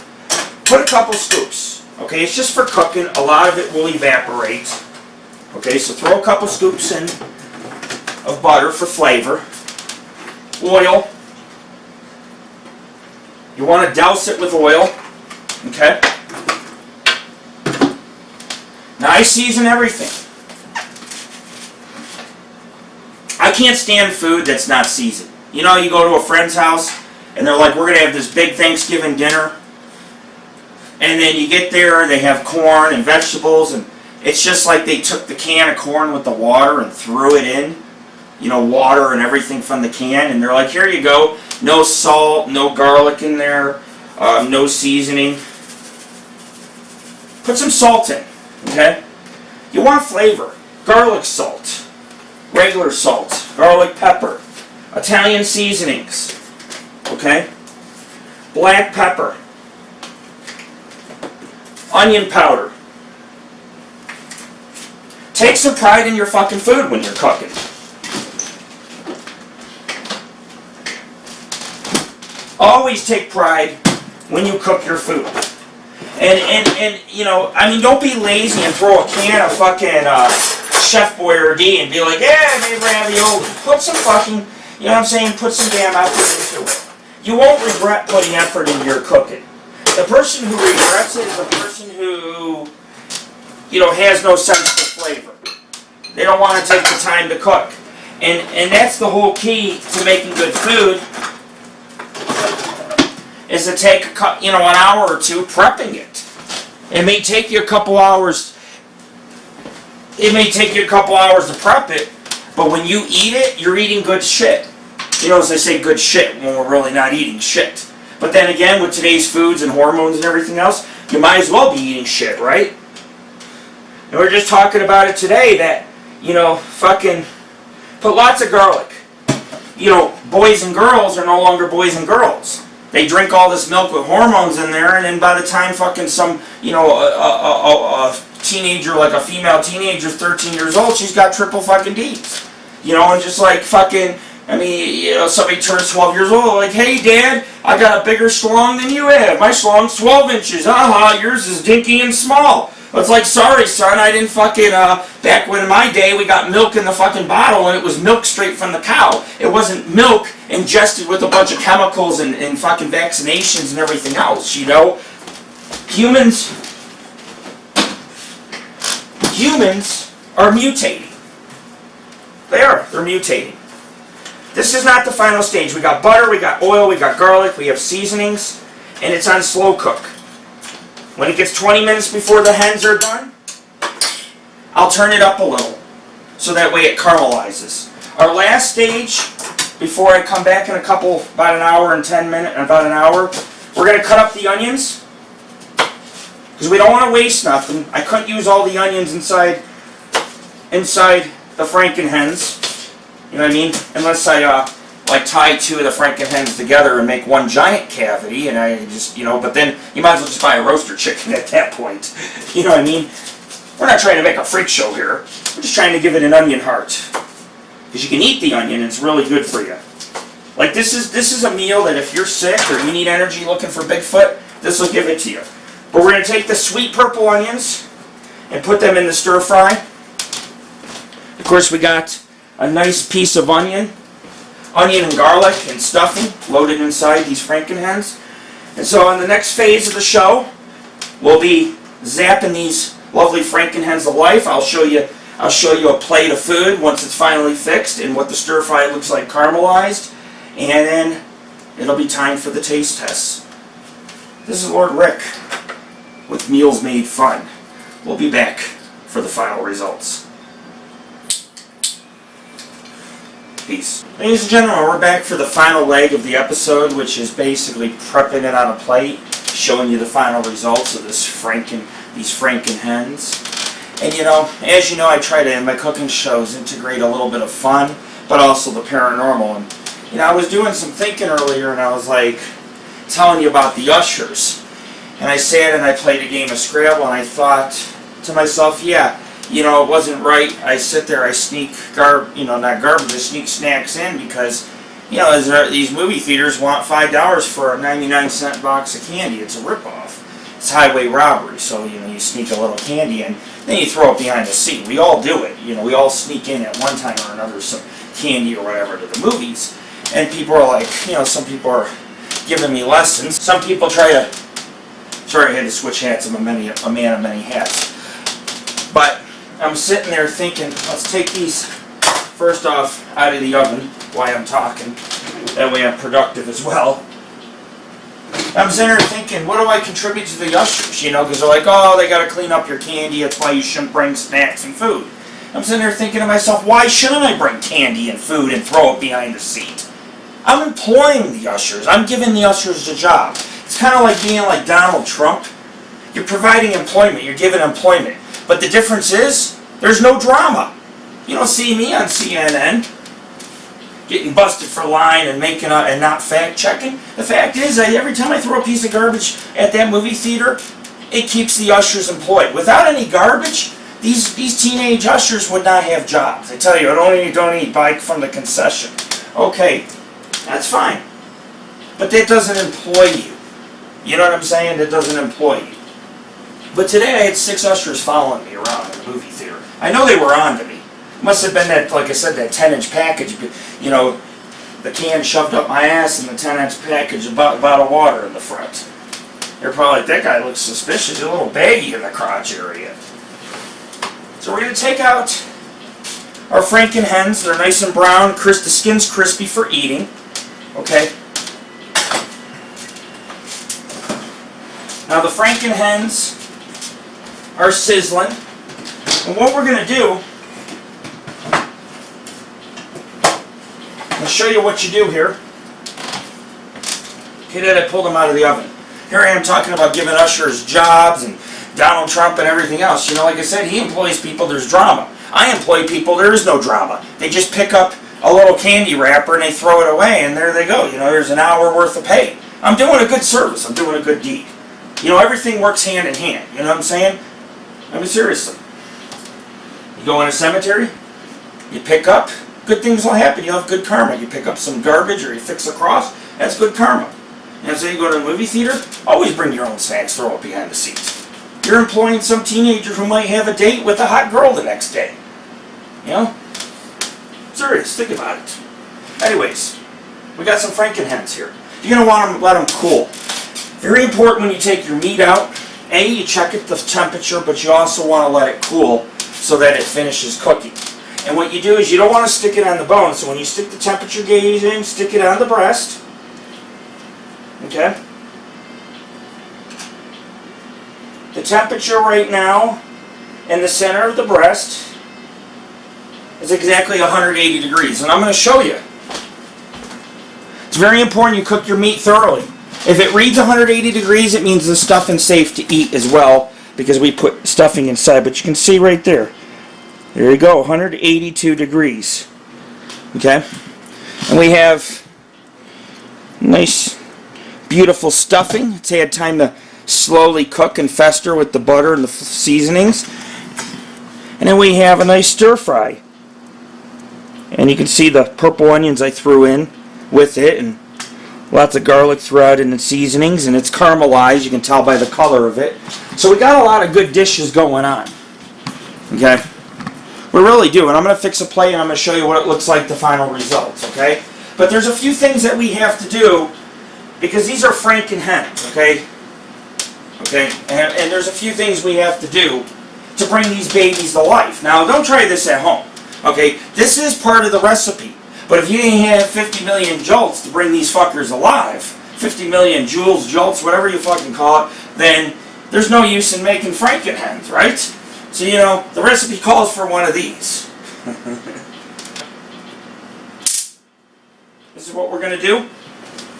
Put a couple scoops. Okay, it's just for cooking. A lot of it will evaporate. Okay, so throw a couple scoops in of butter for flavor. Oil. You want to douse it with oil. Okay? Now I season everything. I can't stand food that's not seasoned. You know, you go to a friend's house, and they're like, we're going to have this big Thanksgiving dinner. And then you get there, they have corn and vegetables, and it's just like they took the can of corn with the water and threw it in. You know, water and everything from the can, and they're like, here you go. No salt, no garlic in there, no seasoning. Put some salt in, okay? You want flavor. Garlic salt, regular salt, garlic pepper, Italian seasonings, okay? Black pepper, onion powder. Take some pride in your fucking food when you're cooking. Always take pride when you cook your food. And you know, I mean, don't be lazy and throw a can of fucking Chef Boyardee and be like, yeah, I made ravioli. Put some fucking, you know what I'm saying, put some damn effort into it. You won't regret putting effort into your cooking. The person who regrets it is the person who, you know, has no sense for flavor. They don't want to take the time to cook. And that's the whole key to making good food, is to take an hour or two prepping it. It may take you a couple hours. It may take you a couple hours to prep it, but when you eat it, you're eating good shit. You know, as I say, good shit when we're really not eating shit. But then again, with today's foods and hormones and everything else, you might as well be eating shit, right? And we're just talking about it today that, you know, fucking put lots of garlic. You know, boys and girls are no longer boys and girls. They drink all this milk with hormones in there, and then by the time fucking some, you know, a teenager, like a female teenager, 13 years old, she's got triple fucking D's. You know, and just like fucking, I mean, you know, somebody turns 12 years old, like, hey, Dad, I got a bigger schlong than you have. My schlong's 12 inches. Yours is dinky and small. It's like, sorry, son, I didn't fucking, back when in my day, we got milk in the fucking bottle, and it was milk straight from the cow. It wasn't milk ingested with a bunch of chemicals and fucking vaccinations and everything else, you know? Humans are mutating. They're mutating. This is not the final stage. We got butter, we got oil, we got garlic, we have seasonings, and it's on slow cook. When it gets 20 minutes before the hens are done, I'll turn it up a little, so that way it caramelizes. Our last stage, before I come back in about an hour and 10 minutes, about an hour, we're going to cut up the onions, because we don't want to waste nothing. I couldn't use all the onions inside the Franken Hens, you know what I mean? Unless I like tie two of the Franken Hens together and make one giant cavity, and I just, you know, but then you might as well just buy a roaster chicken at that point. You know what I mean? We're not trying to make a freak show here. We're just trying to give it an onion heart. Because you can eat the onion, and it's really good for you. Like, this is a meal that if you're sick or you need energy looking for Bigfoot, this will give it to you. But we're going to take the sweet purple onions and put them in the stir fry. Of course, we got a nice piece of onion and garlic and stuffing loaded inside these Franken Hens. And so on the next phase of the show, we'll be zapping these lovely Franken Hens to life. I'll show you a plate of food once it's finally fixed and what the stir fry looks like caramelized. And then it'll be time for the taste tests. This is Lord Rick with Meals Made Fun. We'll be back for the final results. Peace. Ladies and gentlemen, we're back for the final leg of the episode, which is basically prepping it on a plate, showing you the final results of these Franken Hens. And you know, as you know, I try to, in my cooking shows, integrate a little bit of fun, but also the paranormal. And you know, I was doing some thinking earlier, and I was like, telling you about the ushers. And I sat and I played a game of Scrabble, and I thought to myself, yeah, you know, it wasn't right. I sit there, I sneak I sneak snacks in because, you know, these movie theaters want $5 for a 99-cent box of candy. It's a ripoff. It's highway robbery, so, you know, you sneak a little candy in, then you throw it behind the seat. We all do it. You know, we all sneak in at one time or another some candy or whatever to the movies. And people are like, you know, some people are giving me lessons. Some people try to, sorry, I had to switch hats. I'm a man of many hats. But I'm sitting there thinking, let's take these first off out of the oven. while I'm talking. That way I'm productive as well. I'm sitting there thinking, what do I contribute to the ushers? You know, because they're like, oh, they got to clean up your candy. That's why you shouldn't bring snacks and food. I'm sitting there thinking to myself, why shouldn't I bring candy and food and throw it behind the seat? I'm employing the ushers. I'm giving the ushers a job. It's kind of like being like Donald Trump. You're providing employment. You're giving employment. But the difference is, there's no drama. You don't see me on CNN getting busted for lying and making and not fact checking. The fact is, every time I throw a piece of garbage at that movie theater, it keeps the ushers employed. Without any garbage, these teenage ushers would not have jobs. I tell you, don't eat bike from the concession. Okay, that's fine, but that doesn't employ you. You know what I'm saying? That doesn't employ you. But today I had 6 ushers following me around in the movie theater. I know they were on to me. Must have been that, like I said, that 10-inch package, you know, the can shoved up my ass and the 10-inch package, a bottle of water in the front. They're probably like, that guy looks suspicious, a little baggy in the crotch area. So we're going to take out our Franken Hens. They're nice and brown, the skin's crispy for eating. Okay. Now the Franken Hens are sizzling. And what we're going to do, I'll show you what you do here. Okay, then I pulled them out of the oven. Here I am talking about giving ushers jobs and Donald Trump and everything else. You know, like I said, he employs people, there's drama. I employ people, there is no drama. They just pick up a little candy wrapper and they throw it away and there they go. You know, there's an hour worth of pay. I'm doing a good service. I'm doing a good deed. You know, everything works hand in hand. You know what I'm saying? I mean, seriously. You go in a cemetery, you pick up, good things will happen. You'll have good karma. You pick up some garbage or you fix a cross, that's good karma. You know, so you go to a movie theater, always bring your own snacks, throw it behind the seat. You're employing some teenager who might have a date with a hot girl the next day. You know? Serious, think about it. Anyways, we got some Franken Hens here. You're going to want to let them cool. Very important when you take your meat out. A, you check it the temperature, but you also want to let it cool so that it finishes cooking. And what you do is you don't want to stick it on the bone. So when you stick the temperature gauge in, stick it on the breast. Okay? The temperature right now in the center of the breast is exactly 180 degrees. And I'm going to show you. It's very important you cook your meat thoroughly. If it reads 180 degrees, it means the stuffing's safe to eat as well because we put stuffing inside. But you can see right there. There you go, 182 degrees. Okay? And we have nice, beautiful stuffing. It's had time to slowly cook and fester with the butter and the seasonings. And then we have a nice stir fry. And you can see the purple onions I threw in with it, and lots of garlic throughout in the seasonings, and it's caramelized. You can tell by the color of it. So we got a lot of good dishes going on. Okay? We really do. And I'm going to fix a plate and I'm going to show you what it looks like, the final results. Okay? But there's a few things that we have to do because these are Franken Hens. Okay? Okay? And there's a few things we have to do to bring these babies to life. Now, don't try this at home. Okay? This is part of the recipe. But if you didn't have 50 million jolts to bring these fuckers alive, 50 million joules, jolts, whatever you fucking call it, then there's no use in making Franken Hens, right? So, you know, the recipe calls for one of these. This is what we're going to do.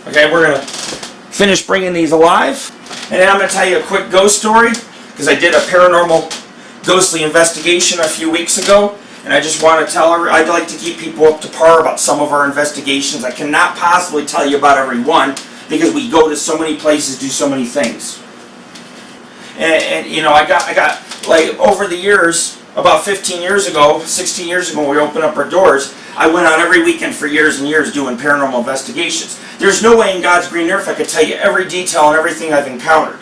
Okay, we're going to finish bringing these alive. And then I'm going to tell you a quick ghost story, because I did a paranormal ghostly investigation a few weeks ago. And I just want to tell her, I'd like to keep people up to par about some of our investigations. I cannot possibly tell you about every one, because we go to so many places, do so many things. And you know, I got like over the years, about 15 years ago, 16 years ago when we opened up our doors, I went out every weekend for years and years doing paranormal investigations. There's no way in God's green earth I could tell you every detail and everything I've encountered.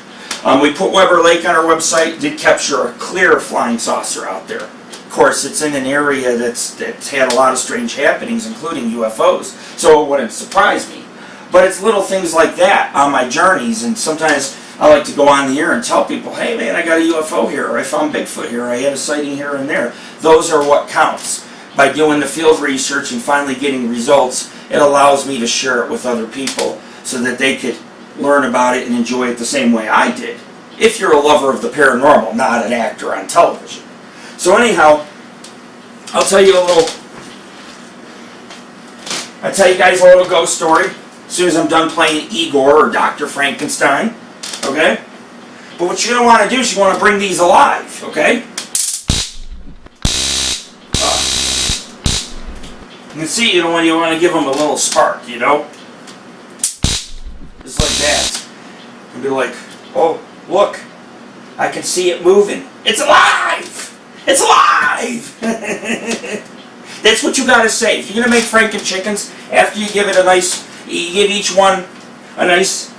We put Weber Lake on our website, did capture a clear flying saucer out there. Of course, it's in an area that's had a lot of strange happenings, including UFOs, so it wouldn't surprise me. But it's little things like that on my journeys, and sometimes I like to go on the air and tell people, hey man, I got a UFO here, or I found Bigfoot here, or I had a sighting here and there. Those are what counts. by doing the field research and finally getting results, it allows me to share it with other people so that they could learn about it and enjoy it the same way I did. If you're a lover of the paranormal, not an actor on television. So anyhow, I'll tell you guys a little ghost story as soon as I'm done playing Igor or Dr. Frankenstein, okay? But what you're going to want to do is you want to bring these alive, okay? You can see, when you want to give them a little spark, just like that. And be like, oh, look, I can see it moving. It's alive! It's alive! That's what you got to say. If you're going to make Franken chickens, after you give it you give each one a nice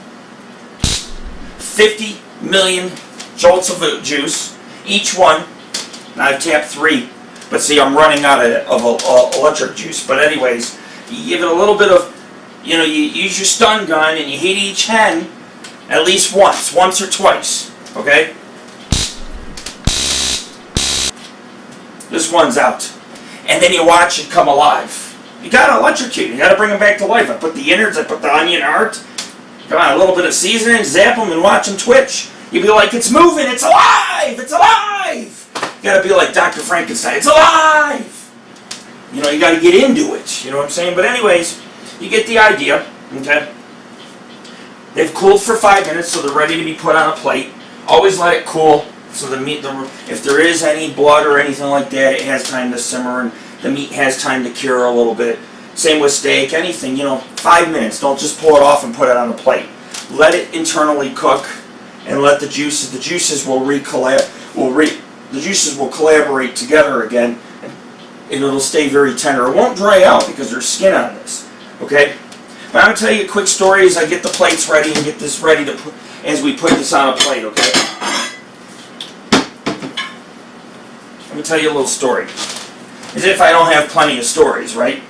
50 million jolts of juice. Each one, and I've tapped 3. But see, I'm running out of electric juice. But anyways, you give it a little bit of, you use your stun gun and you hit each hen at least once or twice. Okay? This one's out. And then you watch it come alive. You gotta electrocute. You gotta bring them back to life. I put the innards, I put the onion heart. Come on, a little bit of seasoning, zap them and watch them twitch. You'd be like, it's moving, it's alive, it's alive! You gotta be like Dr. Frankenstein, it's alive! You gotta get into it, you know what I'm saying? But anyways, you get the idea, okay? They've cooled for 5 minutes, so they're ready to be put on a plate. Always let it cool, so the meat, if there is any blood or anything like that, it has time to simmer, and the meat has time to cure a little bit. Same with steak, anything, 5 minutes. Don't just pull it off and put it on a plate. Let it internally cook, and let the juices will collaborate together again, and it'll stay very tender. It won't dry out because there's skin on this, okay? But I'm going to tell you a quick story as I get the plates ready and get this ready to put, as we put this on a plate, okay? Let me tell you a little story. As if I don't have plenty of stories, right?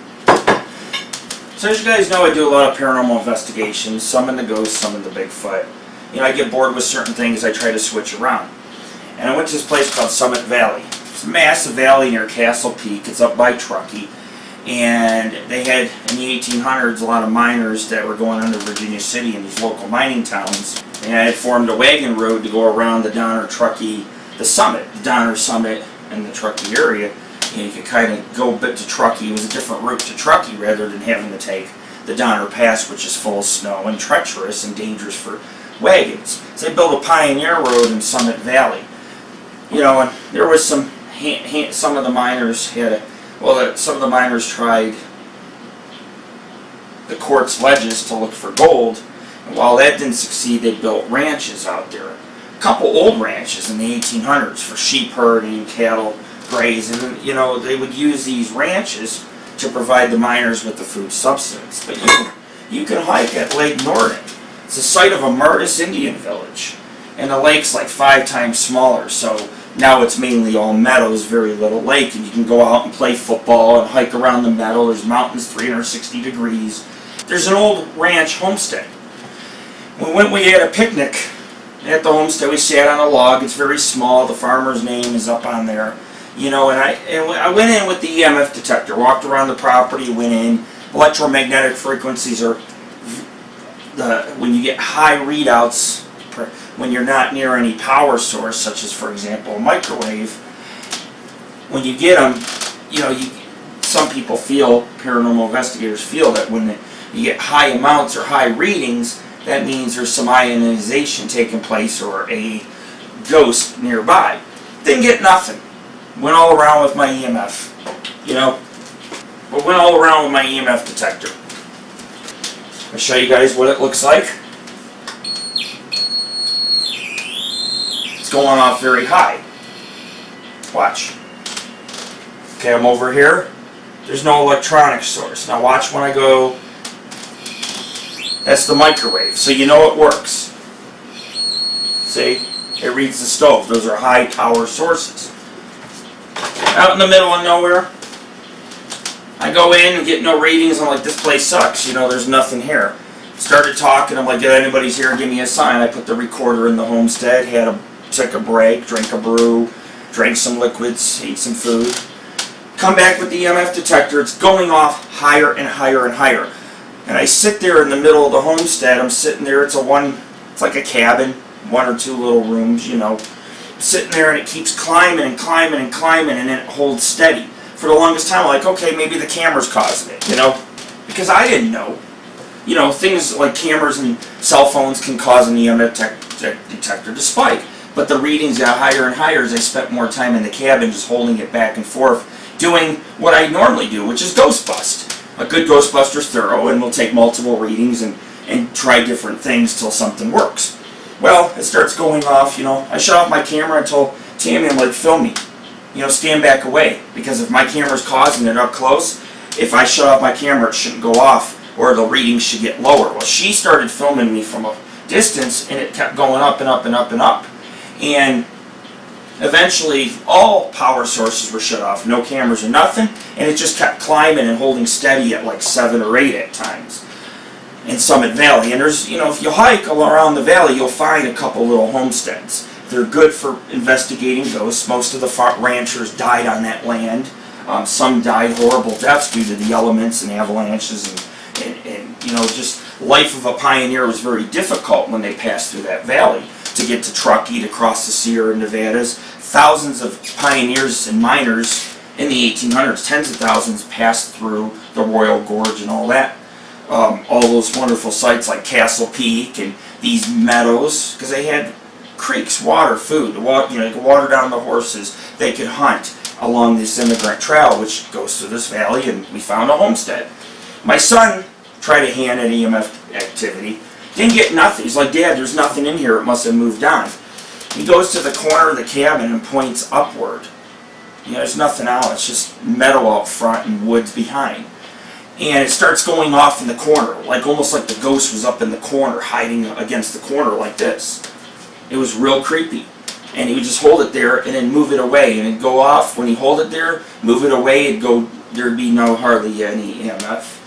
So as you guys know, I do a lot of paranormal investigations, some into ghosts, some into Bigfoot. I get bored with certain things, I try to switch around. And I went to this place called Summit Valley. It's a massive valley near Haskell Peak. It's up by Truckee. And they had, in the 1800s, a lot of miners that were going under Virginia City in these local mining towns. And I had formed a wagon road to go around the Donner Truckee, the Donner Summit in the Truckee area. And you could kind of go a bit to Truckee. It was a different route to Truckee rather than having to take the Donner Pass, which is full of snow and treacherous and dangerous for wagons. So they built a pioneer road in Summit Valley. And there was some of the miners some of the miners tried the quartz ledges to look for gold. And while that didn't succeed, they built ranches out there. A couple old ranches in the 1800s for sheep herding, cattle grazing. And, they would use these ranches to provide the miners with the food substance. But you can hike at Lake Norden. It's the site of a Murtis Indian village. And the lake's like 5 times smaller, so now it's mainly all meadows, very little lake, and you can go out and play football and hike around the meadow. There's mountains 360 degrees. There's an old ranch homestead. We had a picnic at the homestead. We sat on a log. It's very small. The farmer's name is up on there. And I went in with the EMF detector, walked around the property, went in. Electromagnetic frequencies are, when you get high readouts, when you're not near any power source, such as, for example, a microwave, when you get them, some people feel, paranormal investigators feel that when you get high amounts or high readings, that means there's some ionization taking place or a ghost nearby. Didn't get nothing. Went all around with my EMF, but went all around with my EMF detector. I'll show you guys what it looks like. Going off very high. Watch. Okay, I'm over here. There's no electronic source. Now watch when I go. That's the microwave, so you know it works. See? It reads the stove. Those are high power sources. Out in the middle of nowhere, I go in and get no readings. I'm like, this place sucks. There's nothing here. Started talking. I'm like, if anybody's here, give me a sign. I put the recorder in the homestead, took a break, drank a brew, drank some liquids, ate some food. come back with the EMF detector. It's going off higher and higher and higher. And I sit there in the middle of the homestead. I'm sitting there. It's like a cabin, 1 or 2 little rooms, you know. Sitting there, and it keeps climbing and climbing and climbing, and then it holds steady. For the longest time, I'm like, okay, maybe the camera's causing it, you know? Because I didn't know. You know, things like cameras and cell phones can cause an EMF detector to spike. But the readings got higher and higher as I spent more time in the cabin just holding it back and forth, doing what I normally do, which is ghost bust. A good Ghostbuster's thorough, and we'll take multiple readings and try different things till something works. Well, it starts going off, you know. I shut off my camera and told Tammy, I'm like, film me. You know, stand back away. Because if my camera's causing it up close, if I shut off my camera, it shouldn't go off, or the readings should get lower. Well, she started filming me from a distance, and it kept going up and up and up and up. And eventually, all power sources were shut off, no cameras or nothing, and it just kept climbing and holding steady at like 7 or 8 at times in Summit Valley. And there's, you know, if you hike all around the valley, you'll find a couple little homesteads. They're good for investigating ghosts. Most of the ranchers died on that land. Some died horrible deaths due to the elements and avalanches, and you know, just life of a pioneer was very difficult when they passed through that valley. To get to Truckee, to cross the Sierra Nevadas, thousands of pioneers and miners in the 1800s, tens of thousands, passed through the Royal Gorge and all that. All those wonderful sites like Haskell Peak and these meadows, because they had creeks, water, food, you know, they could water down the horses, they could hunt along this immigrant trail which goes through this valley, and we found a homestead. My son tried a hand at EMF activity, didn't get nothing. He's like, Dad, there's nothing in here, it must have moved on. He goes to the corner of the cabin and points upward. You know, there's nothing out, it's just meadow out front and woods behind. And it starts going off in the corner, like almost like the ghost was up in the corner, hiding against the corner like this. It was real creepy. And he would just hold it there and then move it away, and it'd go off. When he hold it there, move it away, it'd go, there'd be hardly any EMF.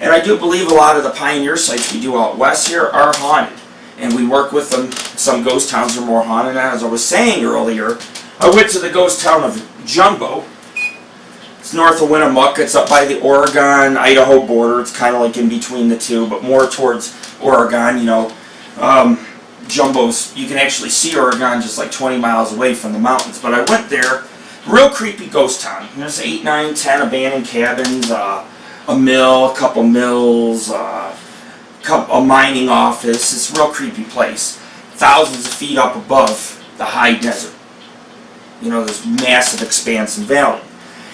And I do believe a lot of the pioneer sites we do out west here are haunted. And we work with them. Some ghost towns are more haunted. And as I was saying earlier, I went to the ghost town of Jumbo. It's north of Winnemucca. It's up by the Oregon-Idaho border. It's kind of like in between the two, but more towards Oregon, you know. Jumbo's, you can actually see Oregon just like 20 miles away from the mountains. But I went there, real creepy ghost town. There's 8, 9, 10 abandoned cabins, a mill, a couple mills, a mining office. It's a real creepy place. Thousands of feet up above the high desert. You know, this massive expanse and valley.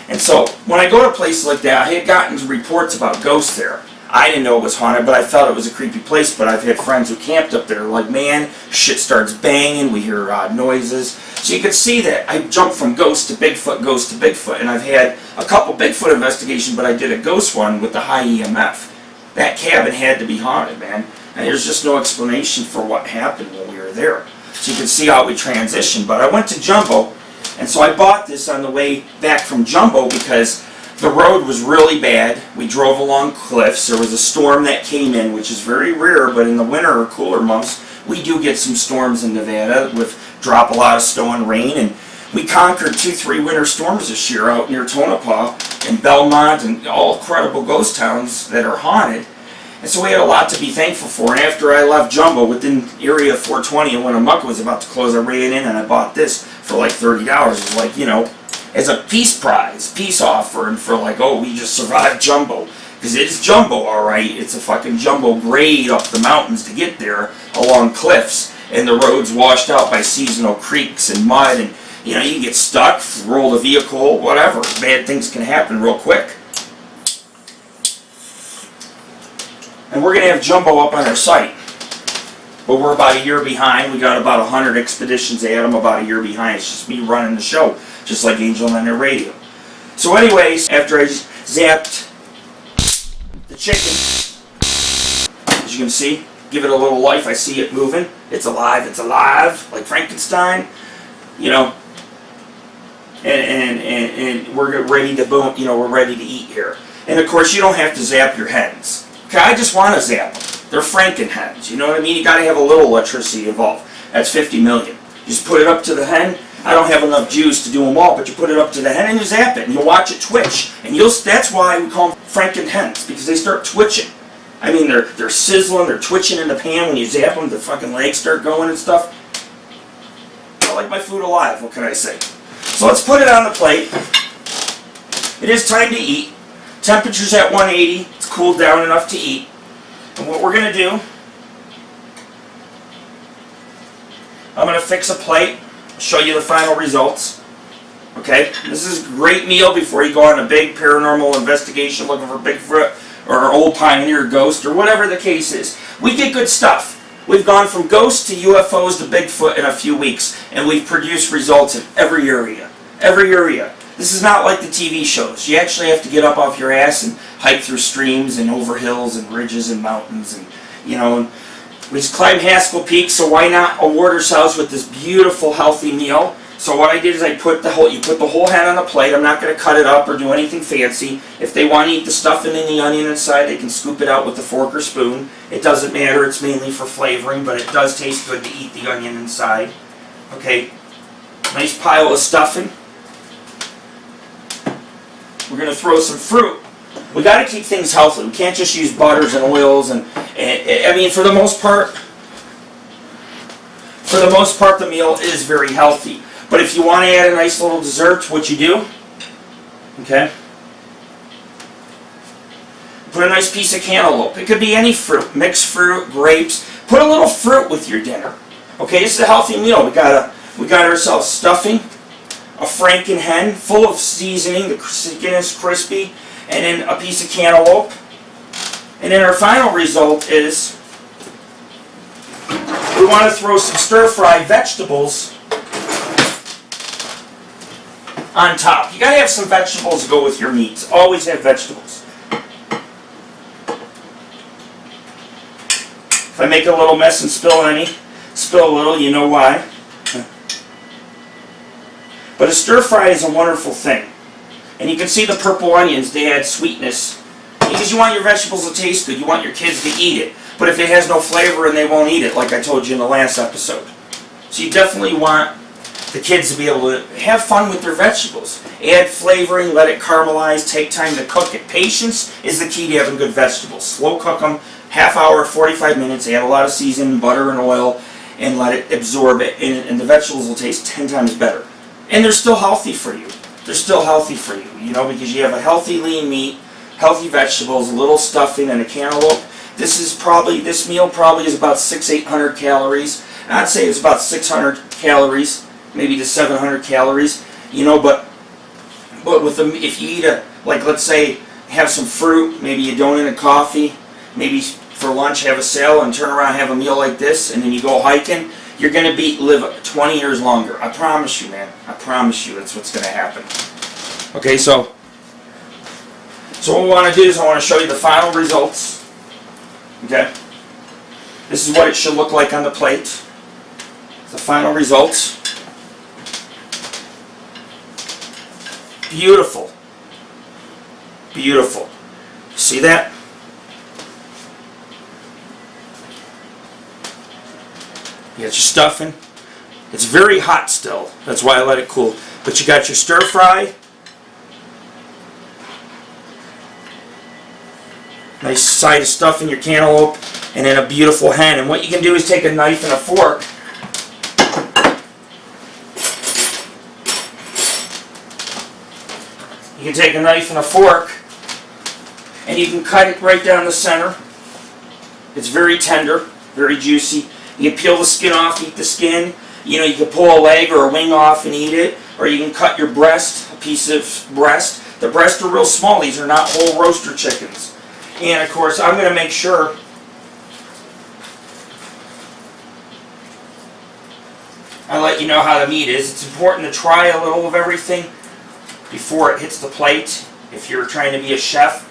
And so, when I go to places like that, I had gotten reports about ghosts there. I didn't know it was haunted, but I felt it was a creepy place. But I've had friends who camped up there, like, man, shit starts banging, we hear odd noises. So you could see that I jumped from ghost to Bigfoot, and I've had a couple Bigfoot investigations, but I did a ghost one with the high EMF. That cabin had to be haunted, man. And there's just no explanation for what happened when we were there. So you can see how we transitioned. But I went to Jumbo, and so I bought this on the way back from Jumbo because the road was really bad. We drove along cliffs. There was a storm that came in, which is very rare, but in the winter or cooler months, we do get some storms in Nevada with drop a lot of snow and rain. And we conquered 2-3 winter storms this year out near Tonopah and Belmont and all credible ghost towns that are haunted. And so we had a lot to be thankful for. And after I left Jumbo, within area 420 and Winnemucca was about to close, I ran in and I bought this for like $30. It was like, you know, as a peace prize, peace offer, and for like, oh, we just survived Jumbo. Because it is Jumbo, alright. It's a fucking Jumbo grade up the mountains to get there along cliffs. And the roads washed out by seasonal creeks and mud. And, you know, you can get stuck, roll the vehicle, whatever. Bad things can happen real quick. And we're going to have Jumbo up on our site. But we're about a year behind. We got about 100 expeditions at them, about a year behind. It's just me running the show, just like AngelOfThyNight Radio. So anyways, after I zapped the chicken, as you can see, give it a little life, I see it moving. It's alive, like Frankenstein, you know. And we're ready to boom, you know, we're ready to eat here. And of course, you don't have to zap your hens. Okay, I just want to zap them. They're Franken Hens, you know what I mean? You got to have a little electricity involved. That's 50 million. You just put it up to the hen. I don't have enough juice to do them all, but you put it up to the hen and you zap it, and you'll watch it twitch. And that's why we call them Franken Hens, because they start twitching. I mean, they're sizzling, they're twitching in the pan. When you zap them, the fucking legs start going and stuff. I like my food alive, what can I say? So let's put it on the plate. It is time to eat. Temperature's at 180. It's cooled down enough to eat. And what we're going to do, I'm going to fix a plate, show you the final results. Okay? This is a great meal before you go on a big paranormal investigation looking for Bigfoot or old pioneer ghost or whatever the case is. We get good stuff. We've gone from ghosts to UFOs to Bigfoot in a few weeks, and we've produced results in every area. Every area. This is not like the TV shows. You actually have to get up off your ass and hike through streams and over hills and ridges and mountains, and and we just climbed Haskell Peak, so why not award ourselves with this beautiful, healthy meal? So what I did is you put the whole hen on a plate. I'm not going to cut it up or do anything fancy. If they want to eat the stuffing and the onion inside, they can scoop it out with a fork or spoon. It doesn't matter. It's mainly for flavoring, but it does taste good to eat the onion inside. Okay, nice pile of stuffing. We're going to throw some fruit. We got to keep things healthy. We can't just use butters and oils, and I mean, for the most part, the meal is very healthy. But if you want to add a nice little dessert, what you do, okay, put a nice piece of cantaloupe. It could be any fruit, mixed fruit, grapes. Put a little fruit with your dinner. Okay, this is a healthy meal. We got ourselves stuffing, a Franken hen full of seasoning, the skin is crispy, and then a piece of cantaloupe. And then our final result is we want to throw some stir-fried vegetables on top. You got to have some vegetables to go with your meats. Always have vegetables. If I make a little mess and spill a little, you know why. But a stir fry is a wonderful thing. And you can see the purple onions, they add sweetness. Because you want your vegetables to taste good. You want your kids to eat it. But if it has no flavor, and they won't eat it, like I told you in the last episode. So you definitely want the kids to be able to have fun with their vegetables. Add flavoring, let it caramelize, take time to cook it. Patience is the key to having good vegetables. Slow cook them, half hour, 45 minutes, add a lot of seasoning, butter and oil, and let it absorb it, and the vegetables will taste 10 times better. And they're still healthy for you. They're still healthy for you, because you have a healthy lean meat, healthy vegetables, a little stuffing, and a cantaloupe. This meal probably is about 600-800 calories. I'd say it's about 600 calories, maybe to 700 calories, but with them, if you eat let's say, have some fruit, maybe a donut and coffee, maybe for lunch have a salad, and turn around and have a meal like this, and then you go hiking, you're going to live 20 years longer. I promise you, man. I promise you that's what's going to happen. Okay, so what we want to do is I want to show you the final results. Okay? This is what it should look like on the plate. The final results. Beautiful. Beautiful. See that? You got your stuffing. It's very hot still. That's why I let it cool. But you got your stir fry. Nice side of stuffing, your cantaloupe, and then a beautiful hen. And what you can do is take a knife and a fork. You can take a knife and a fork, and you can cut it right down the center. It's very tender, very juicy. You can peel the skin off, eat the skin. You can pull a leg or a wing off and eat it. Or you can cut your breast, a piece of breast. The breasts are real small. These are not whole roaster chickens. And of course, I'm going to make sure I let you know how the meat is. It's important to try a little of everything before it hits the plate if you're trying to be a chef.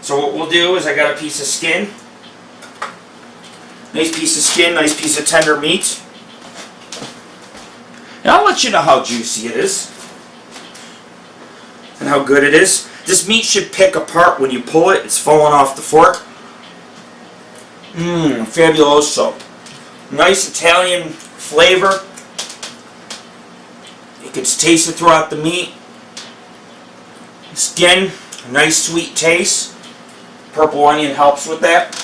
So what we'll do is I got a piece of skin. Nice piece of skin, nice piece of tender meat. And I'll let you know how juicy it is and how good it is. This meat should pick apart when you pull it. It's falling off the fork. Fabuloso. Nice Italian flavor. You can taste it throughout the meat. Skin, a nice sweet taste. Purple onion helps with that.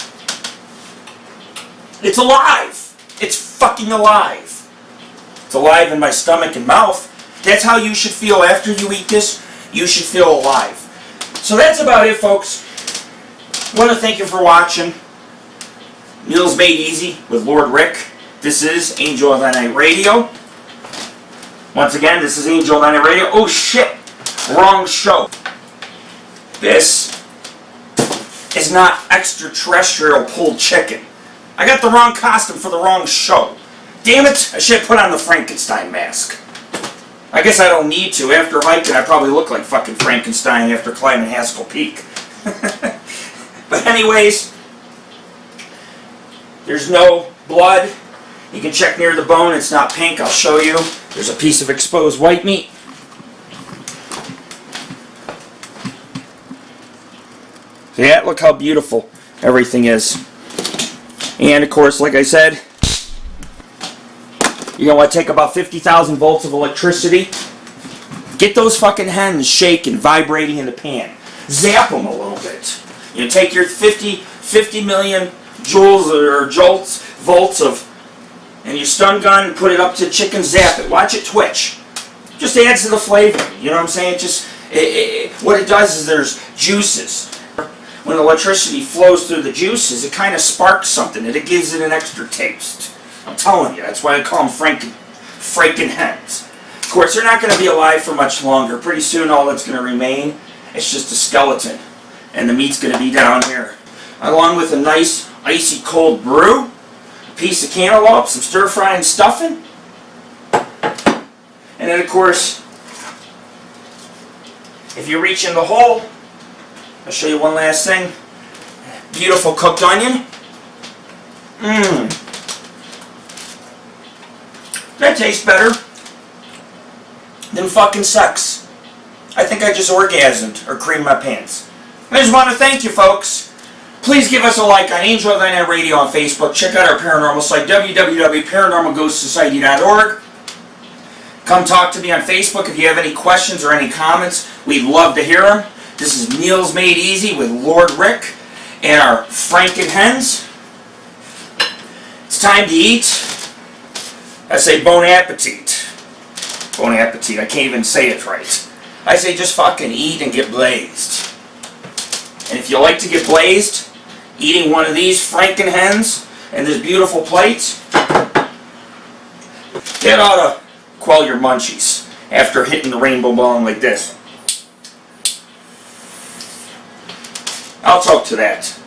It's alive. It's fucking alive. It's alive in my stomach and mouth. That's how you should feel after you eat this. You should feel alive. So that's about it, folks. I want to thank you for watching. Meals Made Easy with Lord Rick. This is Angel of the Night Radio. Once again, this is Angel of the Night Radio. Oh shit! Wrong show. This is not extraterrestrial pulled chicken. I got the wrong costume for the wrong show. Damn it! I should have put on the Frankenstein mask. I guess I don't need to. After hiking, I probably look like fucking Frankenstein after climbing Haskell Peak. But anyways, there's no blood. You can check near the bone. It's not pink. I'll show you. There's a piece of exposed white meat. See that? Look how beautiful everything is. And of course, like I said, you're going to want to take about 50,000 volts of electricity. Get those fucking hens shaking, vibrating in the pan. Zap them a little bit. You take your 50 million joules or volts of, and your stun gun, and put it up to chicken, zap it. Watch it twitch. Just adds to the flavor. You know what I'm saying? What it does is there's juices. When electricity flows through the juices, it kind of sparks something, and it gives it an extra taste. I'm telling you, that's why I call them Franken Hens. Of course, they're not going to be alive for much longer. Pretty soon, all that's going to remain is just a skeleton, and the meat's going to be down here. Along with a nice, icy cold brew, a piece of cantaloupe, some stir-fry and stuffing, and then, of course, if you reach in the hole, I'll show you one last thing. Beautiful cooked onion. That tastes better than fucking sex. I think I just orgasmed or creamed my pants. I just want to thank you, folks. Please give us a like on Angel of the Night Radio on Facebook. Check out our paranormal site, www.paranormalghostsociety.org. Come talk to me on Facebook if you have any questions or any comments. We'd love to hear them. This is Meals Made Easy with Lord Rick and our Franken Hens. It's time to eat. I say bon appetit. Bon appetit. I can't even say it right. I say just fucking eat and get blazed. And if you like to get blazed, eating one of these Franken Hens and this beautiful plate, that ought to quell your munchies after hitting the rainbow bone like this. I'll talk to that.